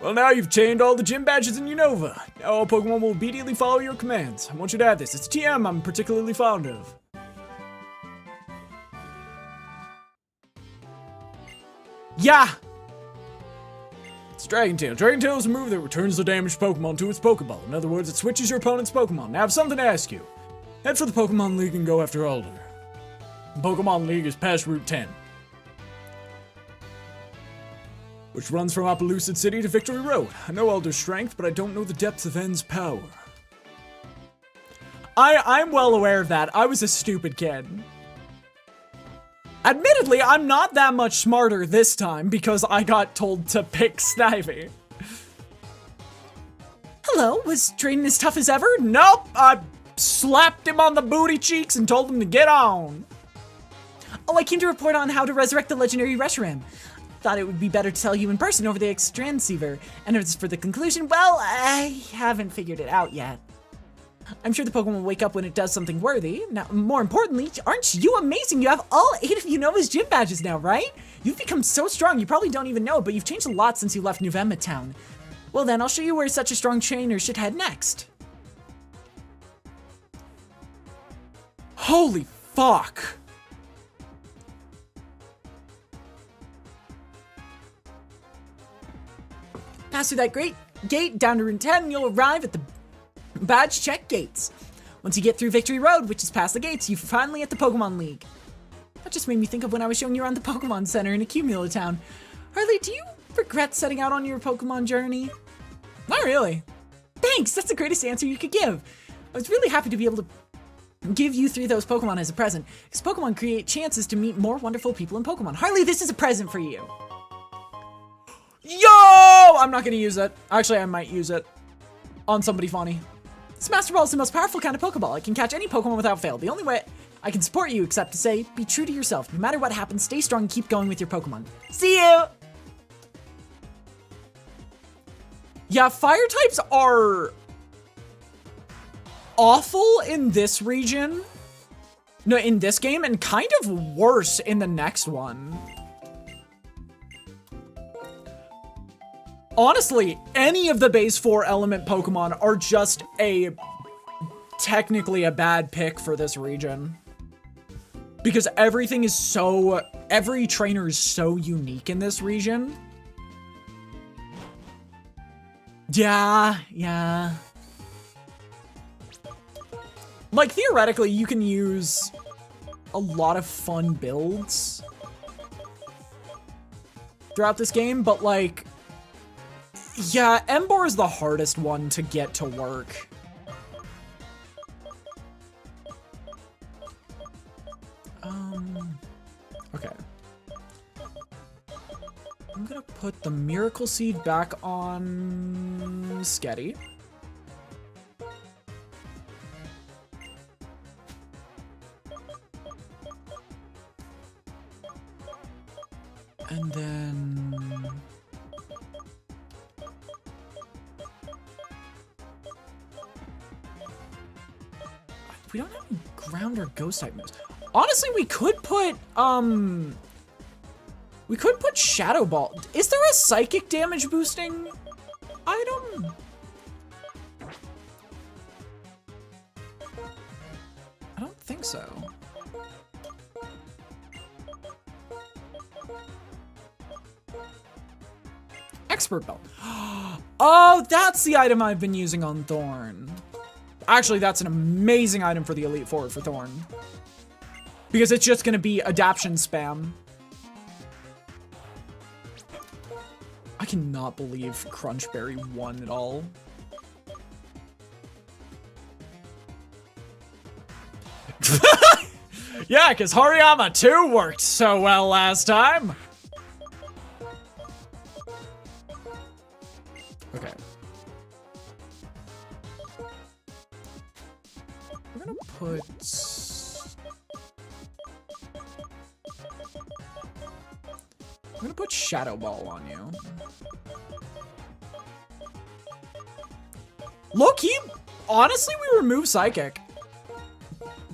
Well, now you've chained all the gym badges in Unova. Now all Pokemon will obediently follow your commands. I want you to add this. It's a TM I'm particularly fond of. Yeah! It's Dragon Tail. Dragon Tail is a move that returns the damaged Pokemon to its Pokeball. In other words, it switches your opponent's Pokemon. Now I have something to ask you. Head for the Pokemon League and go after Alder. The Pokemon League is past Route 10, which runs from Opelousas City to Victory Road. I know Alder's strength, but I don't know the depths of N's power. I'm well aware of that. I was a stupid kid. Admittedly, I'm not that much smarter this time because I got told to pick Snivy. Hello, was training as tough as ever? Nope, I slapped him on the booty cheeks and told him to get on. Oh, I came to report on how to resurrect the legendary Reshiram. Thought it would be better to tell you in person over the transceiver. And as for the conclusion, well, I haven't figured it out yet. I'm sure the Pokemon will wake up when it does something worthy. Now, more importantly, aren't you amazing? You have all 8 of Unova's gym badges now, right? You've become so strong, you probably don't even know, but you've changed a lot since you left Nuvema Town. Well then, I'll show you where such a strong trainer should head next. Holy fuck! Pass through that great gate down to Route 10 and you'll arrive at the badge check gates. Once you get through Victory Road, which is past the gates, you're finally at the Pokemon League. That just made me think of when I was showing you around the Pokemon Center in Accumula Town. Harley, do you regret setting out on your Pokemon journey? Not really. Thanks, that's the greatest answer you could give. I was really happy to be able to give you 3 of those Pokemon as a present, because Pokemon create chances to meet more wonderful people in Pokemon. Harley, this is a present for you. Yo! I'm not gonna use it. Actually, I might use it on somebody funny. This Master Ball is the most powerful kind of Pokeball. It can catch any Pokemon without fail. The only way I can support you except to say, be true to yourself. No matter what happens, stay strong and keep going with your Pokemon. See you! Yeah, fire types are awful in this region. No, in this game, and kind of worse in the next one. Honestly, any of the base 4 element Pokemon are just technically a bad pick for this region. Because every trainer is so unique in this region. Yeah. Like, theoretically, you can use a lot of fun builds throughout this game, but like, yeah, Embor is the hardest one to get to work. Okay. I'm gonna put the Miracle Seed back on Sketty. And then we don't have any ground or ghost type moves. Honestly, we could put Shadow Ball. Is there a psychic damage boosting item? I don't think so. Expert Belt. Oh, that's the item I've been using on Thorn. Actually, that's an amazing item for the Elite Four for Thorn. Because it's just gonna be adaption spam. I cannot believe Crunchberry won at all. Yeah, because Hariyama 2 worked so well last time. Okay. We're gonna put... I'm gonna put Shadow Ball on you. Low-key, honestly, we remove Psychic.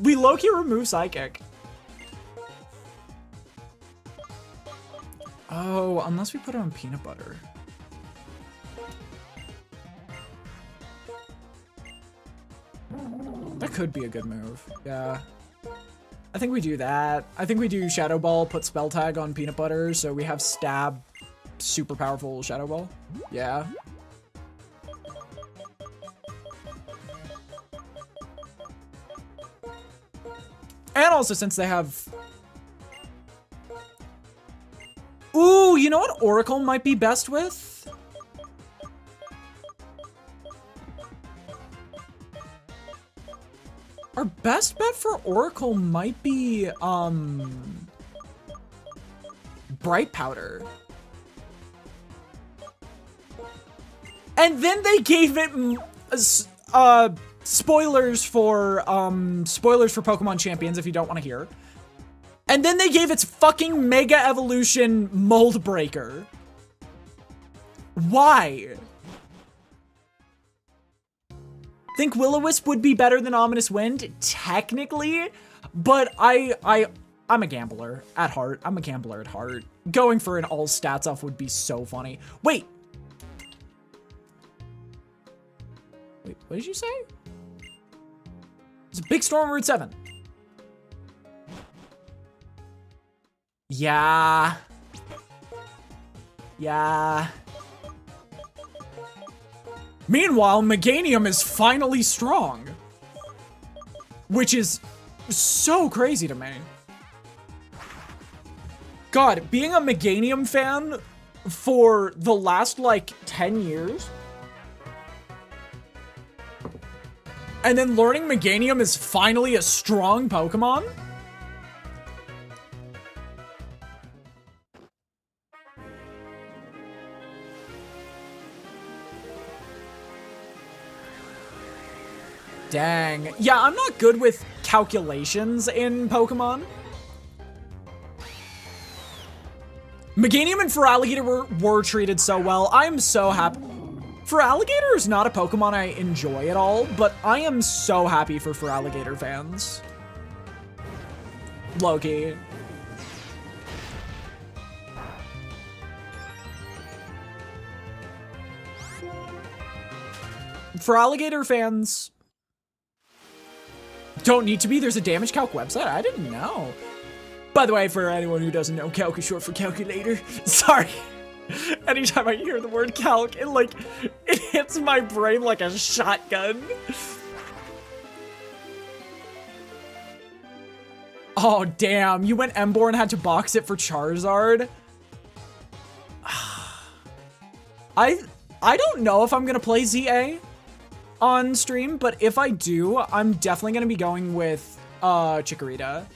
We low-key remove Psychic. Oh, unless we put it on Peanut Butter. That could be a good move, yeah. I think we do that. I think we do Shadow Ball, put Spell Tag on Peanut Butter, so we have Stab, super powerful Shadow Ball. Yeah. And also since they have... Ooh, you know what Oracle might be best with? Our best bet for Oracle might be, Bright Powder. And then they gave it, spoilers for Pokemon Champions if you don't want to hear. And then they gave its fucking Mega Evolution Mold Breaker. Why? Think Will-O-Wisp would be better than Ominous Wind? Technically, but I'm a gambler at heart. I'm a gambler at heart. Going for an all stats off would be so funny. Wait, what did you say? It's a big storm Route 7. Yeah. Yeah. Meanwhile, Meganium is finally strong. Which is so crazy to me. God, being a Meganium fan for the last, like, 10 years. And then learning Meganium is finally a strong Pokemon? Dang. Yeah, I'm not good with calculations in Pokemon. Meganium and Feraligatr were treated so well. I'm so happy. Feraligatr is not a Pokemon I enjoy at all, but I am so happy for Feraligatr fans. Loki. Feraligatr fans don't need to be. There's a damage calc website. I didn't know. By the way, for anyone who doesn't know, calc is short for calculator. Sorry. Anytime I hear the word calc, it hits my brain like a shotgun. Oh, damn. You went Emboar and had to box it for Charizard? I don't know if I'm going to play ZA on stream, but if I do, I'm definitely going to be going with Chikorita.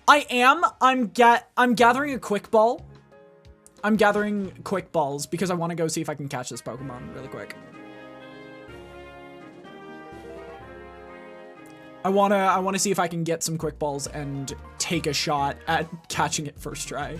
I'm gathering a Quick Ball. I'm gathering Quick Balls because I want to go see if I can catch this Pokemon really quick. I wanna see if I can get some Quick Balls and take a shot at catching it first try.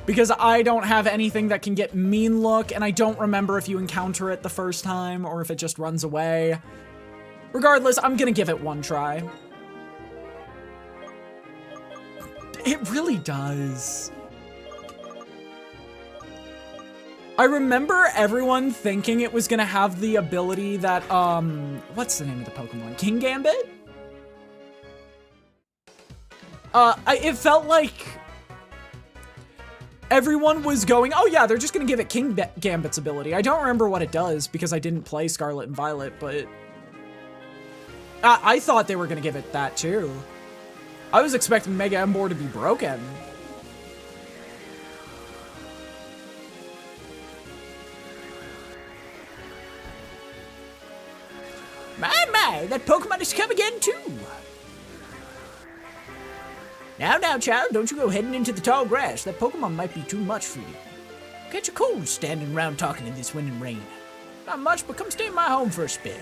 Because I don't have anything that can get mean look, and I don't remember if you encounter it the first time or if it just runs away. Regardless, I'm gonna give it one try. It really does. I remember everyone thinking it was gonna have the ability that, what's the name of the Pokemon? King Gambit? It felt like everyone was going, oh yeah, they're just gonna give it King Gambit's ability. I don't remember what it does because I didn't play Scarlet and Violet, but I thought they were gonna give it that too. I was expecting Mega Emboar to be broken. My, that Pokemon has come again too. Now, child, don't you go heading into the tall grass. That Pokemon might be too much for you. Catch a cold standing around talking in this wind and rain. Not much, but come stay in my home for a spell.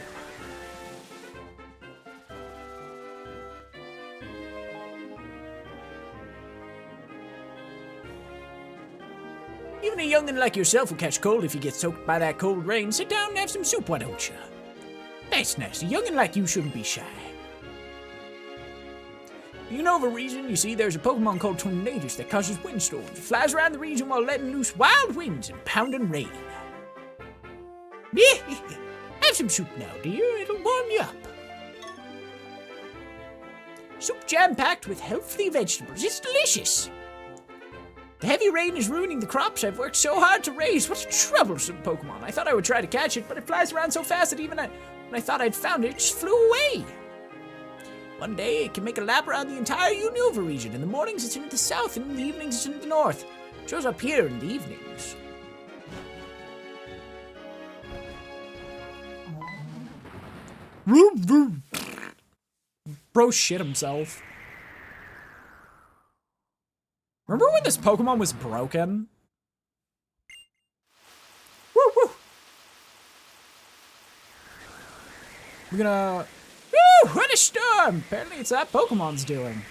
Even a youngin' like yourself will catch cold if you get soaked by that cold rain. Sit down and have some soup, why don't you? That's nice. A youngin' like you shouldn't be shy. In the Unova Region, you see, there's a Pokemon called Tornadus that causes windstorms. It flies around the region while letting loose wild winds and pounding rain. Have some soup now, dear. It'll warm you up. Soup jam-packed with healthy vegetables. It's delicious. The heavy rain is ruining the crops I've worked so hard to raise. What a troublesome Pokemon. I thought I would try to catch it, but it flies around so fast that even when I thought I'd found it, it just flew away. One day, it can make a lap around the entire Unova region. In the mornings, it's in the south, and in the evenings, it's in the north. It shows up here in the evenings. Bro shit himself. Remember when this Pokemon was broken? Woo woo! We're gonna... Woo! What a storm! Apparently it's that Pokemon's doing.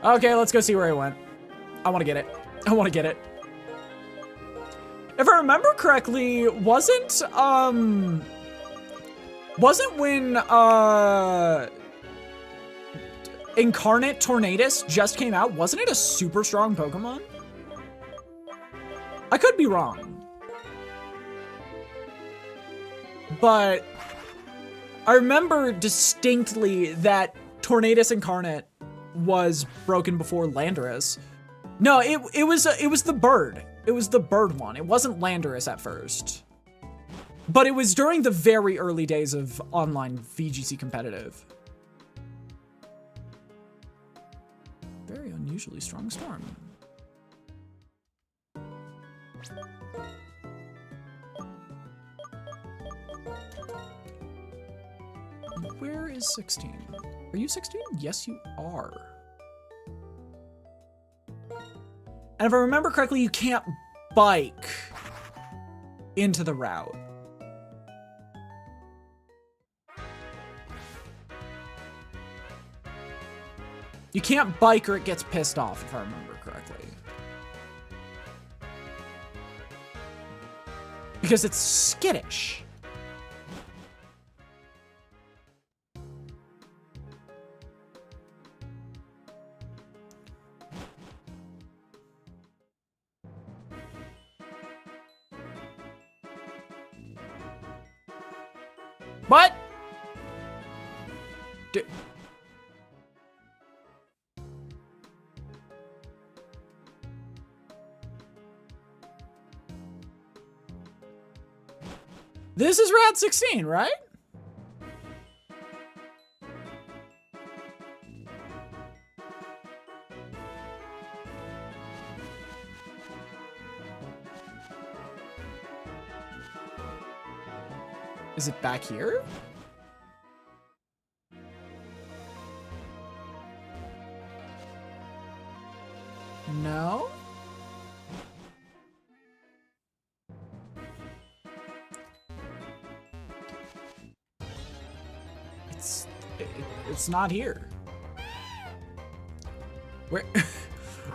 Okay, let's go see where he went. I want to get it. I want to get it. If I remember correctly, wasn't when, Incarnate Tornadus just came out, wasn't it a super strong Pokemon? I could be wrong. But I remember distinctly that Tornadus Incarnate was broken before Landorus. No, it was the bird. It was the bird one. It wasn't Landorus at first. But it was during the very early days of online VGC competitive. Very unusually strong storm. Where is 16? Are you 16? Yes, you are. And if I remember correctly, you can't bike into the route. You can't bike or it gets pissed off, if I remember correctly. Because it's skittish. What? This is Route 16, right? Is it back here? No? It's not here. Where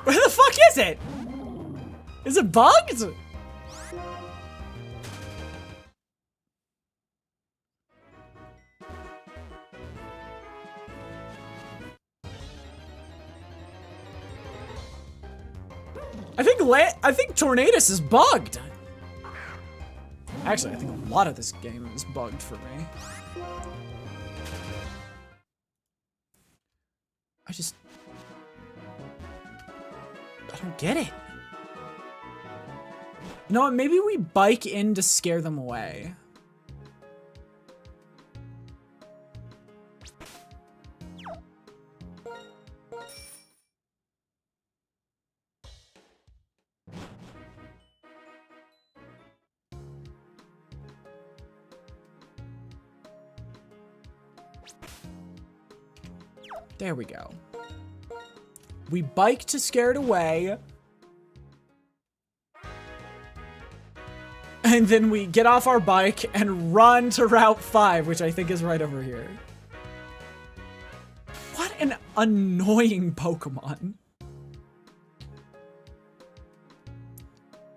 where the fuck is it? Is it bugged? I think Tornadus is bugged. Actually, I think a lot of this game is bugged for me. I don't get it. You know what? Maybe we bike in to scare them away. There we go. We bike to scare it away. And then we get off our bike and run to Route 5, which I think is right over here. What an annoying Pokemon.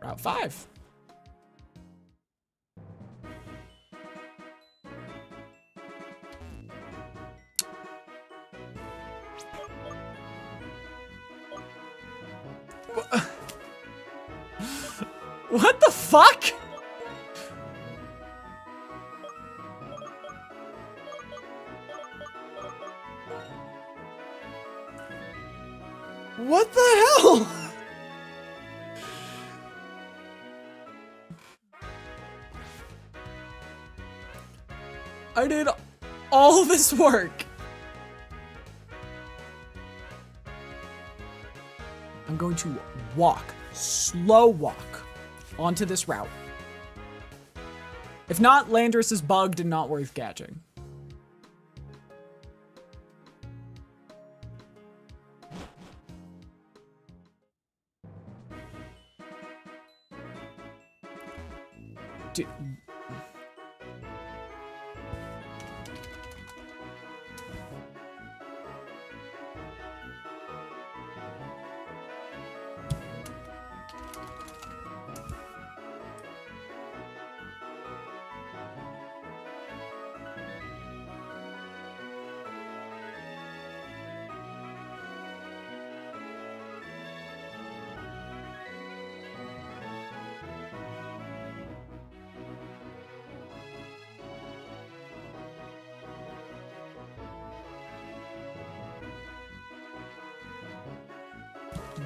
Route 5. What the fuck? What the hell? I did all this work. I'm going to walk, slow walk, onto this route. If not, Landorus is bugged and not worth catching. Dude.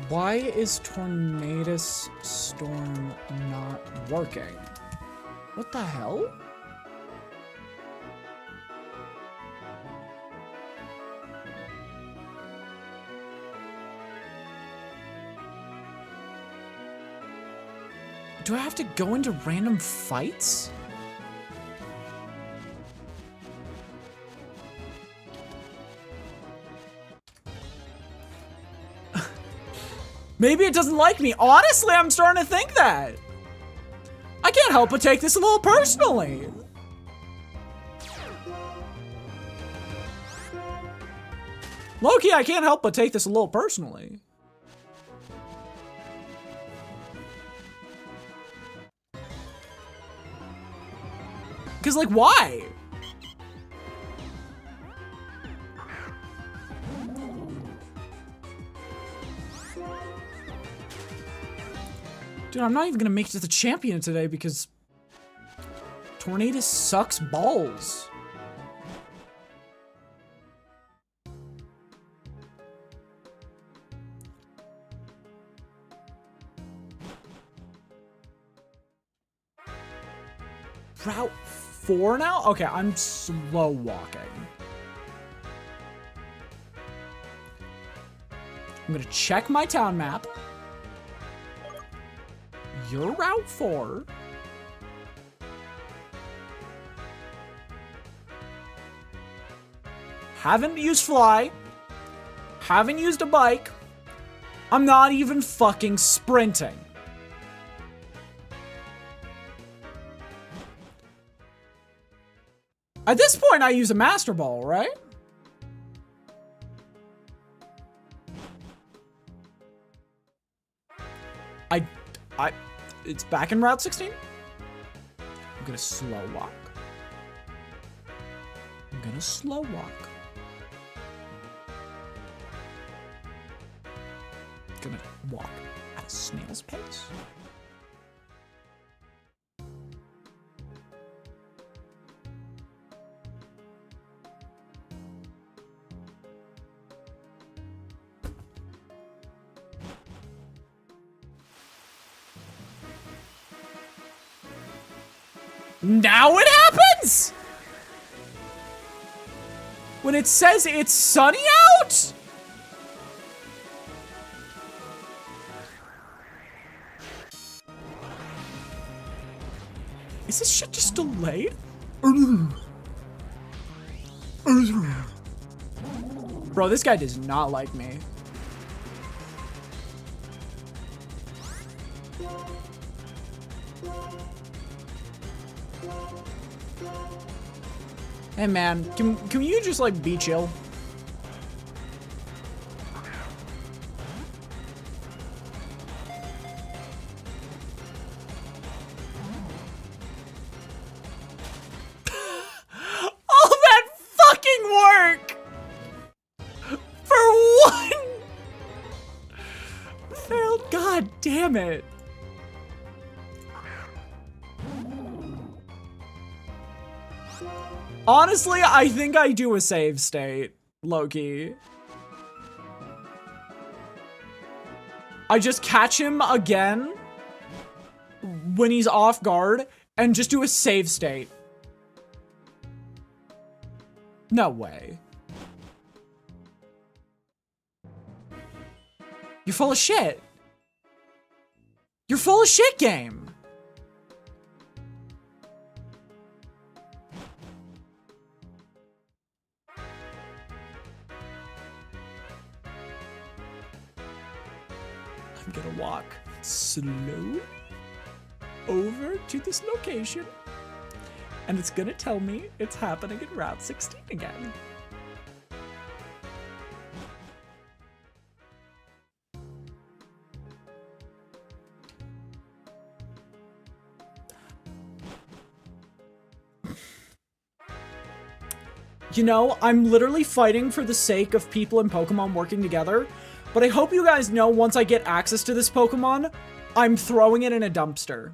Why is Tornadus Storm not working? What the hell? Do I have to go into random fights? Maybe it doesn't like me. Honestly, I'm starting to think that. I can't help but take this a little personally. Loki, I can't help but take this a little personally. Cause like, why? Dude, I'm not even gonna make it to the champion today because Tornadus sucks balls. Route 4 now? Okay, I'm slow walking. I'm gonna check my town map. You're Route 4. Haven't used fly. Haven't used a bike. I'm not even fucking sprinting. At this point, I use a Master Ball, right? It's back in Route 16. I'm gonna slow walk. I'm gonna slow walk. Gonna walk at a snail's pace. Now it happens! When it says it's sunny out? Is this shit just delayed? Bro, this guy does not like me. Hey man, can you just like be chill? All that fucking work for one failed. God damn it. Honestly, I think I do a save state, low-key. I just catch him again when he's off guard and just do a save state. No way. You're full of shit. You're full of shit, game. I'm gonna walk slow over to this location, and it's gonna tell me it's happening in Route 16 again. You know, I'm literally fighting for the sake of people and Pokemon working together. But I hope you guys know once I get access to this Pokemon, I'm throwing it in a dumpster.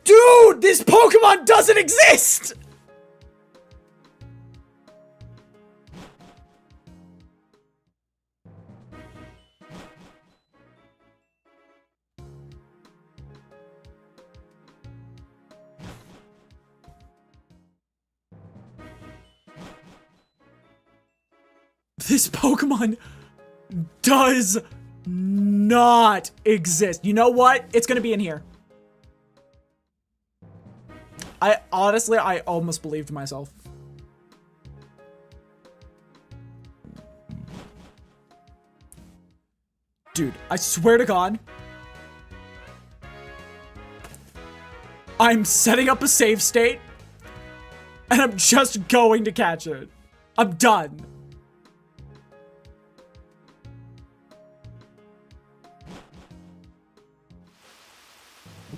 Dude, this Pokemon doesn't exist! This Pokemon does not exist. You know what? It's gonna be in here. I honestly almost believed myself. Dude, I swear to God, I'm setting up a save state, and I'm just going to catch it. I'm done.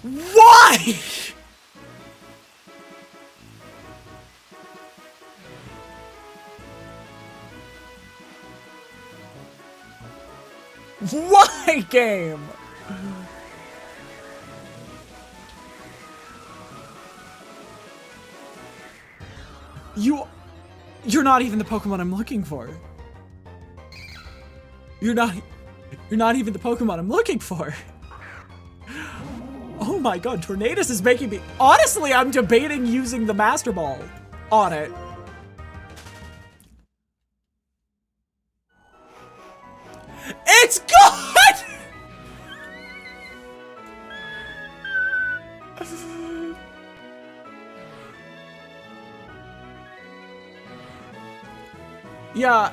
Why? Why, game? You're not even the Pokemon I'm looking for. You're not even the Pokemon I'm looking for. Oh my God, Tornadus is making me... Honestly, I'm debating using the Master Ball on it. It's gone! Yeah,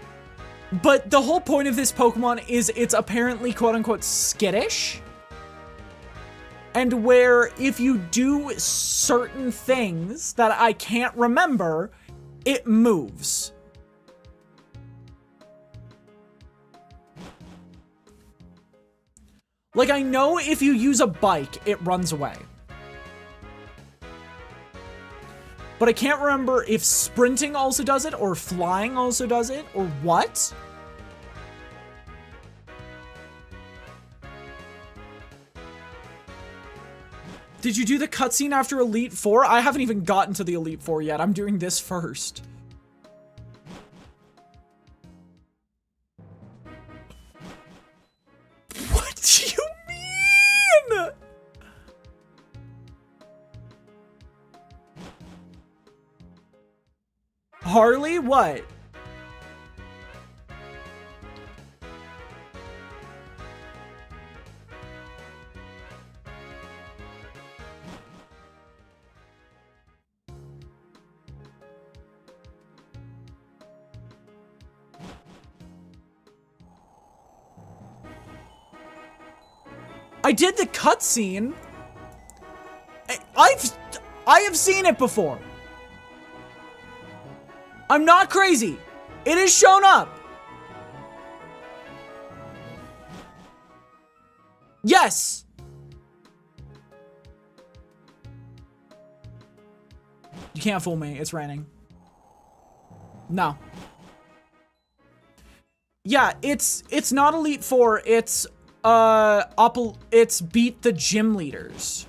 But the whole point of this Pokemon is it's apparently quote-unquote skittish. And where if you do certain things that I can't remember, it moves. Like, I know if you use a bike, it runs away. But I can't remember if sprinting also does it, or flying also does it, or what. Did you do the cutscene after Elite Four? I haven't even gotten to the Elite Four yet. I'm doing this first. What do you mean? Harley, what? I did the cutscene. I have seen it before. I'm not crazy. It has shown up. Yes. You can't fool me. It's raining. No. Yeah, it's not Elite Four. It's it's beat the gym leaders.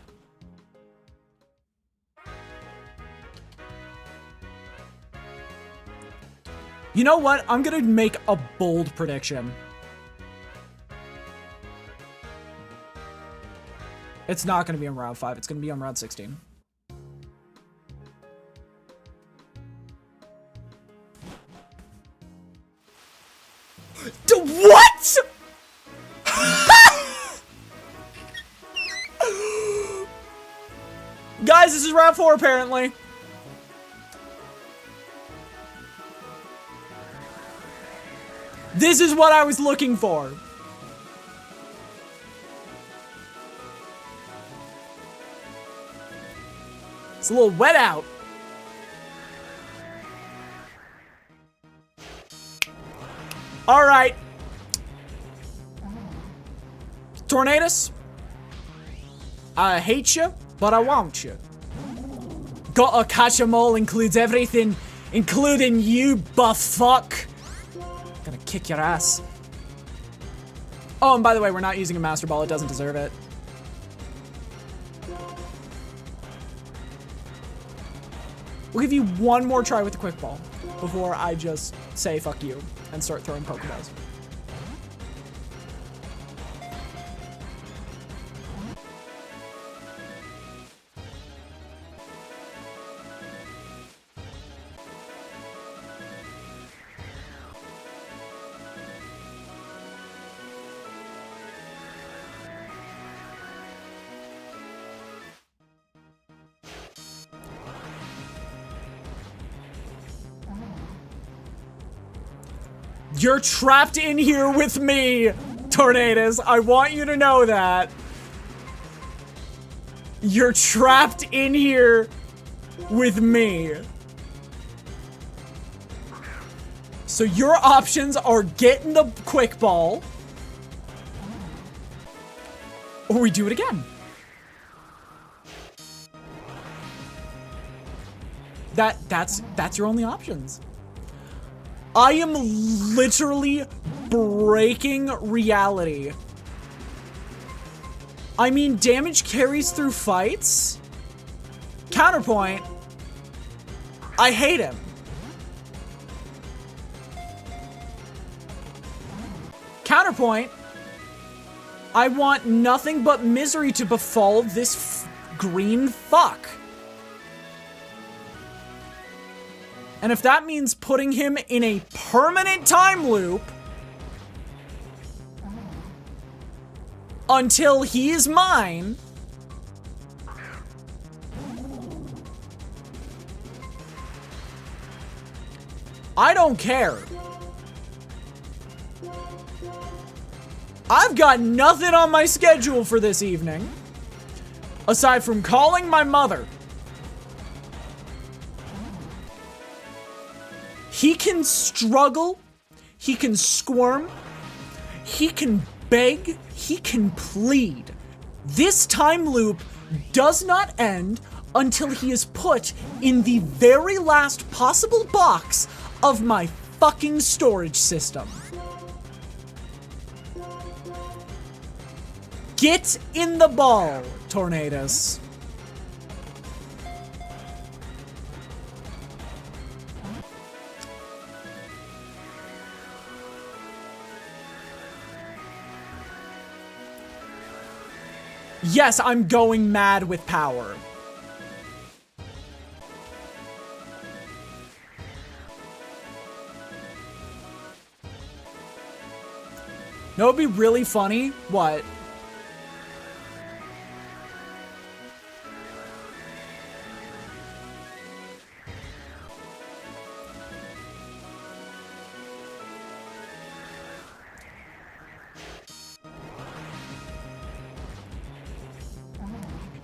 You know what? I'm gonna make a bold prediction. It's not gonna be on round 5. It's gonna be on round 16. What? Guys, this is round 4 apparently. This is what I was looking for. It's a little wet out. All right. Tornadus, I hate you, but I want you. Gotta catch 'em all includes everything, including you, buff fuck. Gonna kick your ass. Oh, and by the way, we're not using a Master Ball. It doesn't deserve it. We'll give you one more try with the Quick Ball before I just say fuck you and start throwing Pokeballs. You're trapped in here with me, Tornadus. I want you to know that. You're trapped in here with me. So your options are getting the Quick Ball, or we do it again. That's your only options. I am literally breaking reality. I mean, damage carries through fights. Counterpoint, I hate him. Counterpoint, I want nothing but misery to befall this green fuck. And if that means putting him in a permanent time loop until he is mine, I don't care. I've got nothing on my schedule for this evening, aside from calling my mother. He can struggle, he can squirm, he can beg, he can plead. This time loop does not end until he is put in the very last possible box of my fucking storage system. Get in the ball, Tornadoes. Yes, I'm going mad with power. No, it'd be really funny. What?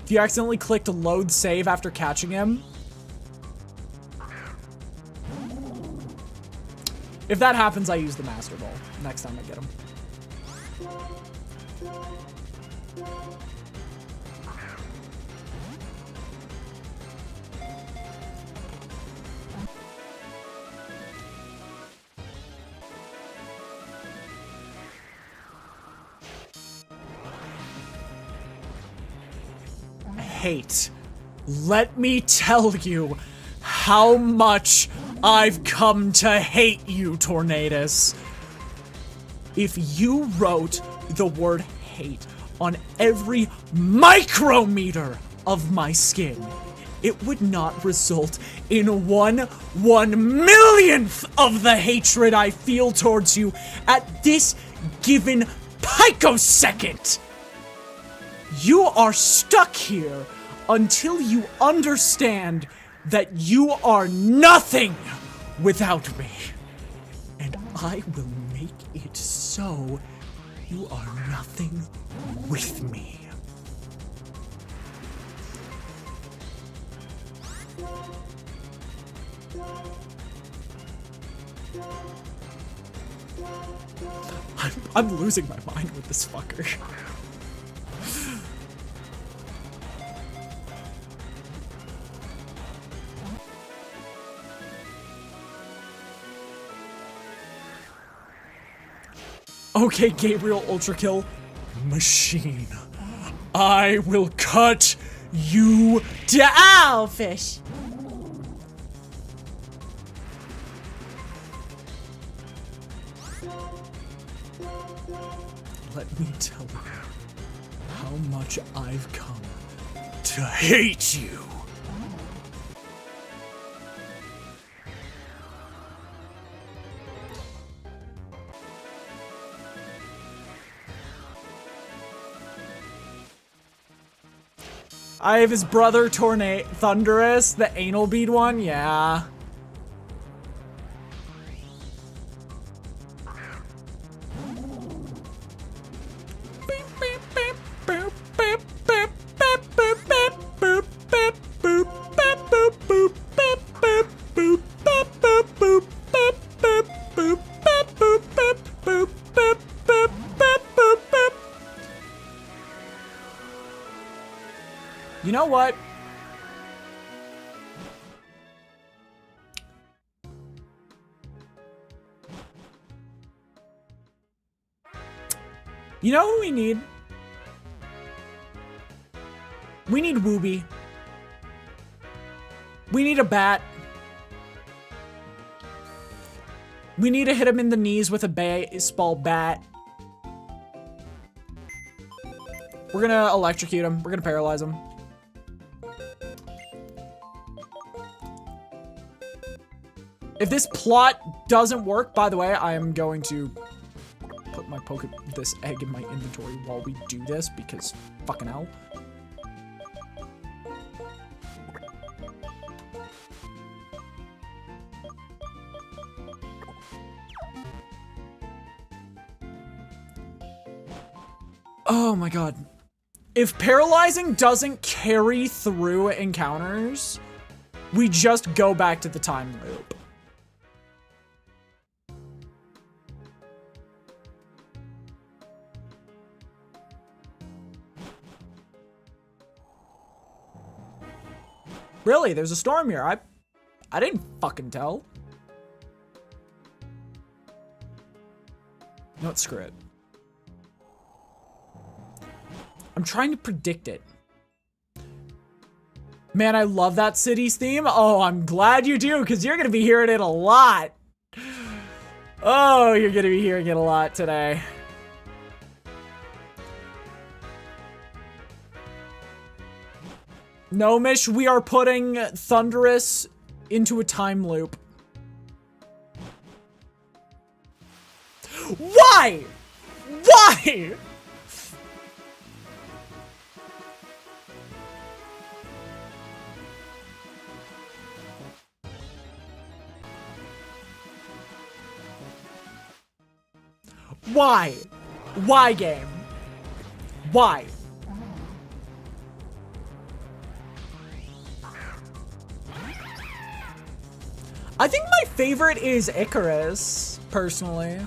If you accidentally clicked load save after catching him. If that happens, I use the Master Ball next time I get him. Hate. Let me tell you how much I've come to hate you, Tornadoes. If you wrote the word hate on every micrometer of my skin, it would not result in 1/1,000,000th of the hatred I feel towards you at this given picosecond. You are stuck here until you understand that you are nothing without me. And I will make it so you are nothing with me. I'm losing my mind with this fucker. Okay, Gabriel Ultrakill Machine. I will cut you down, fish. Let me tell you how much I've come to hate you. I have his brother, Thunderous, the anal bead one, yeah. You know what? You know who we need? We need Wooby. We need a bat. We need to hit him in the knees with a baseball bat. We're gonna electrocute him. We're gonna paralyze him. If this plot doesn't work, by the way, I am going to put this egg in my inventory while we do this, because fucking hell. Oh my god. If paralyzing doesn't carry through encounters, we just go back to the time loop. Really? There's a storm here. I didn't fucking tell. No, screw it. I'm trying to predict it. Man, I love that city's theme. Oh, I'm glad you do, because you're going to be hearing it a lot. Oh, you're going to be hearing it a lot today. Gnomish, we are putting Thunderous into a time loop. Why? Why? Why? Why, game? Why? I think my favorite is Icarus, personally.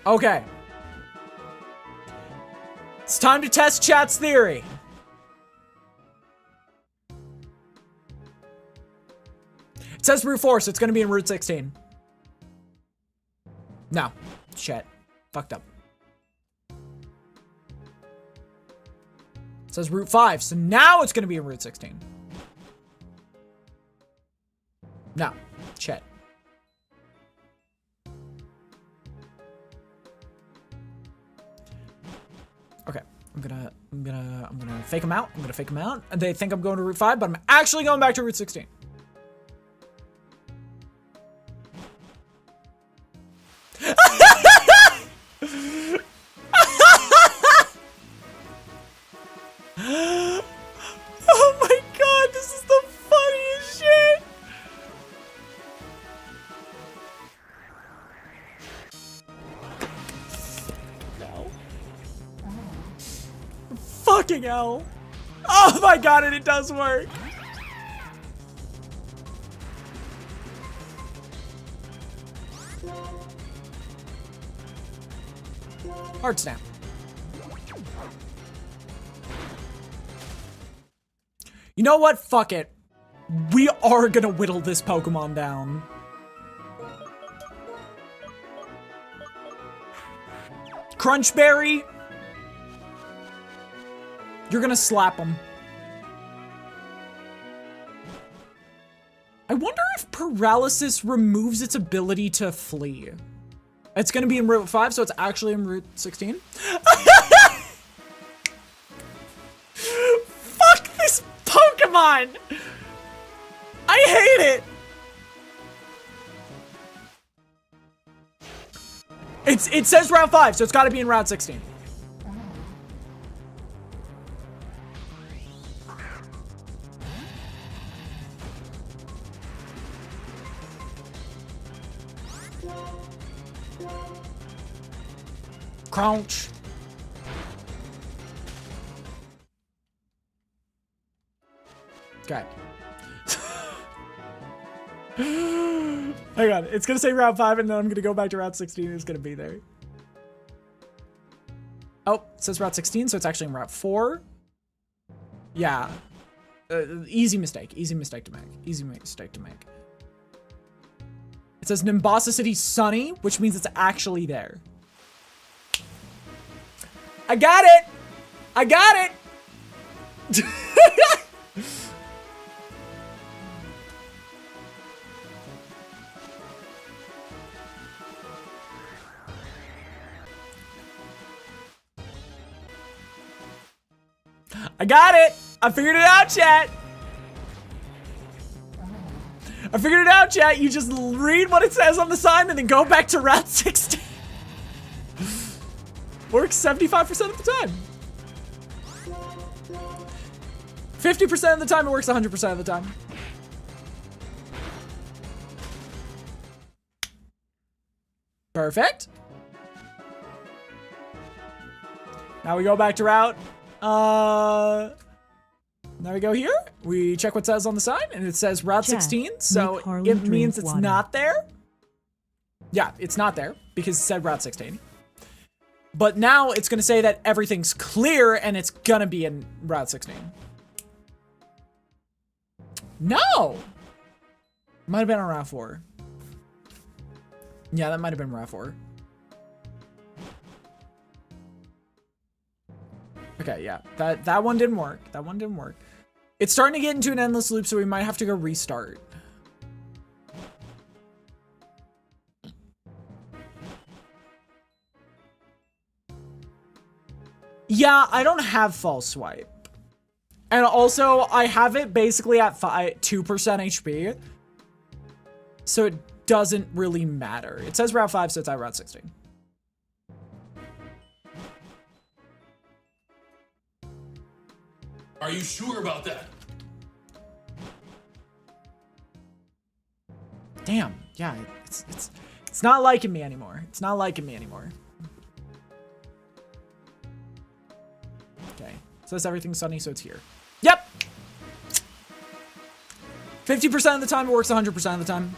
Okay. It's time to test chat's theory. It says Route 4, so it's gonna be in Route 16. No. Shit. Fucked up. It says Route 5, so now it's gonna be in Route 16. No. Shit. Okay. I'm gonna fake them out. I'm gonna fake them out. They think I'm going to Route 5, but I'm actually going back to Route 16. Oh my god, this is the funniest shit! No. Fucking hell. Oh my god, and it does work. Hard snap. You know what? Fuck it. We are gonna whittle this Pokemon down. Crunchberry. You're gonna slap him. I wonder if Paralysis removes its ability to flee. It's gonna be in Route 5, so it's actually in Route 16. Fuck this Pokemon! I hate it! It says Route 5, so it's gotta be in Route 16. Crunch. Okay. Hang on, it's gonna say Route 5 and then I'm gonna go back to Route 16 and it's gonna be there. Oh, it says Route 16, so it's actually in Route 4. Yeah. Easy mistake to make. Easy mistake to make. It says Nimbasa City Sunny, which means it's actually there. I got it! I got it! I got it! I figured it out, chat! I figured it out, chat! You just read what it says on the sign and then go back to Route 16. Works 75% of the time. 50% of the time, it works 100% of the time. Perfect. Now we go back to route. Now we go here. We check what it says on the sign, and it says Route Jack, 16, so make Harley it means drink it's water. not there. Yeah, it's not there because it said Route 16. But now it's gonna say that everything's clear and it's gonna be in Route 16. No! Might have been on Route 4. Yeah, that might have been Route 4. Okay, yeah, that one didn't work. That one didn't work. It's starting to get into an endless loop, so we might have to go restart. Yeah, I don't have false swipe. And also, I have it basically at 2% HP. So it doesn't really matter. It says Route 5, so it's at Route 16. Are you sure about that? Damn, yeah, it's not liking me anymore. It's not liking me anymore. Okay, says everything's sunny, so it's here. Yep! 50% of the time, it works 100% of the time.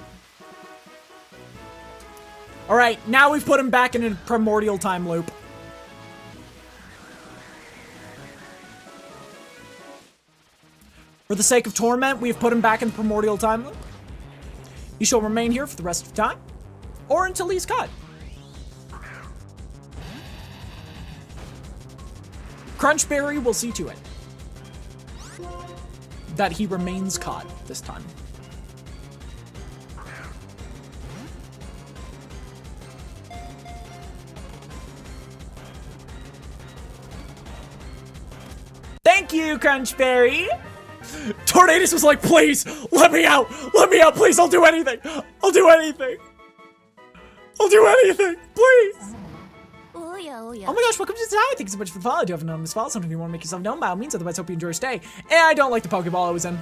All right, now we've put him back in a primordial time loop. For the sake of torment, we've put him back in the primordial time loop. He shall remain here for the rest of time, or until he's caught. Crunchberry will see to it that he remains caught this time. Thank you, Crunchberry. Tornadus was like, please, let me out, please, I'll do anything, I'll do anything, please. Oh my gosh, welcome to today. Thanks so much for the follow. Do you have an anonymous follow? Something you want to make yourself known by all means. Otherwise, hope you enjoy your stay. And I don't like the Pokeball I was in.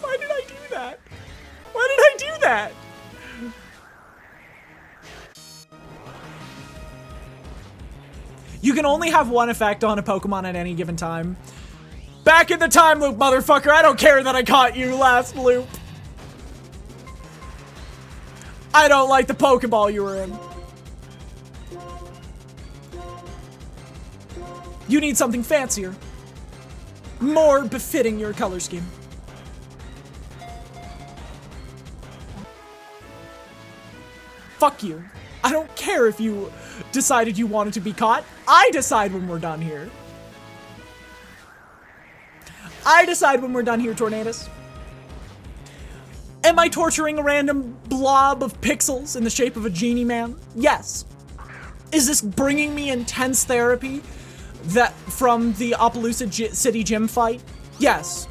Why did I do that? Why did I do that? You can only have one effect on a Pokemon at any given time. Back in the time loop, motherfucker. I don't care that I caught you last loop. I don't like the Pokeball you were in. You need something fancier. More befitting your color scheme. Fuck you. I don't care if you decided you wanted to be caught. I decide when we're done here. I decide when we're done here, Tornadus. Am I torturing a random blob of pixels in the shape of a genie man? Yes. Is this bringing me intense therapy that from the Opelousas City gym fight? Yes.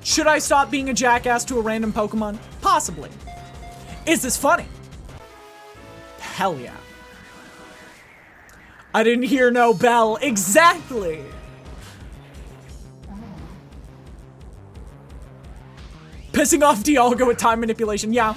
Should I stop being a jackass to a random Pokemon? Possibly. Is this funny? Hell yeah. I didn't hear no bell. Exactly. Pissing off Dialga with time manipulation. Yeah.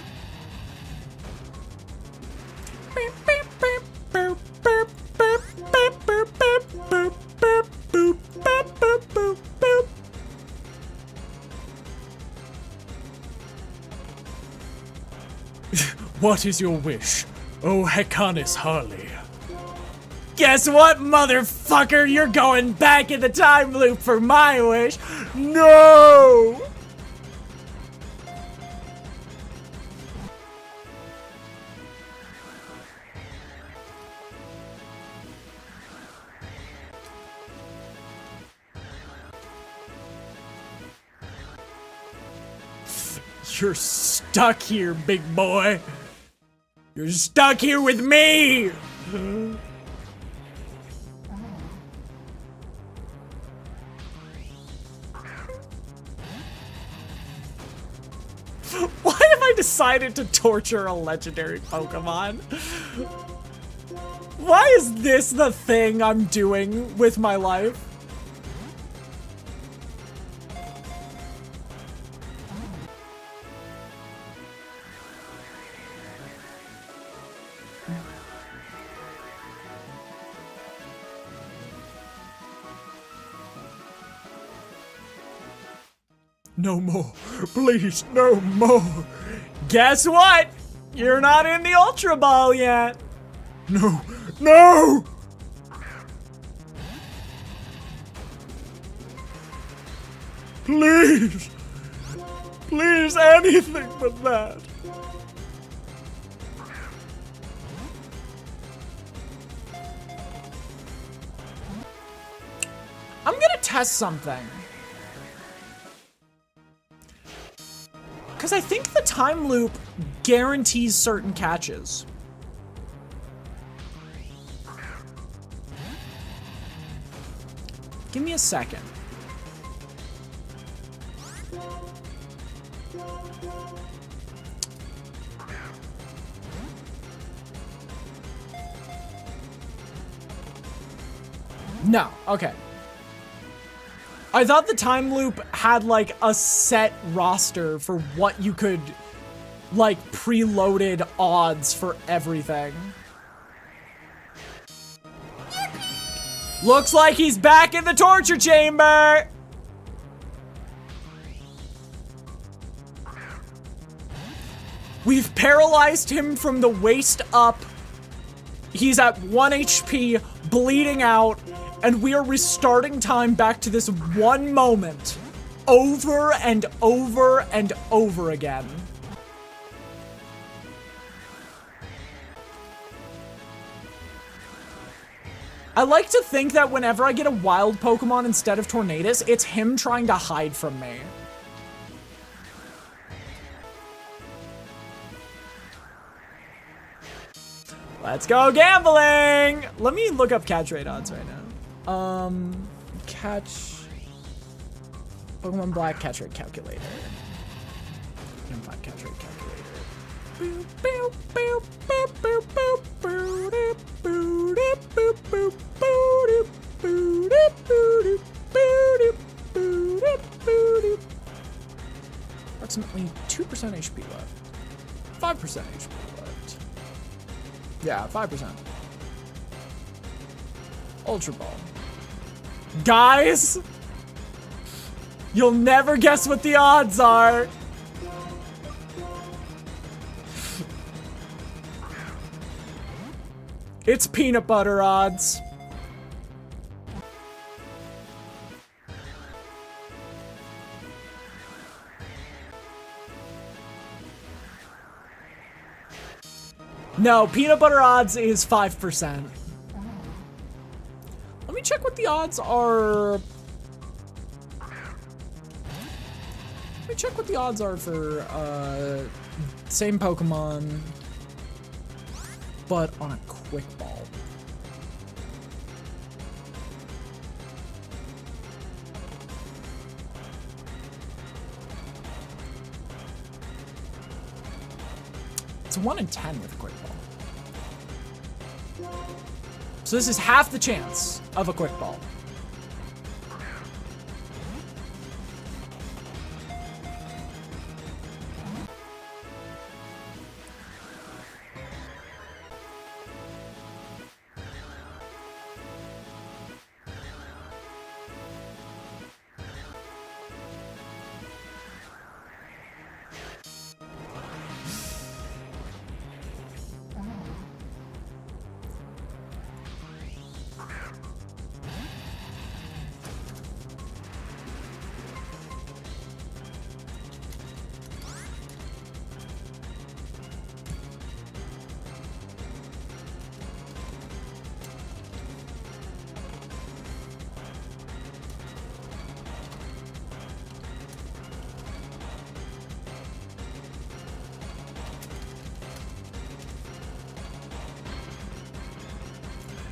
What is your wish, oh Hekanis Harley? Guess what, motherfucker? You're going back in the time loop for my wish. No! You're stuck here, big boy. You're stuck here with me. decided to torture a legendary Pokemon. Why is this the thing I'm doing with my life? No more. Please, no more. Guess what? You're not in the Ultra Ball yet. No. No! Please. Please, anything but that. I'm gonna test something. Because I think the time loop guarantees certain catches. Give me a second. No, okay. I thought the time loop had like a set roster for what you could, like, preloaded odds for everything. Looks like he's back in the torture chamber. We've paralyzed him from the waist up. He's at 1 HP, bleeding out. And we are restarting time back to this one moment over and over and over again. I like to think that whenever I get a wild Pokemon instead of Tornadus, it's him trying to hide from me. Let's go gambling! Let me look up catch rate odds right now. Catch Pokemon Black catch rate calculator. Pt.5 catch rate calculator. Boop, boop, boop, boop, boop, boop, boop, boop, boop, boop, boop, boop, boop, boop, boop, boop. Approximately 2% HP left. 5% HP left. Yeah, 5%. Ultra Ball. Guys, you'll never guess what the odds are. It's peanut butter odds. No, peanut butter odds is 5%. Let me check what the odds are. Let me check what the odds are for same Pokemon, but on a quick ball. It's 1 in 10 with a quick ball. So this is half the chance of a quick ball.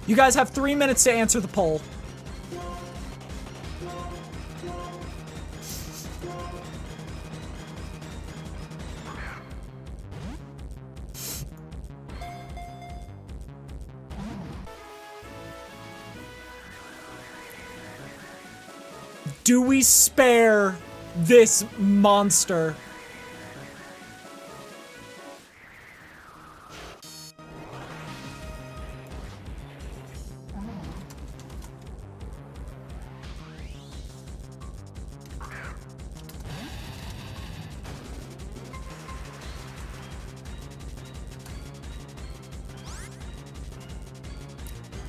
You guys have 3 minutes to answer the poll. Do we spare this monster?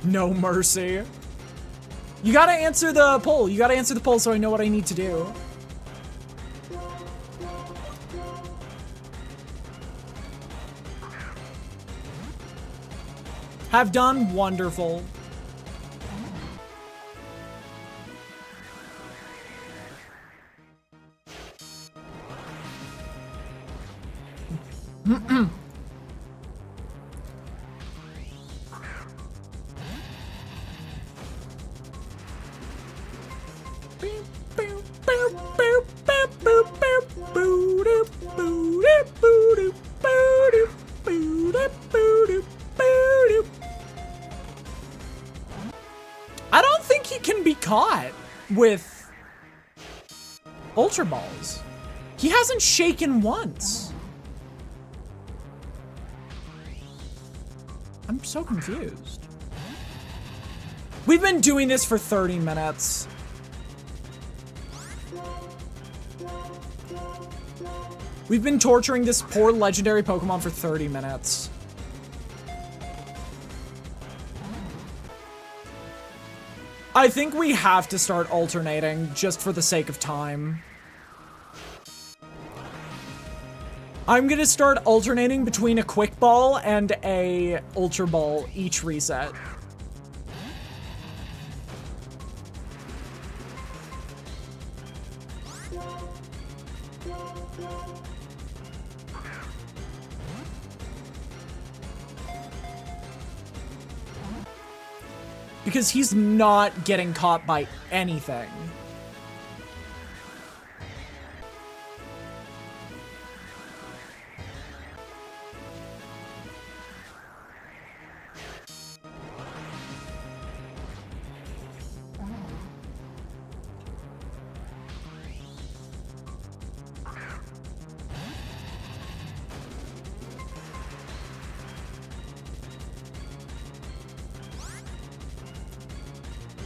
No mercy. You gotta answer the poll. You gotta answer the poll so I know what I need to do. Have done. Wonderful. I don't think he can be caught with Ultra Balls. He hasn't shaken once. I'm so confused. We've been doing this for 30 minutes. We've been torturing this poor legendary Pokemon for 30 minutes. I think we have to start alternating just for the sake of time. I'm gonna start alternating between a Quick Ball and a Ultra Ball each reset. Because he's not getting caught by anything.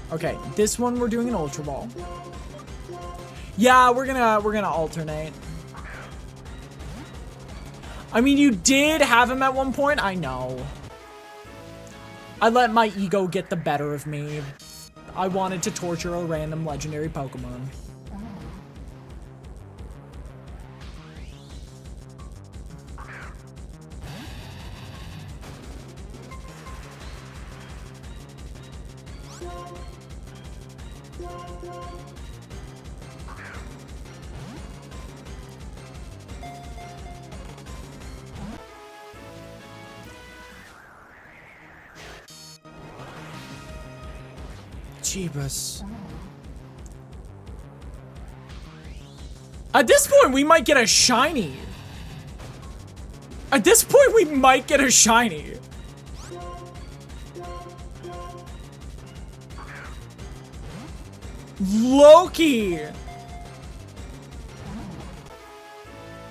Okay, this one we're doing an Ultra Ball. Yeah, we're gonna alternate. I mean, you did have him at one point, I know. I let my ego get the better of me. I wanted to torture a random legendary Pokemon. Jeebus. At this point, we might get a shiny. At this point, we might get a shiny. Loki.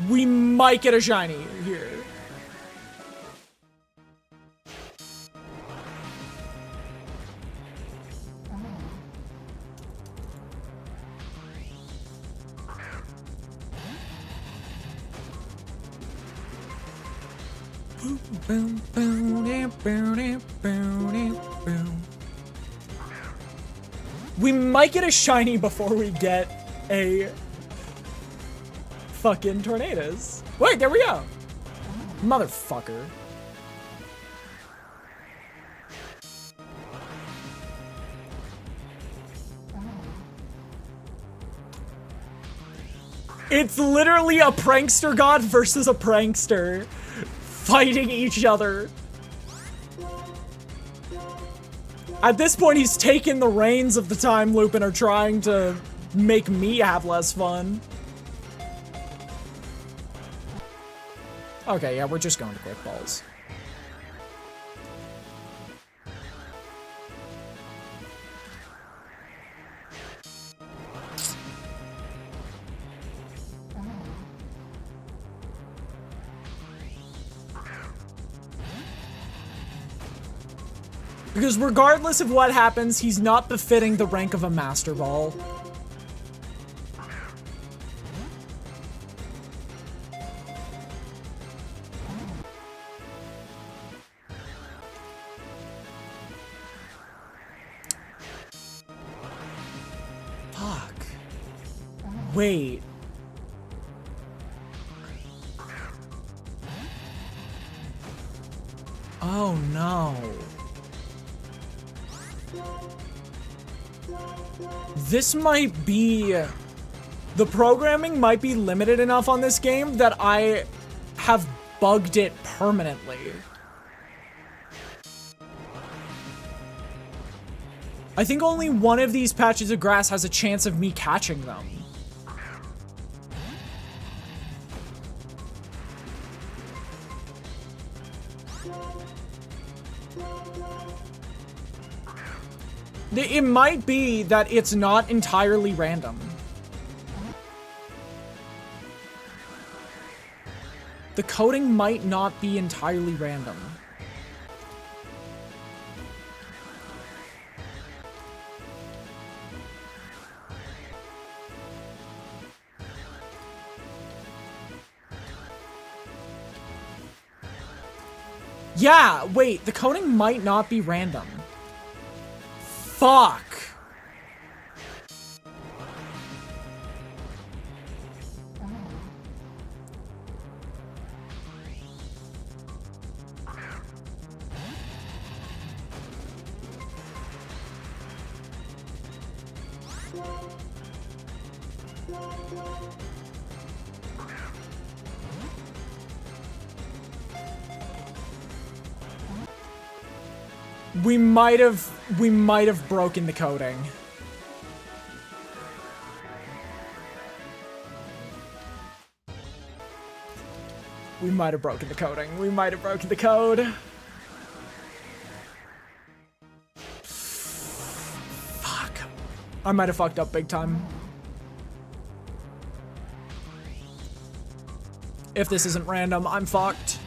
We might get a shiny here. We might get a shiny before we get a fucking Tornadoes. Wait, there we go. Motherfucker. It's literally a prankster god versus a prankster fighting each other. At this point, he's taken the reins of the time loop and are trying to make me have less fun. Okay, yeah, we're just going to Quick Balls. Because regardless of what happens, he's not befitting the rank of a Master Ball. Fuck. Wait. Oh no. This might be... The programming might be limited enough on this game that I have bugged it permanently. I think only one of these patches of grass has a chance of me catching them. It might be that it's not entirely random. The coding might not be entirely random. Yeah, wait, the coding might not be random. Fuck. We might have broken the coding. We might have broken the coding. We might have broken the code. Fuck. I might have fucked up big time. If this isn't random, I'm fucked.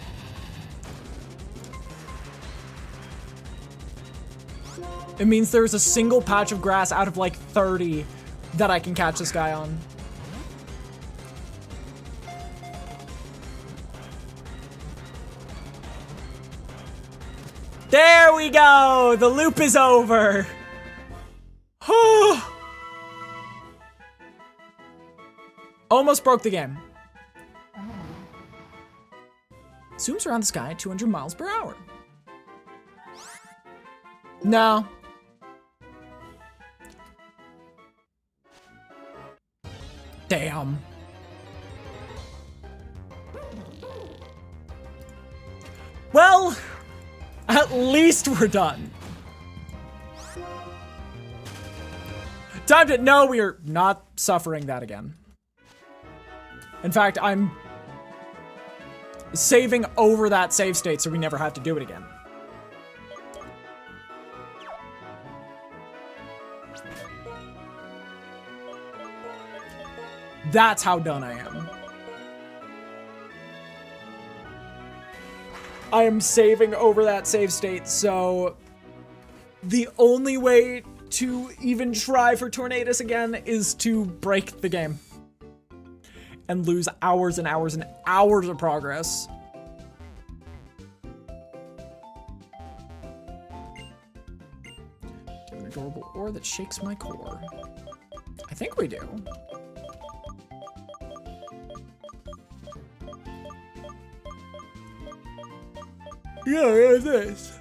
It means there's a single patch of grass out of like 30 that I can catch this guy on. There we go! The loop is over! Almost broke the game. Zooms around the sky at 200 miles per hour. No. Damn. Well, at least we're done. Time to... No, we are not suffering that again. In fact, I'm saving over that save state so we never have to do it again. That's how done I am. I am saving over that save state, so the only way to even try for Tornadus again is to break the game and lose hours and hours and hours of progress. An adorable ore that shakes my core. I think we do. Yeah, it is.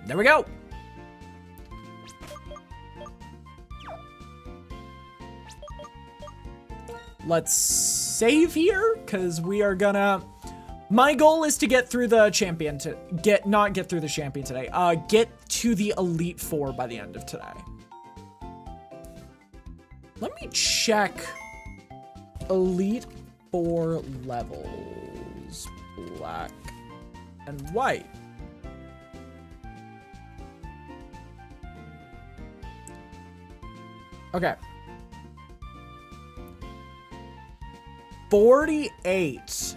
There we go. Let's save here, because we are gonna... My goal is to get through the champion not get through the champion today. Get to the Elite Four by the end of today. Let me check Elite Four levels. Black and white. Okay. 48.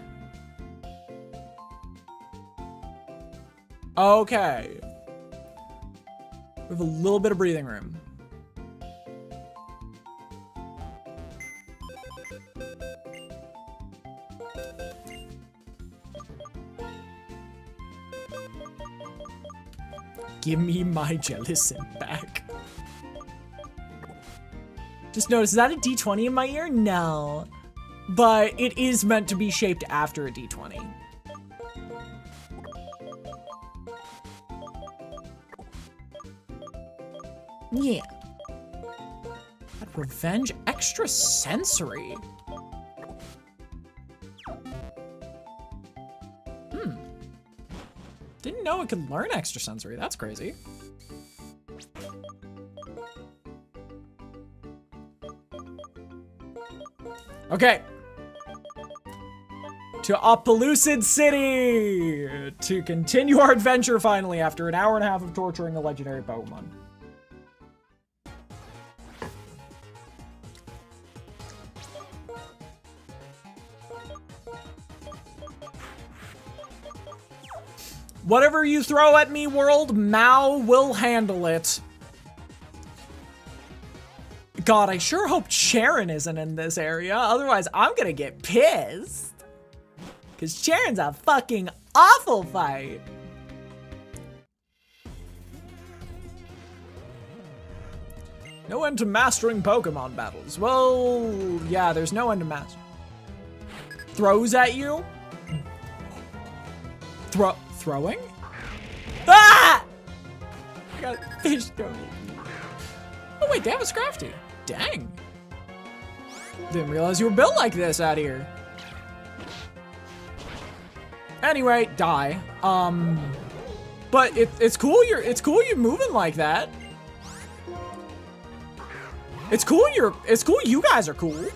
Okay. We have a little bit of breathing room. Give me my Jellicent back. Just notice, is that a D20 in my ear? No. But it is meant to be shaped after a D20. Yeah. That Revenge extra sensory. Didn't know it could learn extra sensory. That's crazy. Okay. To Opelucid City to continue our adventure finally after an hour and a half of torturing a legendary Pokemon. Whatever you throw at me, world, Mao will handle it. God, I sure hope Sharon isn't in this area. Otherwise, I'm gonna get pissed. Because Sharon's a fucking awful fight. No end to mastering Pokemon battles. Well, yeah, there's no end to master. Throws at you? Throwing? Ah! I got fish going. Oh wait, they have a Scrafty. Dang. Didn't realize you were built like this out here. Anyway, die. But it's cool you're moving like that. It's cool you guys are cool.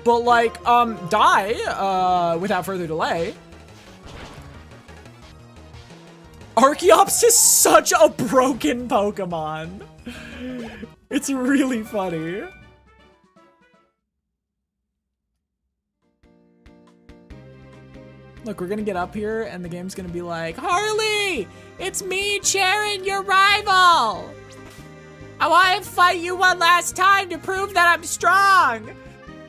But like, die, without further delay. Archeops is such a broken Pokemon. It's really funny. Look, we're gonna get up here and the game's gonna be like, Harley, it's me, Sharon, your rival. I want to fight you one last time to prove that I'm strong.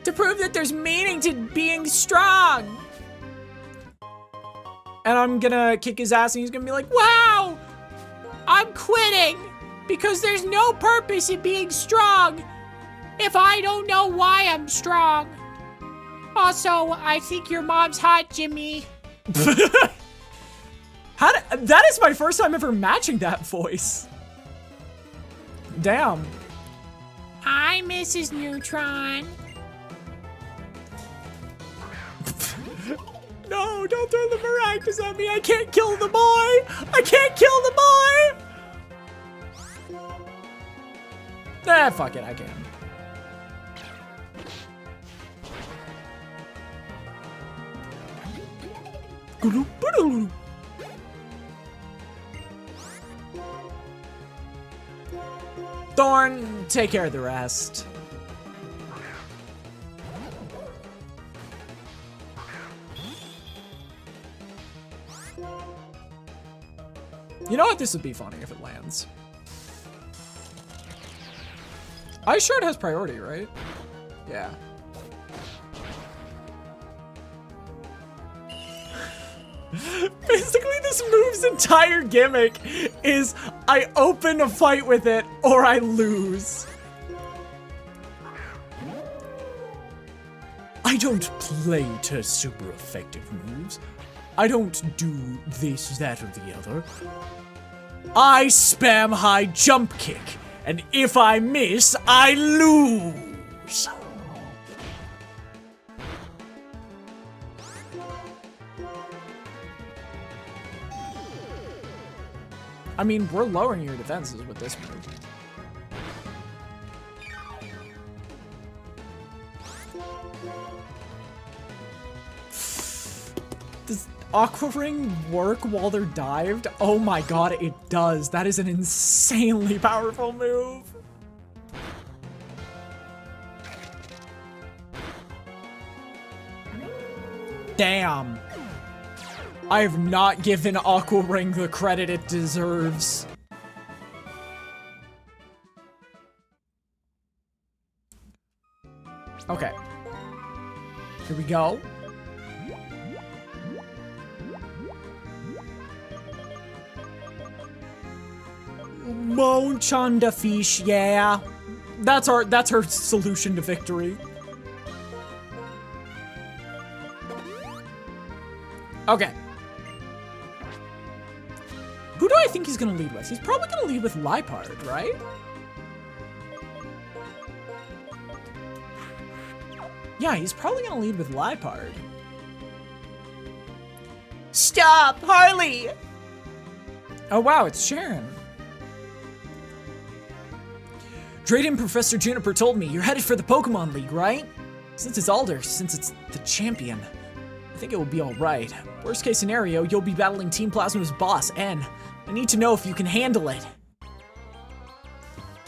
To prove that there's meaning to being strong. And I'm gonna kick his ass and he's gonna be like, wow, I'm quitting because there's no purpose in being strong if I don't know why I'm strong. Also, I think your mom's hot, Jimmy. That is my first time ever matching that voice. Damn. Hi, Mrs. Neutron. No, don't throw the Maractus at me. I can't kill the boy. I can't kill the boy. Ah, fuck it, I can. Thorn, take care of the rest. You know what? This would be funny if it lands. Ice Shard has priority, right? Yeah. Basically, this move's entire gimmick is I open a fight with it or I lose. I don't play to super effective moves. I don't do this, that, or the other. I spam high jump kick, and if I miss, I lose. I mean, we're lowering your defenses with this move. Does Aqua Ring work while they're dived? Oh my god, it does. That is an insanely powerful move. Damn. I have not given Aqua Ring the credit it deserves. Okay. Here we go. Monchanda fish, yeah. That's her solution to victory. Okay. Who do I think he's gonna lead with? He's probably gonna lead with Liepard, right? Yeah, he's probably gonna lead with Liepard. Stop, Harley! Oh wow, it's Sharon. Drayden, Professor Juniper told me you're headed for the Pokemon League, right? Since it's Alder, since it's the champion, I think it will be alright. Worst case scenario, you'll be battling Team Plasma's boss, N. I need to know if you can handle it.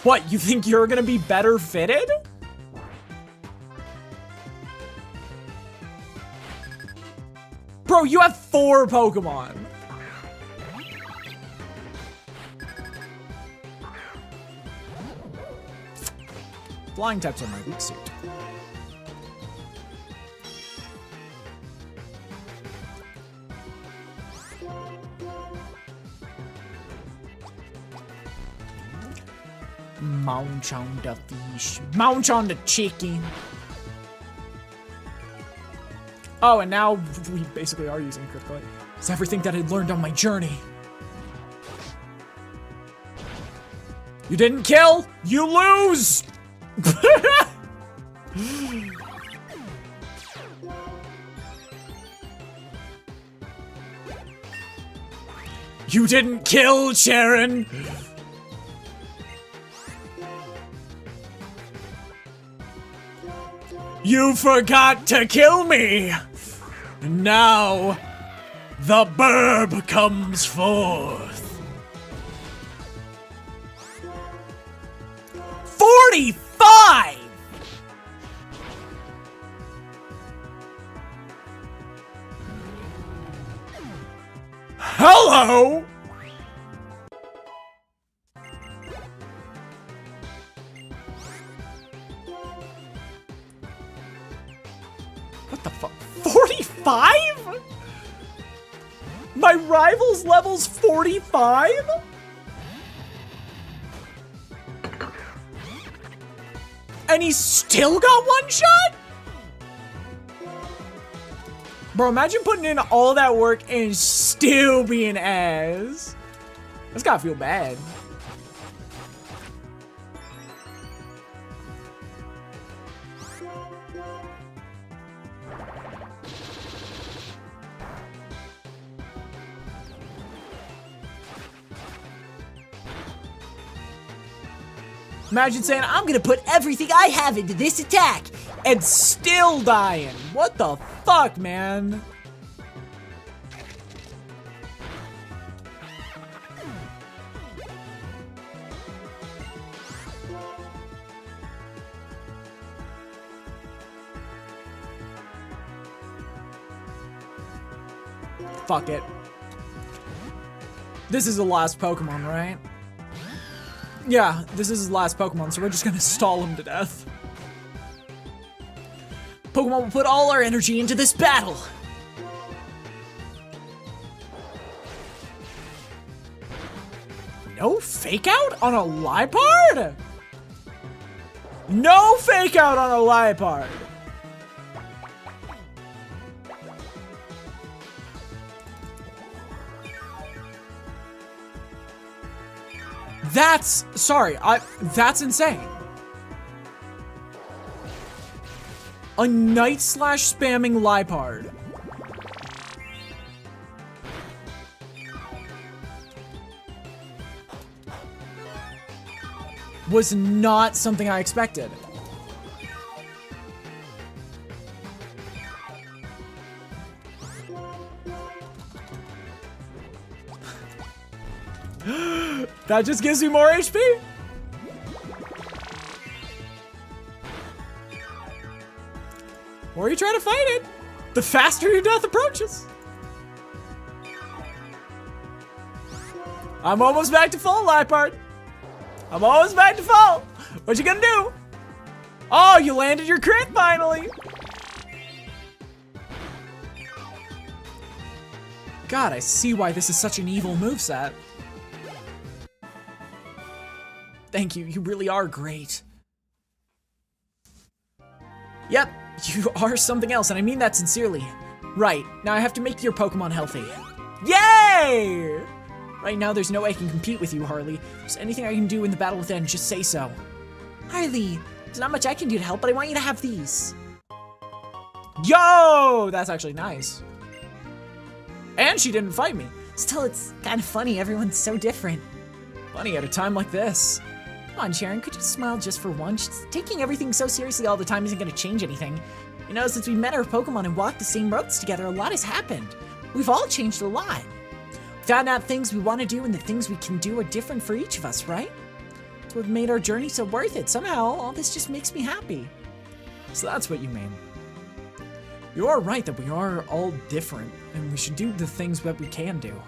What, you think you're gonna be better fitted? Bro, you have 4 Pokemon. Flying types are my weak suit. Munch on the fish. Munch on the chicken. Oh, and now we basically are using critical. It's everything that I learned on my journey. You didn't kill, you lose! You didn't kill, Sharon! You forgot to kill me! Now, the burb comes forth. 45! Hello? What the fuck? 45? My rival's level's 45? And he's still got 1 shot? Bro, imagine putting in all that work and still being ass. That's gotta feel bad. Imagine saying, I'm gonna put everything I have into this attack, and still dying. What the fuck, man? Fuck it. This is the last Pokemon, right? Yeah, this is his last Pokemon, so we're just gonna stall him to death. Pokemon will put all our energy into this battle. No fake out on a Liepard? No fake out on a Liepard. That's, sorry, that's insane. A Night Slash spamming Liepard. Was not something I expected. That just gives me more HP. Or you try to fight it. The faster your death approaches. I'm almost back to full, Liepard. I'm almost back to full. What you gonna do? Oh, you landed your crit finally. God, I see why this is such an evil moveset. Thank you, you really are great. Yep, you are something else, and I mean that sincerely. Right, now I have to make your Pokemon healthy. Yay! Right now, there's no way I can compete with you, Harley. If there's anything I can do in the battle with N, just say so. Harley, there's not much I can do to help, but I want you to have these. Yo! That's actually nice. And she didn't fight me. Still, it's kind of funny. Everyone's so different. Funny at a time like this. Come on, Sharon, could you smile just for once? Just taking everything so seriously all the time isn't going to change anything. You know, since we met our Pokemon and walked the same roads together, a lot has happened. We've all changed a lot. We found out things we want to do, and the things we can do are different for each of us, right? That's what made our journey so worth it. Somehow, all this just makes me happy. So that's what you mean. You are right that we are all different, and we should do the things that we can do.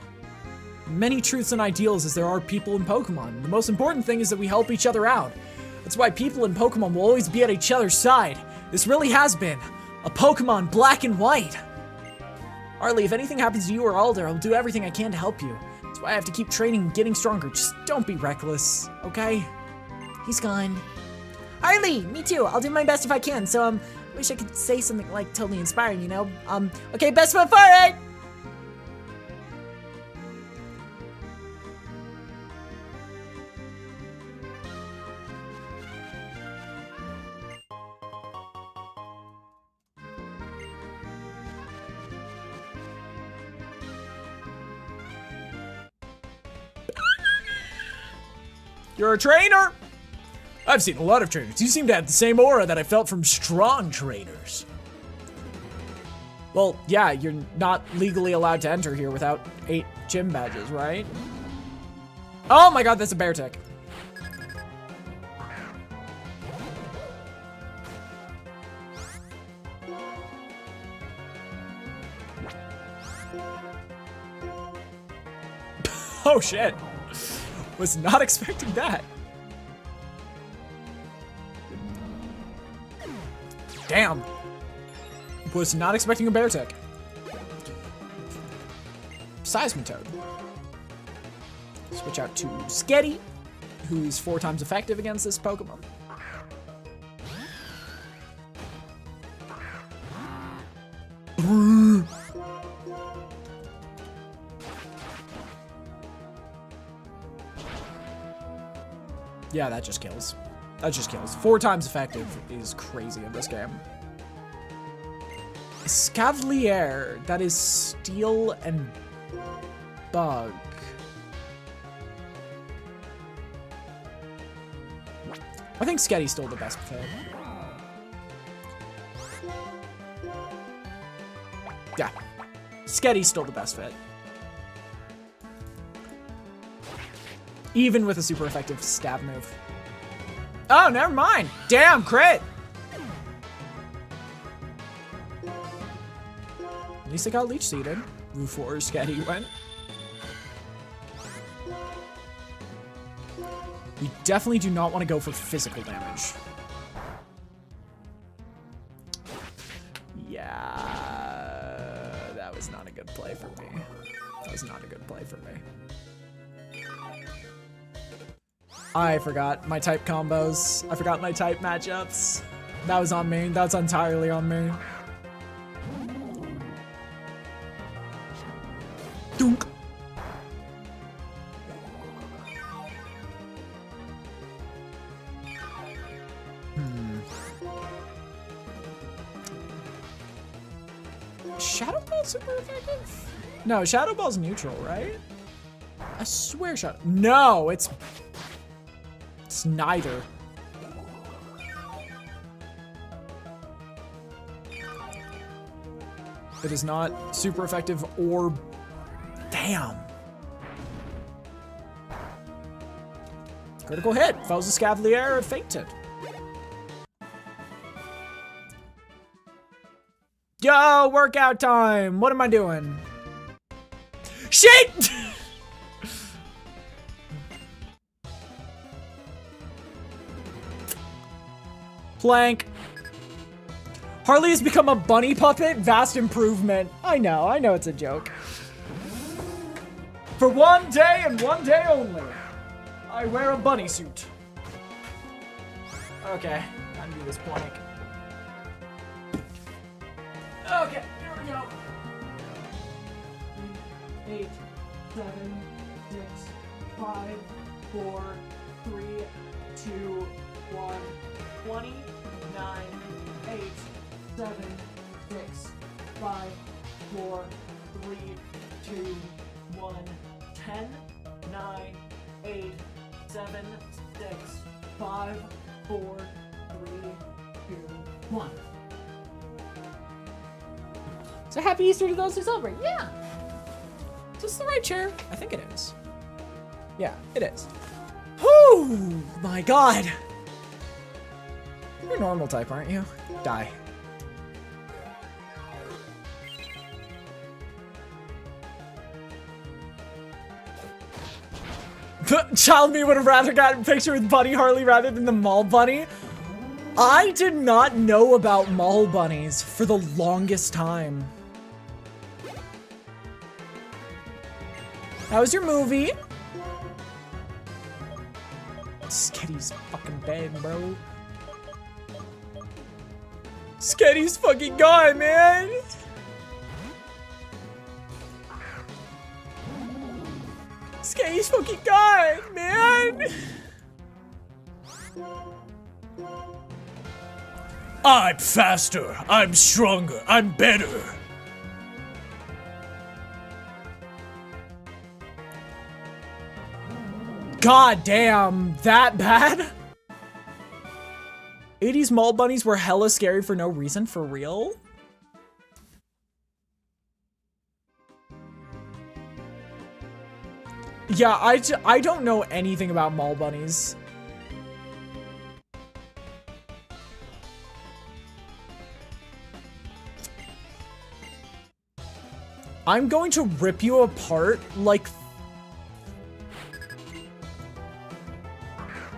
Many truths and ideals as there are people in Pokemon. The most important thing is that we help each other out. That's why people in Pokemon will always be at each other's side. This really has been a Pokemon black and white. Harley, if anything happens to you or Alder, I'll do everything I can to help you. That's why I have to keep training and getting stronger. Just don't be reckless, okay? He's gone. Harley, me too. I'll do my best if I can. So, wish I could say something like totally inspiring, you know? Okay, best foot forward! You're a trainer? I've seen a lot of trainers. You seem to have the same aura that I felt from strong trainers. Well, yeah, you're not legally allowed to enter here without 8 gym badges, right? Oh my god, that's a bear tick. Oh shit. Was not expecting that. Damn. Was not expecting a bear tick. Seismitoad. Switch out to Sketty, who's 4 times effective against this Pokemon. Yeah, that just kills. That just kills. 4 times effective is crazy in this game. Scavalier, that is Steel and Bug. I think Sketty's still the best fit. Yeah, Sketty's still the best fit. Even with a super effective stab move. Oh, never mind. Damn, crit. At least I got leech seeded before Sketty went. We definitely do not want to go for physical damage. Yeah, that was not a good play for me. That was not a good play for me. I forgot my type combos. I forgot my type matchups. That was on me. That's entirely on me. Dunk. Shadow Ball super effective? No, Shadow Ball's neutral, right? I swear Shadow... No, it's neither. It is not super effective or... Damn. Critical hit. Foes the Scavalier, fainted. Yo, workout time. What am I doing? Shit! Plank. Harley has become a bunny puppet. Vast improvement. I know it's a joke. For one day and one day only, I wear a bunny suit. Okay, time to do this plank. Okay, here we go. 8, 7, 6, 5, 4, 3, 2, 1, 20, 9, 8, 7, 6, 5, 4, 3, 2, 1, 10, 9, 8, 7, 6, 5, 4, 3, 2, 1. So happy Easter to those who celebrate. Yeah. Is this the right chair? I think it is. Yeah, it is. Whew, my God. You're normal type, aren't you? Die. Child me would have rather gotten a picture with Bunny Harley rather than the mall bunny. I did not know about mall bunnies for the longest time. How was your movie? Sketty's fucking dead, bro. Sketty's fucking gone, man. Sketty's fucking gone, man. I'm faster, I'm stronger, I'm better. God damn, that bad? 80s mall bunnies were hella scary for no reason, for real? Yeah, I don't know anything about mall bunnies. I'm going to rip you apart like...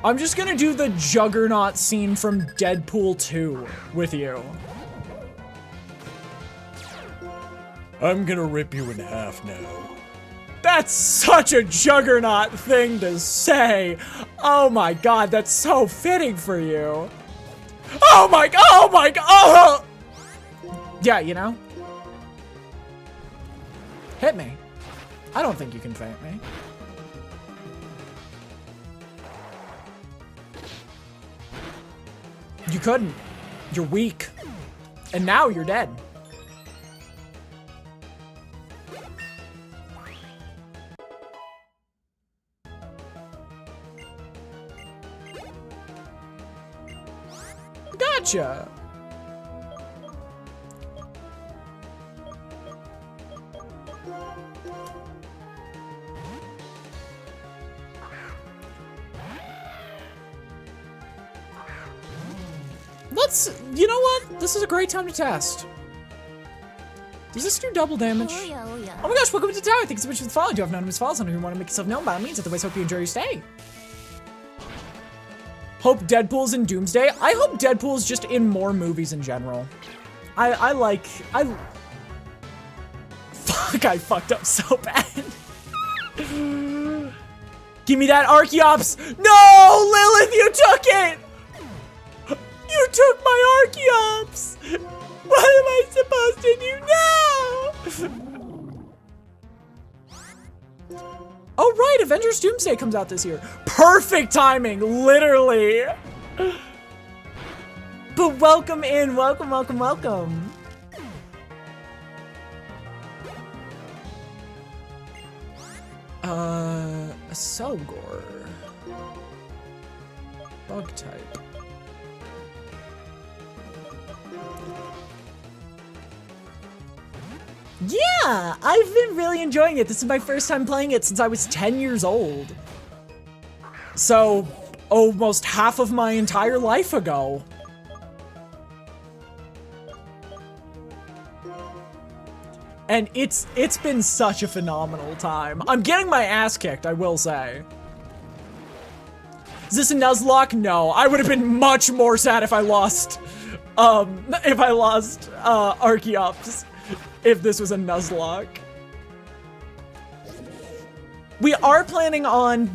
I'm just gonna do the Juggernaut scene from Deadpool 2 with you. I'm gonna rip you in half now. That's such a Juggernaut thing to say. Oh my God, that's so fitting for you. Oh my God, oh my God, oh! Yeah, you know? Hit me. I don't think you can feint me. You couldn't. You're weak. And now you're dead. Gotcha. You know what? This is a great time to test. Does this do double damage? Oh my gosh, welcome to the tower. Thanks so much for the follow. Do you have anonymous follows on who want to make yourself known by all means? Otherwise, hope you enjoy your stay. Hope Deadpool's in Doomsday. I hope Deadpool's just in more movies in general. Fuck, I fucked up so bad. Give me that Archeops. No, Lilith, you took it. You took my Archeops! What am I supposed to do now? Oh right, Avengers Doomsday comes out this year. Perfect timing, literally. But welcome in, welcome, welcome, welcome. A Selgor. Bug type. Yeah, I've been really enjoying it. This is my first time playing it since I was 10 years old. So, almost half of my entire life ago. And it's been such a phenomenal time. I'm getting my ass kicked, I will say. Is this a Nuzlocke? No. I would have been much more sad if I lost, Archeops, if this was a Nuzlocke. We are planning on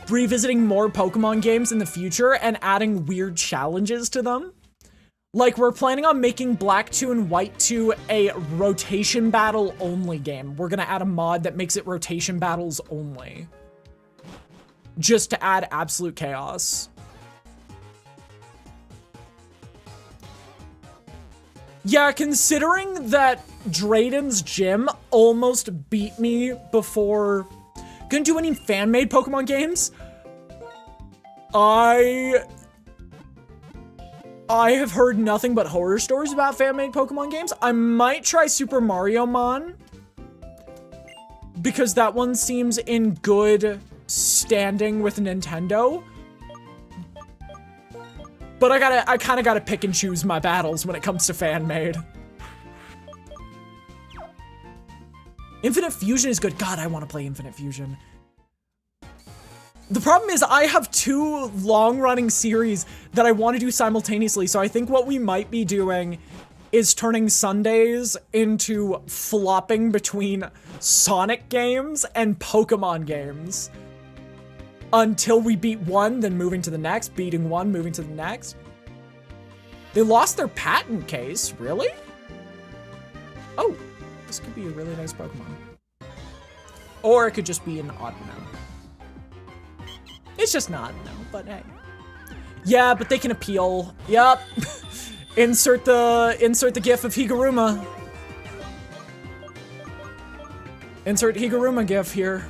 revisiting more Pokemon games in the future and adding weird challenges to them. Like, we're planning on making Black 2 and White 2 a rotation battle only game. We're gonna add a mod that makes it rotation battles only. Just to add absolute chaos. Yeah, considering that Drayden's gym almost beat me before gonna do any fan-made Pokemon games, I have heard nothing but horror stories about fan-made Pokemon games. I might try Super Mario Mon, because that one seems in good standing with Nintendo. But I kind of gotta pick and choose my battles when it comes to fan-made. Infinite Fusion is good. God, I want to play Infinite Fusion. The problem is I have 2 long-running series that I want to do simultaneously, so I think what we might be doing is turning Sundays into flopping between Sonic games and Pokemon games. Until we beat one, then moving to the next, beating one, moving to the next. They lost their patent case, really? Oh, this could be a really nice Pokemon. Or it could just be an Audino. It's just not, no, but hey. Yeah, but they can appeal. Yup. Insert the gif of Higuruma. Insert Higuruma gif here.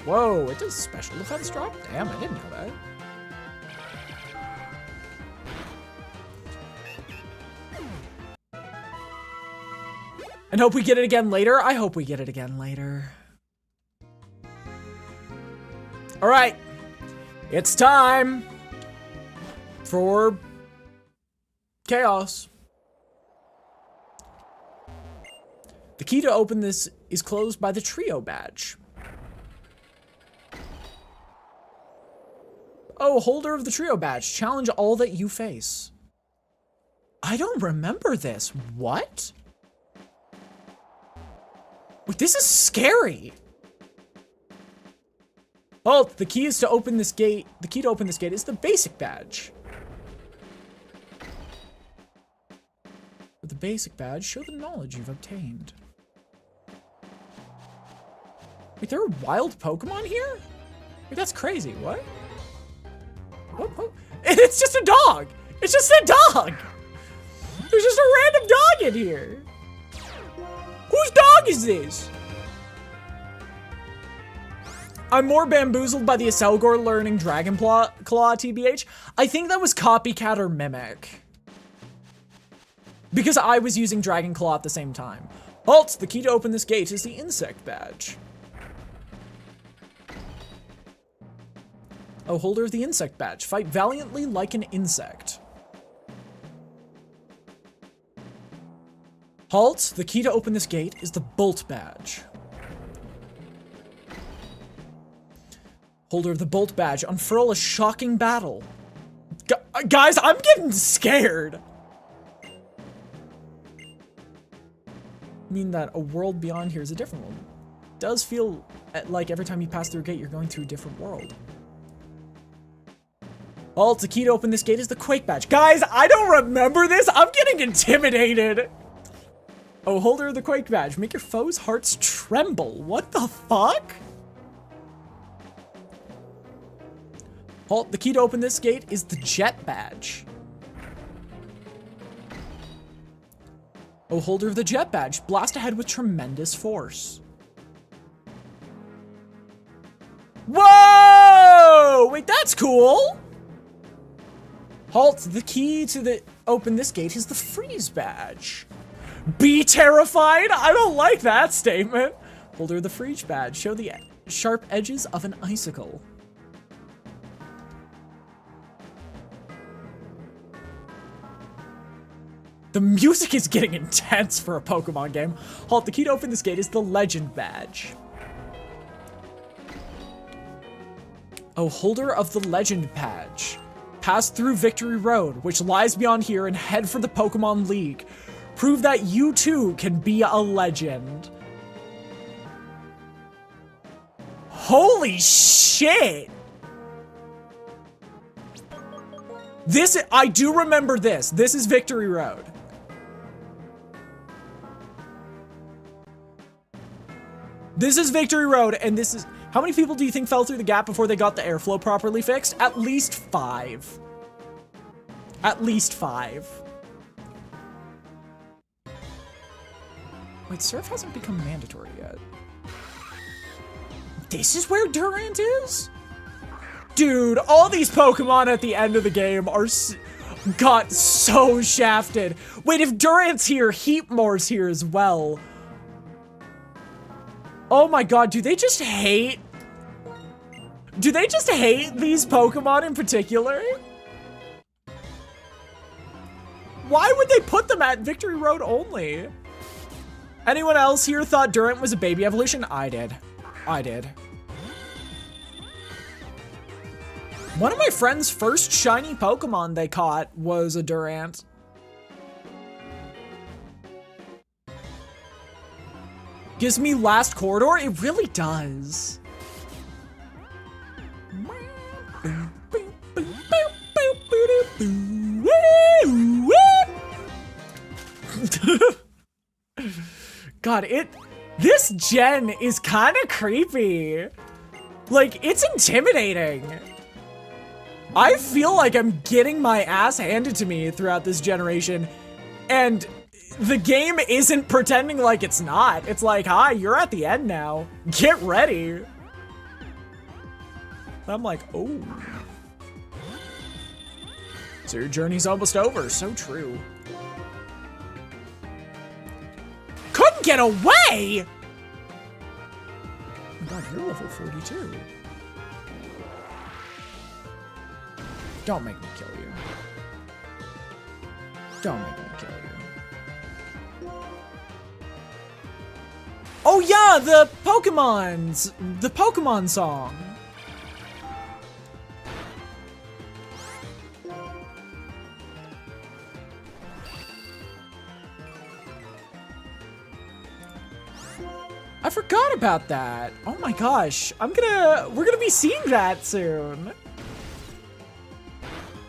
Whoa, it does special defense drop? Damn, I didn't know that. And hope we get it again later? I hope we get it again later. All right, it's time for chaos. The key to open this is closed by the trio badge. Oh, holder of the trio badge, challenge all that you face. I don't remember this. What? Wait, this is scary. Oh, the key is to open this gate. The key to open this gate is the basic badge. With the basic badge, show the knowledge you've obtained. Wait, there are wild Pokemon here? Wait, that's crazy. What? What? It's just a dog. It's just a dog. There's just a random dog in here. Whose dog is this? I'm more bamboozled by the Aselgor learning Dragon Claw, TBH. I think that was Copycat or Mimic. Because I was using Dragon Claw at the same time. Halt! The key to open this gate is the Insect Badge. Oh, holder of the Insect Badge. Fight valiantly like an insect. Halt! The key to open this gate is the Bolt Badge. Holder of the Bolt Badge. Unfurl a shocking battle. Guys, I'm getting scared. I mean that a world beyond here is a different one. It does feel like every time you pass through a gate, you're going to a different world. Halt! The key to open this gate is the Quake Badge. Guys, I don't remember this. I'm getting intimidated. Oh, holder of the Quake Badge. Make your foes' hearts tremble. What the fuck? Halt. The key to open this gate is the Jet Badge. Oh, holder of the Jet Badge. Blast ahead with tremendous force. Whoa! Wait, that's cool. Halt. The key to open this gate is the Freeze Badge. Be terrified? I don't like that statement. Holder of the Freeze Badge. Show the sharp edges of an icicle. The music is getting intense for a Pokemon game. Halt, the key to open this gate is the Legend Badge. Oh, holder of the Legend Badge. Pass through Victory Road, which lies beyond here, and head for the Pokemon League. Prove that you too can be a legend. Holy shit! This, I do remember this. This is Victory Road. This is Victory Road, and this is... How many people do you think fell through the gap before they got the airflow properly fixed? At least 5. At least 5. Wait, Surf hasn't become mandatory yet. This is where Durant is? Dude, all these Pokemon at the end of the game are got so shafted. Wait, if Durant's here, Heatmore's here as well. Oh my god, do they just hate... Do they just hate these Pokemon in particular? Why would they put them at Victory Road only? Anyone else here thought Durant was a baby evolution? I did. I did. One of my friend's first shiny Pokemon they caught was a Durant. Gives me last corridor? It really does. God, this gen is kind of creepy. Like, it's intimidating. I feel like I'm getting my ass handed to me throughout this generation, and the game isn't pretending like it's not. It's like, hi, you're at the end now. Get ready. I'm like, oh. So your journey's almost over. So true. Couldn't get away! Oh my god, you're level 42. Don't make me kill you. Don't make me kill you. Oh yeah, the Pokemon song. I forgot about that. Oh my gosh, we're gonna be seeing that soon.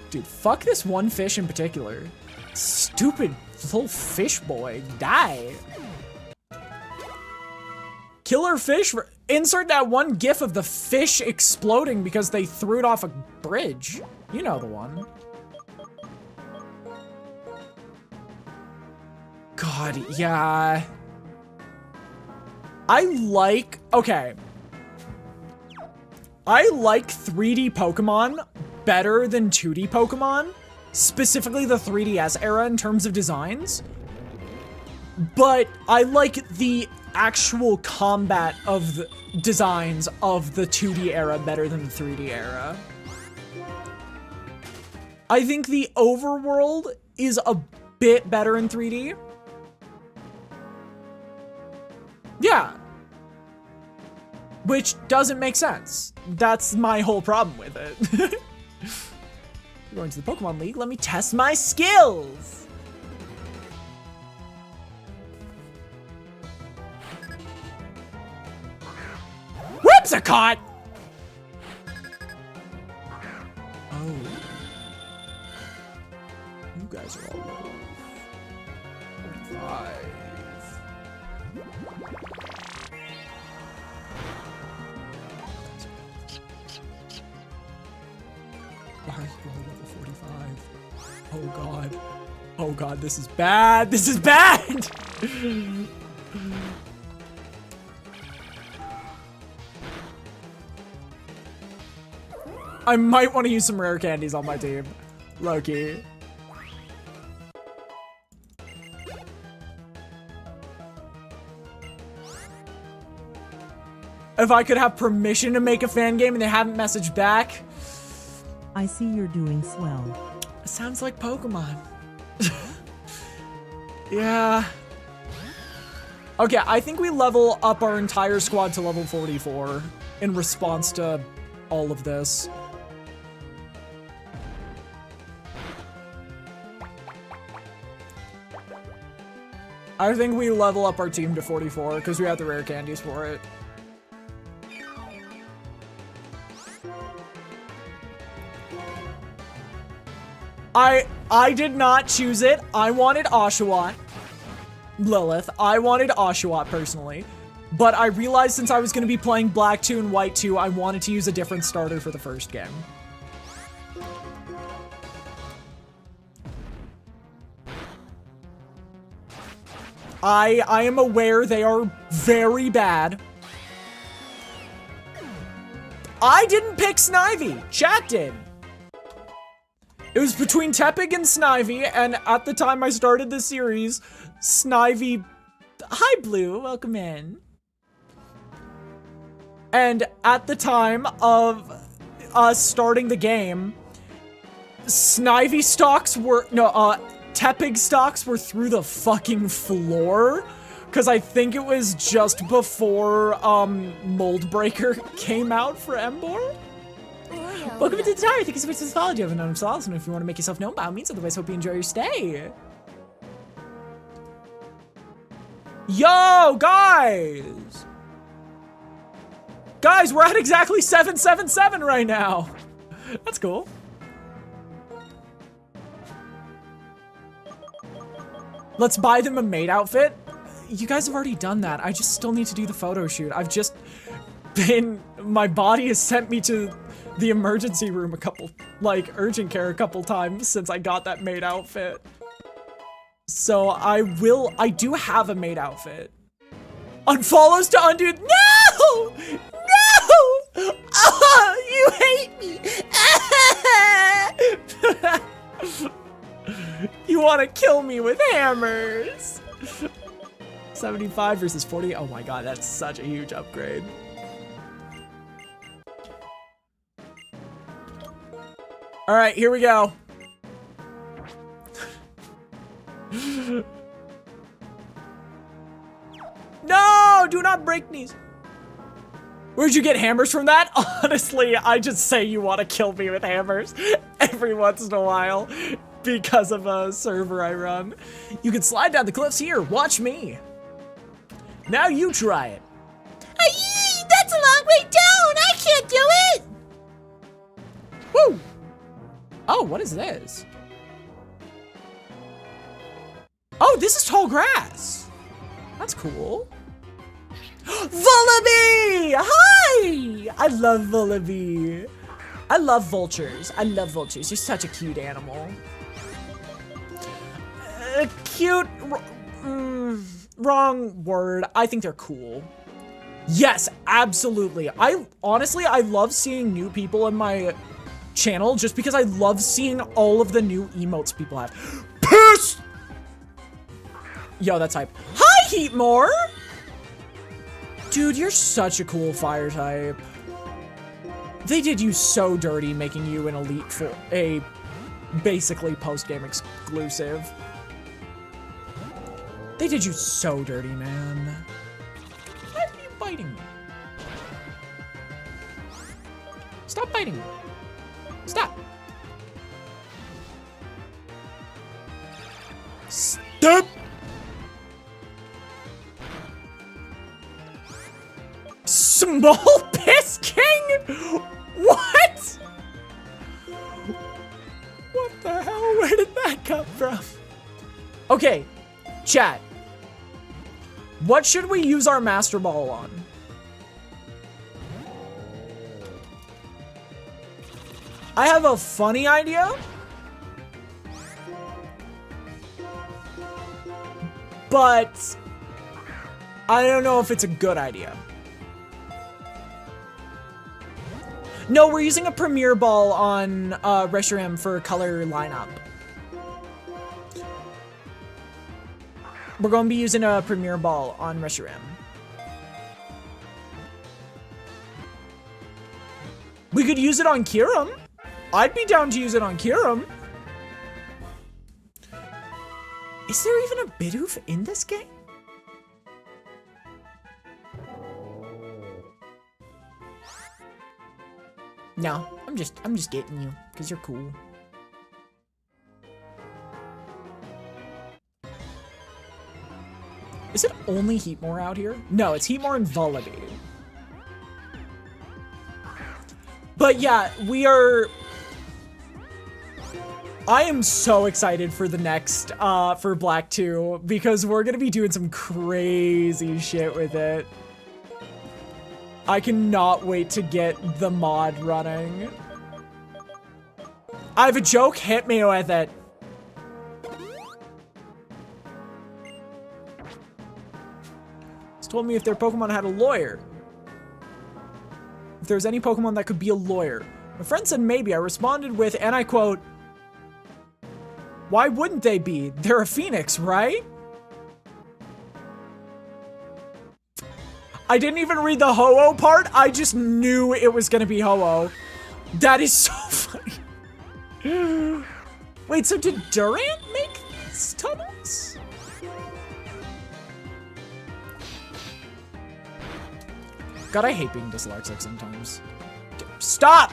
Dude, fuck this one fish in particular. Stupid little fish boy, die. Killer fish, insert that one gif of the fish exploding because they threw it off a bridge. You know the one. God, yeah. I like 3D Pokemon better than 2D Pokemon, specifically the 3DS era in terms of designs. But I like the actual combat of the designs of the 2D era better than the 3D era. I think the overworld is a bit better in 3D. Yeah. Which doesn't make sense. That's my whole problem with it. Going to the Pokemon League, let me test my skills. Whipsicott! Oh. You guys are all low. 45. Why are you all level 45? Oh god. Oh god, this is bad. This is bad! I might want to use some rare candies on my team. Low-key. If I could have permission to make a fan game and they haven't messaged back. I see you're doing swell. It sounds like Pokemon. Yeah. Okay, I think we level up our entire squad to level 44 in response to all of this. I think we level up our team to 44 because we have the rare candies for it. I did not choose it. I wanted Oshawott. Lilith. I wanted Oshawott personally. But I realized since I was going to be playing Black 2 and White 2, I wanted to use a different starter for the first game. I am aware they are very bad. I didn't pick Snivy. Chat did. It was between Tepig and Snivy, and at the time I started the series, Snivy... Hi, Blue. Welcome in. And at the time of us starting the game, Snivy stocks were... No, Tepig stocks were through the fucking floor. Because I think it was just before, Mold Breaker came out for Embor. Welcome to the tower. Thank you so much for the follow. Do you have a known sauce? And if you want to make yourself known, by all means, otherwise, hope you enjoy your stay. Yo, guys! Guys, we're at exactly 777 right now. That's cool. Let's buy them a maid outfit. You guys have already done that. I just still need to do the photo shoot. I've just been... My body has sent me to the emergency room a couple... Like, urgent care a couple times since I got that maid outfit. So I do have a maid outfit. Unfollows to undo... No! No! Oh, you hate me! You want to kill me with hammers. 75 versus 40. Oh my god, that's such a huge upgrade. All right, here we go. No, do not break knees. Where'd you get hammers from that? Honestly, I just say you want to kill me with hammers every once in a while because of a server I run. You can slide down the cliffs here. Watch me. Now you try it. Aye, that's a long way down. I can't do it. Woo. Oh, what is this? Oh, this is tall grass. That's cool. Vullaby! Hi! I love Vullaby. I love vultures. I love vultures. You're such a cute animal. Cute... wrong word. I think they're cool. Yes, absolutely. Honestly, I love seeing new people in my channel just because I love seeing all of the new emotes people have. Piss! Yo, that's hype. Hi, Heatmore! Dude, you're such a cool fire type. They did you so dirty making you an elite for a basically post-game exclusive. They did you so dirty, man. Why are you biting me? Stop biting me. Stop. Stop. Small Piss King? What? What the hell? Where did that come from? Okay, chat. What should we use our Master Ball on? I have a funny idea. But I don't know if it's a good idea. No, we're using a Premier Ball on Reshiram for color lineup. We're going to be using a Premier Ball on Reshiram. We could use it on Kyurem. I'd be down to use it on Kyurem. Is there even a Bidoof in this game? No, I'm just getting you, because you're cool. Is it only Heatmore out here? No, it's Heatmore and Vullaby. But yeah, I am so excited for the next, for Black 2, because we're gonna be doing some crazy shit with it. I cannot wait to get the mod running. I have a joke, hit me with it. It's told me if their Pokemon had a lawyer. If there's any Pokemon that could be a lawyer. My friend said maybe. I responded with, and I quote, "Why wouldn't they be? They're a phoenix, right?" I didn't even read the Ho-Oh part. I just knew it was gonna be Ho-Oh. That is so funny. Wait, so did Durant make these tunnels? God, I hate being dyslexic sometimes. Stop!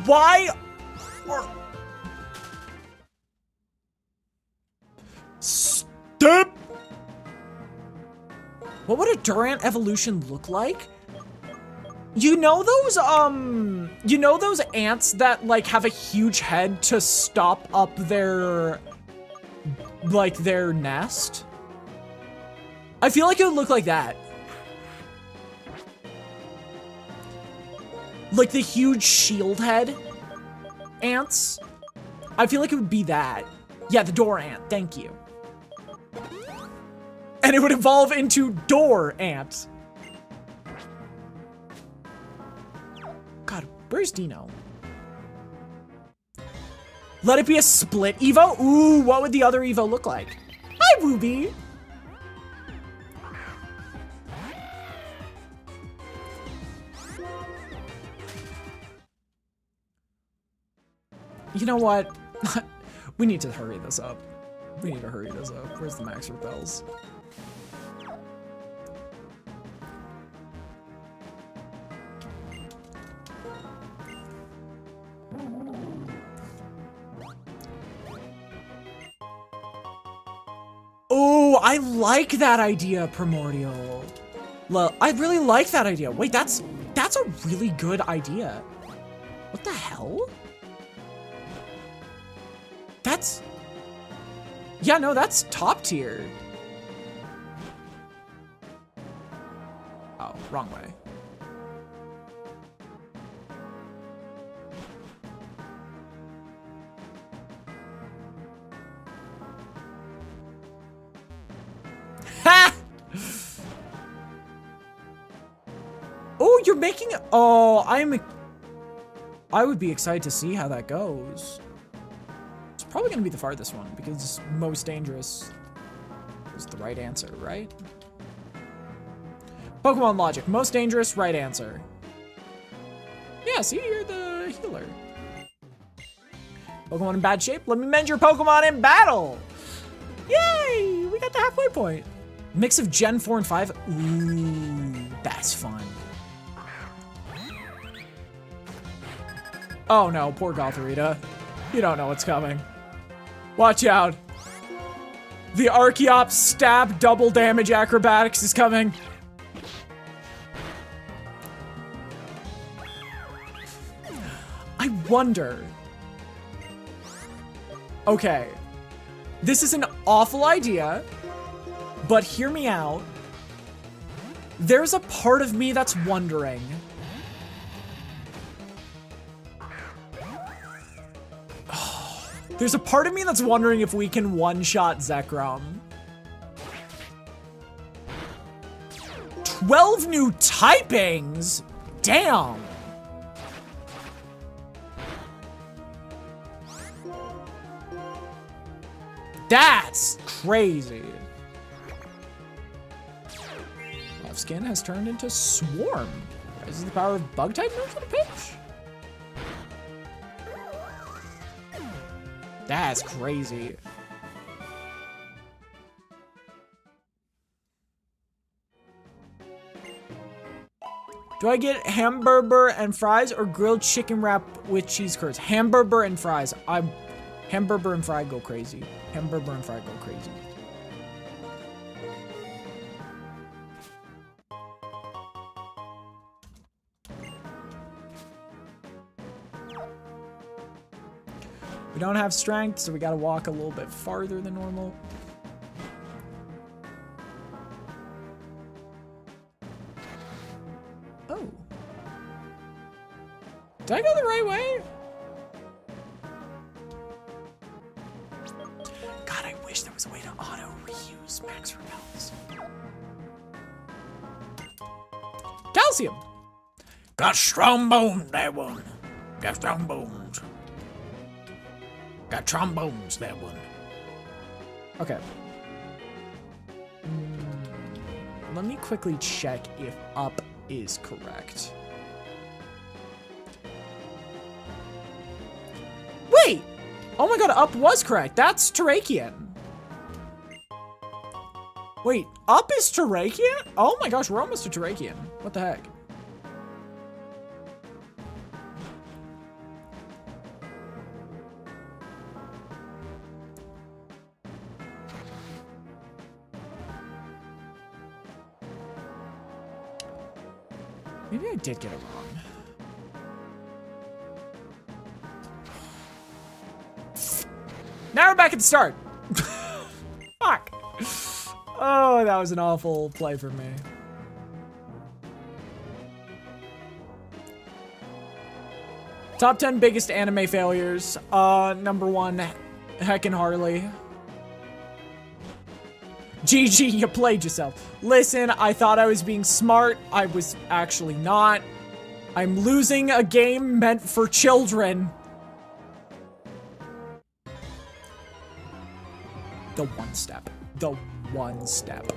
Why are... Stop! What would a Durant evolution look like? You know those ants that like have a huge head to stop up their, like their nest? I feel like it would look like that. Like the huge shield head ants. I feel like it would be that. Yeah, the door ant, thank you. And it would evolve into door ant. God, where's Dino? Let it be a split Evo? Ooh, what would the other Evo look like? Hi, Wooby. You know what? We need to hurry this up. We need to hurry this up. Where's the max repels? Oh, I like that idea, Primordial. I really like that idea. Wait, that's a really good idea. What the hell? That's... Yeah, no, that's top tier. Oh, wrong way. Ha! Oh, you're making... Oh, I would be excited to see how that goes. It's probably going to be the farthest one because most dangerous is the right answer, right? Pokemon logic. Most dangerous, right answer. Yeah, see, you're the healer. Pokemon in bad shape? Let me mend your Pokemon in battle! Yay! We got the halfway point. Mix of Gen 4 and 5? Ooh, that's fun. Oh no, poor Gothorita. You don't know what's coming. Watch out. The Archeops stab double damage acrobatics is coming. I wonder. Okay. This is an awful idea. But hear me out. There's a part of me that's wondering. There's a part of me that's wondering if we can one-shot Zekrom. 12 new typings? Damn. That's crazy. Skin has turned into Swarm. This is the power of bug type moves on a pitch. That's crazy. Do I get hamburger and fries or grilled chicken wrap with cheese curds? Hamburger and fries. Hamburger and fry go crazy. Hamburger and fry go crazy. We don't have strength, so we gotta walk a little bit farther than normal. Oh. Did I go the right way? God, I wish there was a way to auto reuse max repels. Calcium! Got strong bones, that one. Got strong bones. Got trombones, that one. Okay. Let me quickly check if up is correct. Wait! Oh my god, up was correct. That's Terrakian. Wait, up is Terrakian? Oh my gosh, we're almost to Terrakian. What the heck? Maybe I did get it wrong. Now we're back at the start. Fuck. Oh, that was an awful play for me. Top 10 biggest anime failures. Number 1, Heckin' Harley. GG, you played yourself. Listen, I thought I was being smart. I was actually not. I'm losing a game meant for children. The one step. The one step.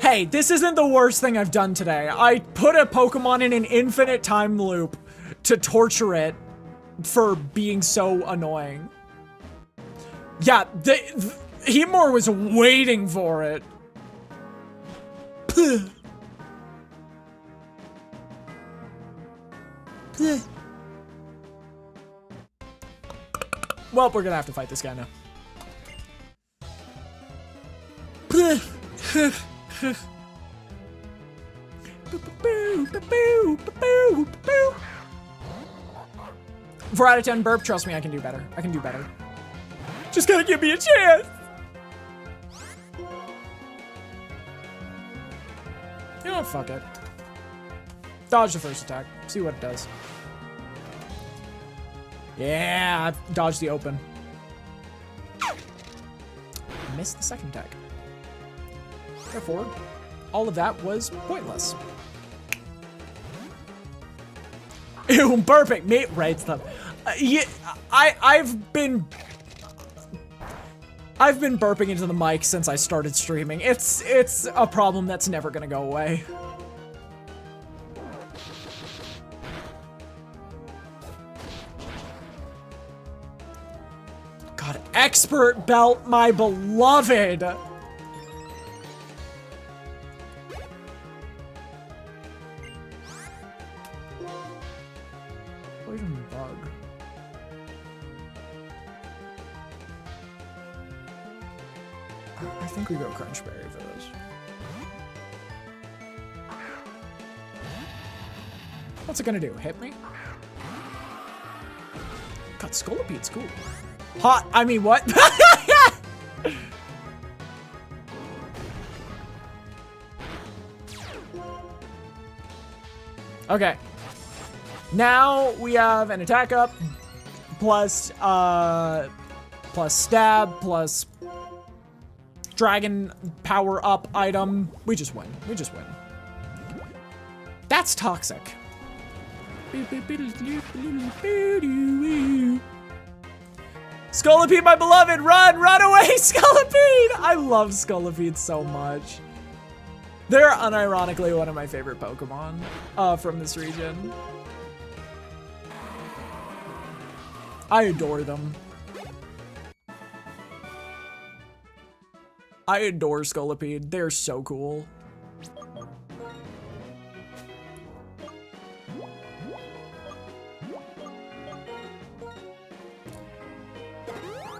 Hey, this isn't the worst thing I've done today. I put a Pokemon in an infinite time loop to torture it for being so annoying. Yeah, Hemor was waiting for it. Well, we're gonna have to fight this guy now. Four out of 10 burp, trust me, I can do better. I can do better. Just gotta give me a chance. You know what, fuck it. Dodge the first attack, see what it does. Yeah, dodge the open. Missed the second attack. Therefore, all of that was pointless. Ew, burping. Mate writes them. Yeah, I've been burping into the mic since I started streaming. It's a problem that's never gonna go away. God, expert belt, my beloved. Poison bug. I think we go Crunchberry for this. What's it gonna do? Hit me? God, Scolopede's cool. Hot. I mean, what? Okay. Now we have an attack up plus stab plus dragon power up item. We just win. We just win. That's toxic. Scolipede, my beloved, run away, Scolipede! I love Scolipede so much. They're unironically one of my favorite Pokemon from this region. I adore them. I adore Scolipede. They're so cool.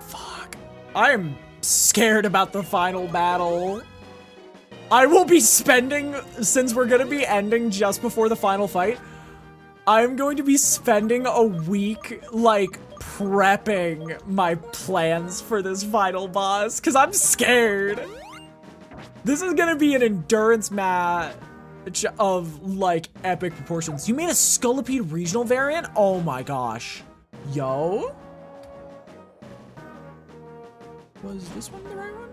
Fuck. I'm scared about the final battle. I will be spending, since we're gonna be ending just before the final fight, I'm going to be spending a week, like, prepping my plans for this final boss, because I'm scared. This is gonna be an endurance match of, like, epic proportions. You made a Scolipede regional variant? Oh my gosh. Yo? Was this one the right one?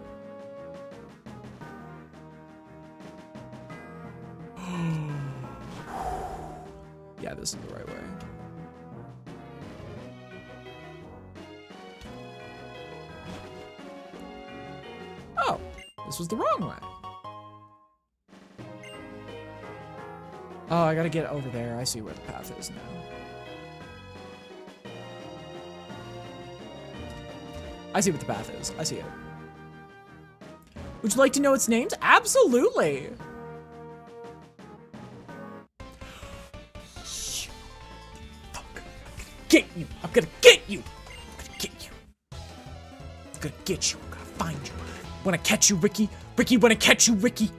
Yeah, this is the right way. Oh, this was the wrong way. Oh, I gotta get over there. I see where the path is now. I see what the path is. I see it. Would you like to know its names? Absolutely. Get you! I'm gonna get you! I'm gonna get you! I'm gonna get you! I'm gonna find you! Wanna catch you, Ricky? Ricky, wanna catch you, Ricky?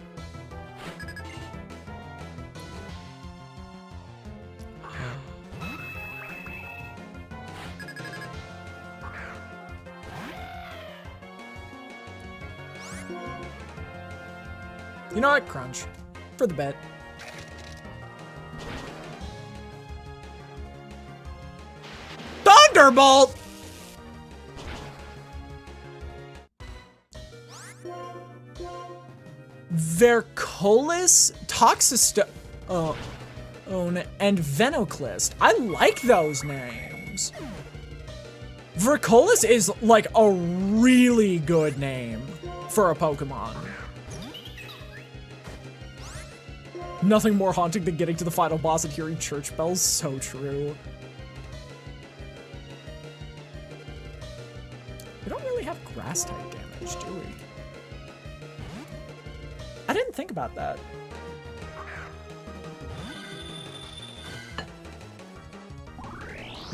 You know what? Crunch. For the bet. Thunderbolt! Vercolis, and Venoclist. I like those names. Vercolis is like a really good name for a Pokemon. Nothing more haunting than getting to the final boss and hearing church bells. So true. We don't really have grass type damage, do we? I didn't think about that.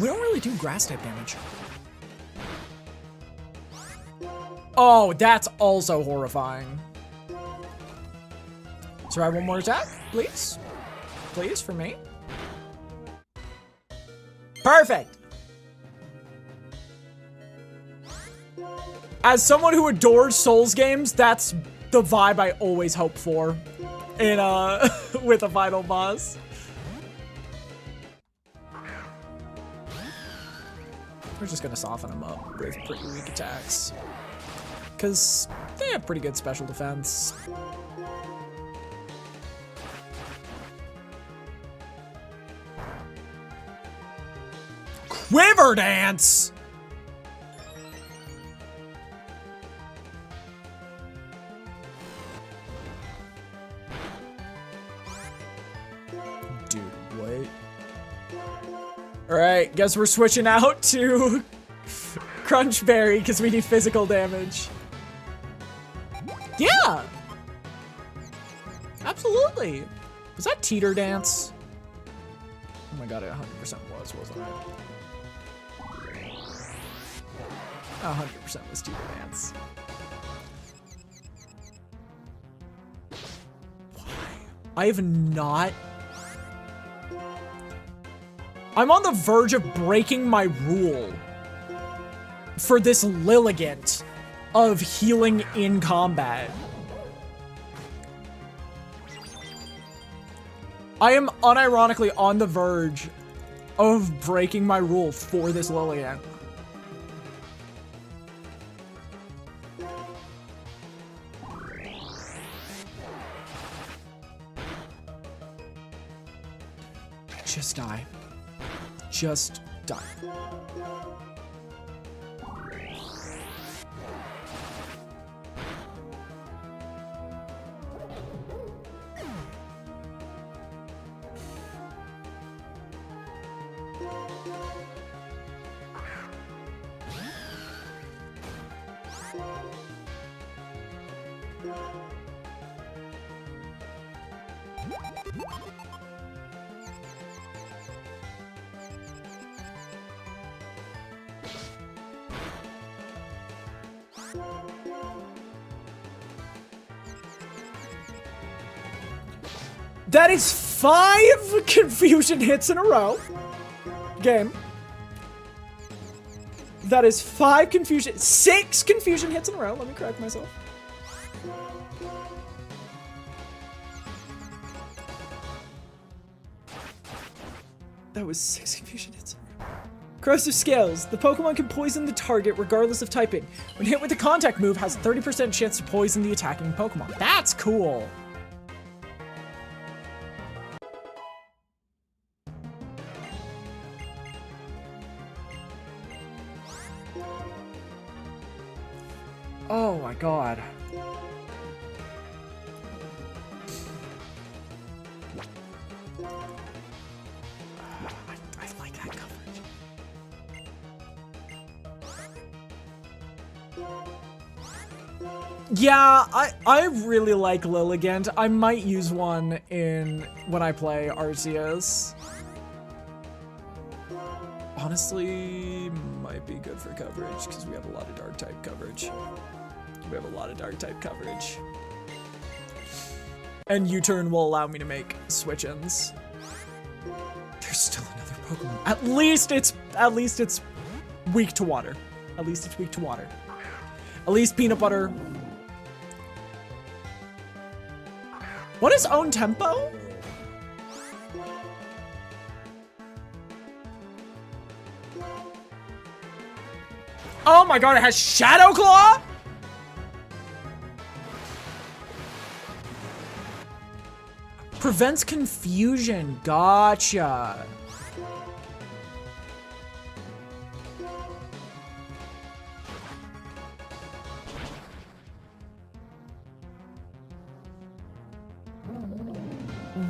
We don't really do grass type damage. Oh, that's also horrifying. Try one more attack, please. Please, for me. Perfect. As someone who adores Souls games, that's the vibe I always hope for in with a final boss. We're just gonna soften them up with pretty weak attacks, because they have pretty good special defense. Quiver Dance! Dude, what? Alright, guess we're switching out to Crunchberry because we need physical damage. Yeah! Absolutely! Was that Teeter Dance? Oh my god, it 100% was, wasn't it? 100% was Teeter Dance. Why? I have not... I'm on the verge of breaking my rule for this Lilligant of healing in combat. I am unironically on the verge of breaking my rule for this Lilligant. Just die. Just die. That is 5 confusion hits in a row. Game. That is 6 confusion hits in a row. Let me correct myself. That was 6 confusion hits. Corrosive Scales. The Pokemon can poison the target regardless of typing. When hit with a contact move, has a 30% chance to poison the attacking Pokemon. That's cool. Oh my god. I like that coverage. Yeah, I really like Lilligant. I might use one when I play Arceus. Honestly, might be good for coverage because we have a lot of dark type coverage. And U-turn will allow me to make switch-ins. There's still another Pokemon. At least it's weak to water. At least peanut butter. What is own tempo? Oh my god, it has Shadow Claw? Prevents confusion. Gotcha.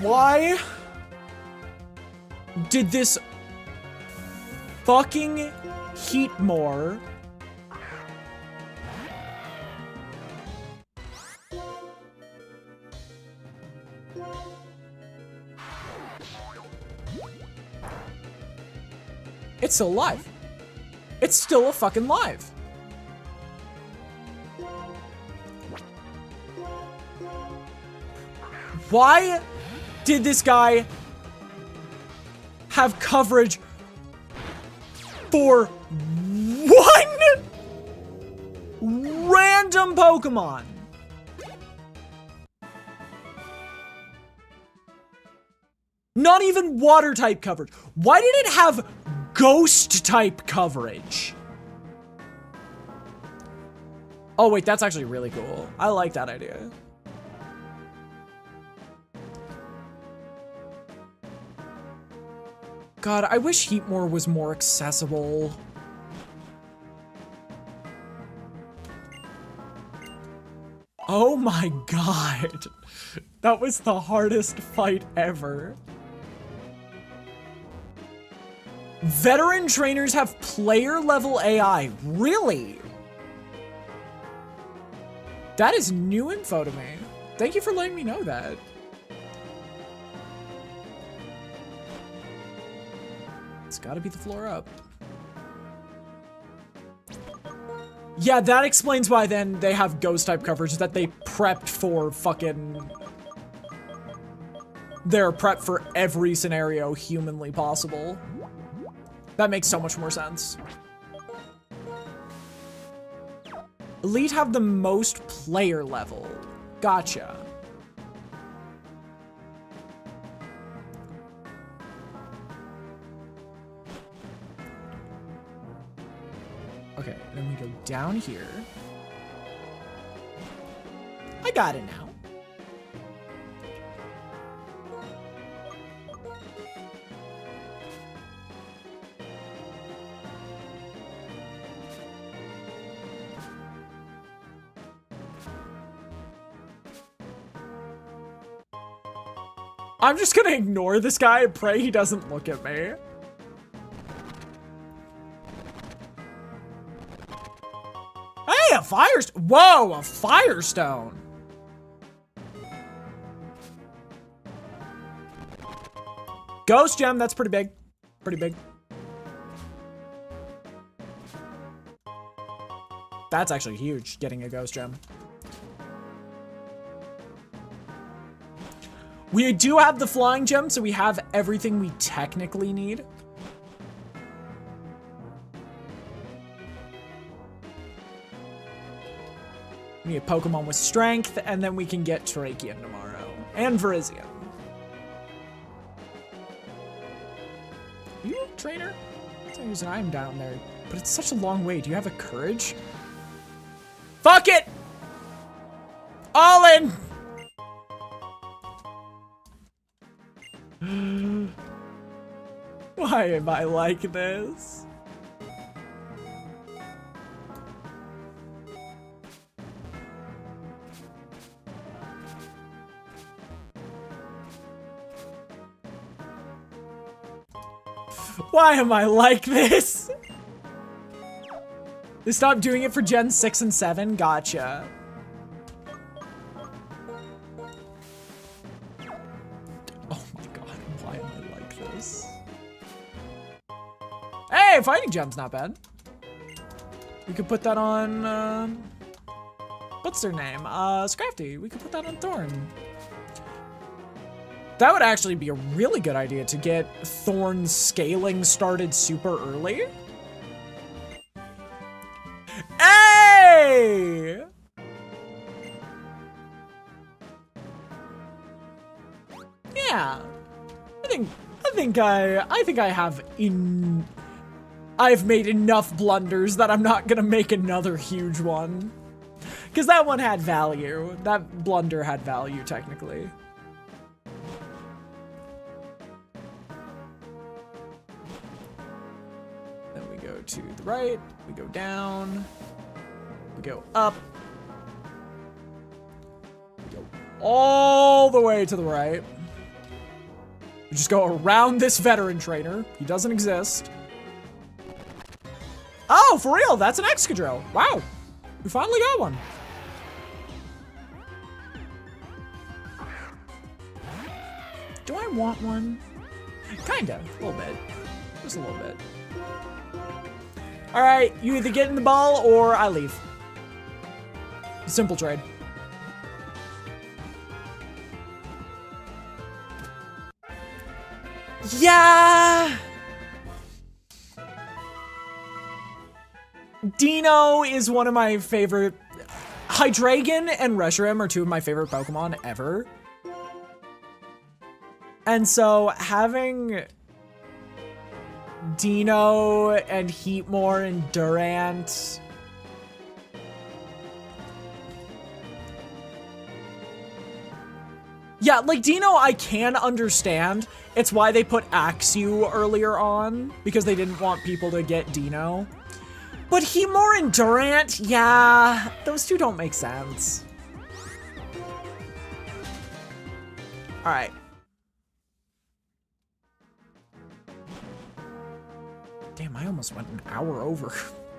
Why did this fucking Heatmore It's still alive. It's still a fucking live. Why did this guy have coverage for one random Pokemon? Not even water type coverage. Why did it have ghost type coverage? Oh wait, that's actually really cool. I like that idea. God, I wish Heatmore was more accessible. Oh my god. That was the hardest fight ever. Veteran trainers have player level AI. Really? That is new info to me. Thank you for letting me know that. It's gotta be the floor up. Yeah, that explains why then they have ghost type coverage, that they prepped for fucking... They're prepped for every scenario humanly possible. That makes so much more sense. Elite have the most player level. Gotcha. Okay, then we go down here. I got it now. I'm just gonna ignore this guy and pray he doesn't look at me. Hey, a Firestone. Whoa, a Firestone. Ghost gem, that's pretty big. Pretty big. That's actually huge, getting a ghost gem. We do have the flying gem, so we have everything we technically need. We need a Pokemon with strength, and then we can get Trachean tomorrow. And Virizion. You a trainer? There's an item down there, but it's such a long way. Do you have a courage? Fuck it! All in! Why am I like this? Why am I like this? They stopped doing it for Gen 6 and 7? Gotcha. Oh my god, why am I like this? Hey, fighting gem's not bad. We could put that on, what's their name? Scrafty. We could put that on Thorn. That would actually be a really good idea to get Thorn scaling started super early. Hey! Yeah. I think I have I've made enough blunders that I'm not gonna make another huge one. Cause that one had value. That blunder had value technically. To the right, we go down, we go up, we go all the way to the right. We just go around this veteran trainer. He doesn't exist. Oh, for real, that's an Excadrill. Wow, we finally got one. Do I want one? Kinda, a little bit, just a little bit. All right, you either get in the ball or I leave. Simple trade. Yeah. Dino is one of my favorite. Hydreigon and Reshiram are two of my favorite Pokemon ever. And so having Dino and Heatmore and Durant. Yeah, like Dino I can understand. It's why they put Axew earlier on, because they didn't want people to get Dino. But Heatmore and Durant, yeah, those two don't make sense. All right. Damn, I almost went an hour over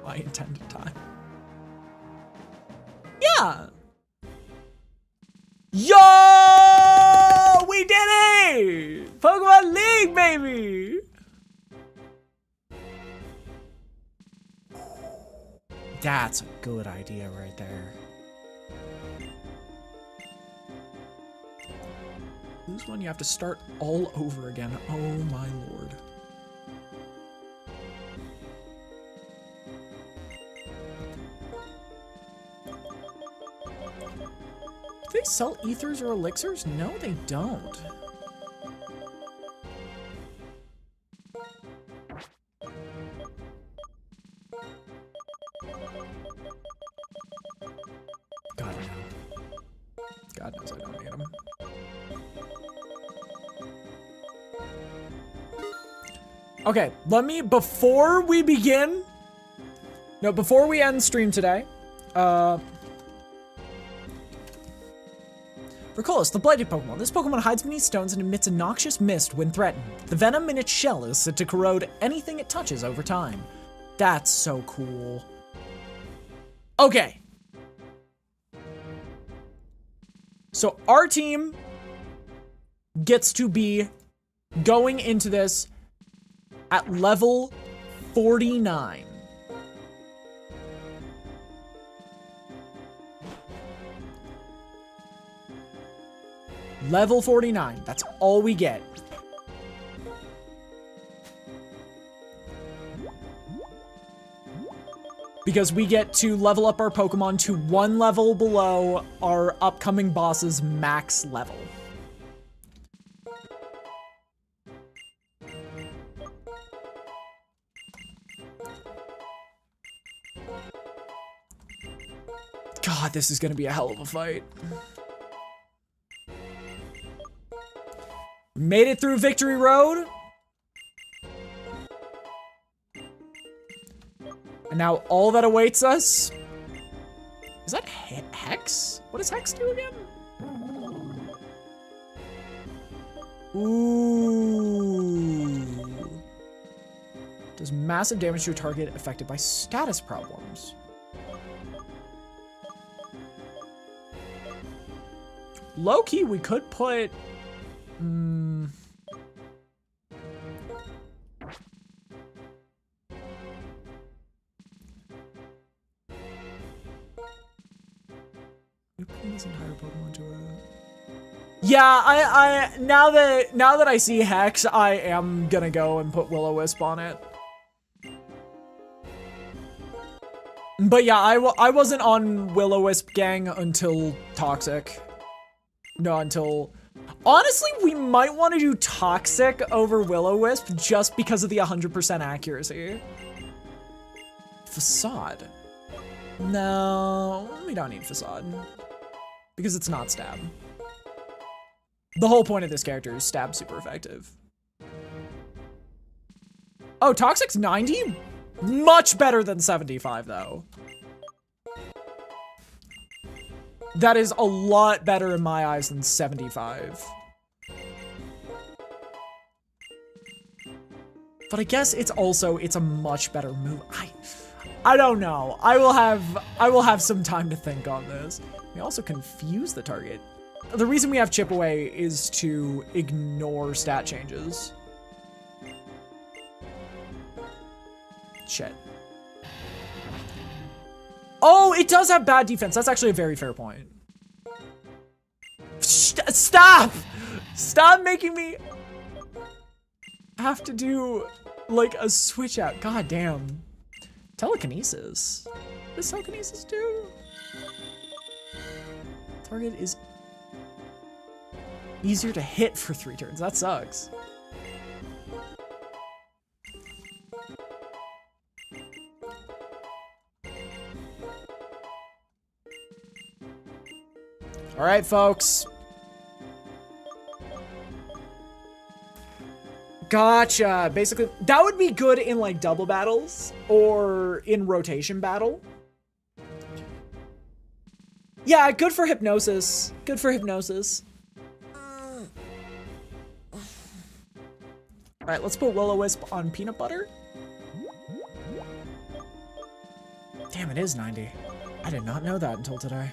my intended time. Yeah. Yo! We did it! Pokemon League, baby! That's a good idea right there. Lose one, you have to start all over again. Oh my lord. Do they sell ethers or elixirs? No, they don't. God, no. God knows I don't need them. Okay, let me, before we begin, no, before we end stream today, Ricolos, the blighted Pokemon. This Pokemon hides beneath stones and emits a noxious mist when threatened. The venom in its shell is said to corrode anything it touches over time. That's so cool. Okay. So our team gets to be going into this at level 49. Level 49. That's all we get. Because we get to level up our Pokemon to 1 level below our upcoming boss's max level. God, this is gonna be a hell of a fight. Made it through Victory Road. And now all that awaits us... Is that Hex? What does Hex do again? Ooh. Does massive damage to a target affected by status problems. Low-key, we could put... Yeah, I now that I see Hex, I am gonna go and put Will-O-Wisp on it. But yeah, I wasn't on Will-O-Wisp gang until Toxic. No, until... Honestly, we might want to do Toxic over Will-O-Wisp just because of the 100% accuracy. Facade. No, we don't need Facade. Because it's not Stab. The whole point of this character is Stab super effective. Oh, Toxic's 90? Much better than 75, though. That is a lot better in my eyes than 75. But I guess it's a much better move. I don't know. I will have some time to think on this. We also confuse the target. The reason we have Chip Away is to ignore stat changes. Shit. Oh, it does have bad defense. That's actually a very fair point. Stop! Stop making me have to do like a switch out. God damn. Telekinesis. What does telekinesis do? Target is easier to hit for 3 turns. That sucks. All right, folks. Gotcha. Basically, that would be good in like double battles or in rotation battle. Yeah, good for Hypnosis. Good for Hypnosis. All right, let's put Will-O-Wisp on Peanut Butter. Damn, it is 90. I did not know that until today.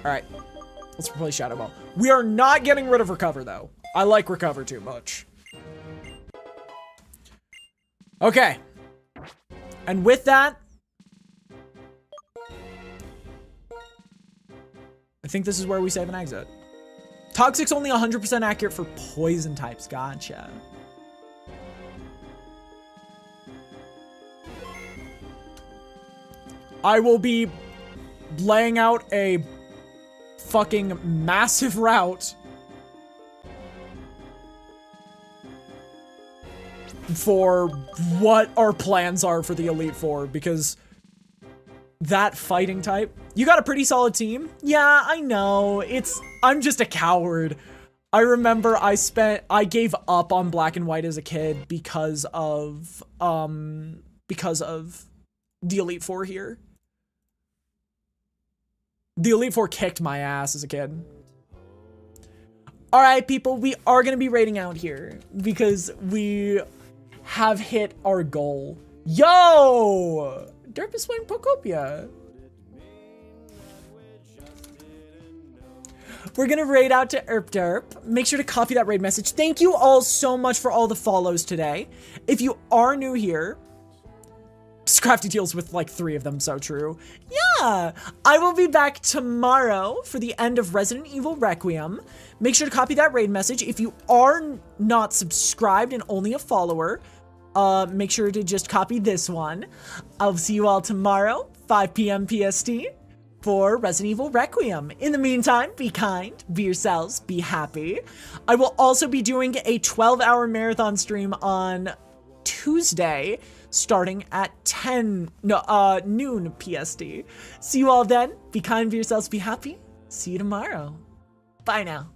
All right, let's replace Shadow Ball. We are not getting rid of Recover, though. I like Recover too much. Okay. And with that, I think this is where we save and exit. Toxic's only 100% accurate for poison types. Gotcha. I will be laying out a fucking massive route for what our plans are for the Elite Four, because that fighting type, you got a pretty solid team. Yeah, I know. I'm just a coward. I remember I gave up on Black and White as a kid because of the Elite Four here. The Elite Four kicked my ass as a kid. All right, people, we are going to be raiding out here because we have hit our goal. Yo! Derp is playing Pokopia. We're gonna raid out to Derp. Make sure to copy that raid message. Thank you all so much for all the follows today. If you are new here, Crafty deals with like 3 of them, so true. Yeah, I will be back tomorrow for the end of Resident Evil Requiem. Make sure to copy that raid message. If you are not subscribed and only a follower, make sure to just copy this one. I'll see you all tomorrow, 5 p.m. PST, for Resident Evil Requiem. In the meantime, be kind, be yourselves, be happy. I will also be doing a 12-hour marathon stream on Tuesday, starting at noon PST. See you all then. Be kind, be yourselves, be happy. See you tomorrow. Bye now.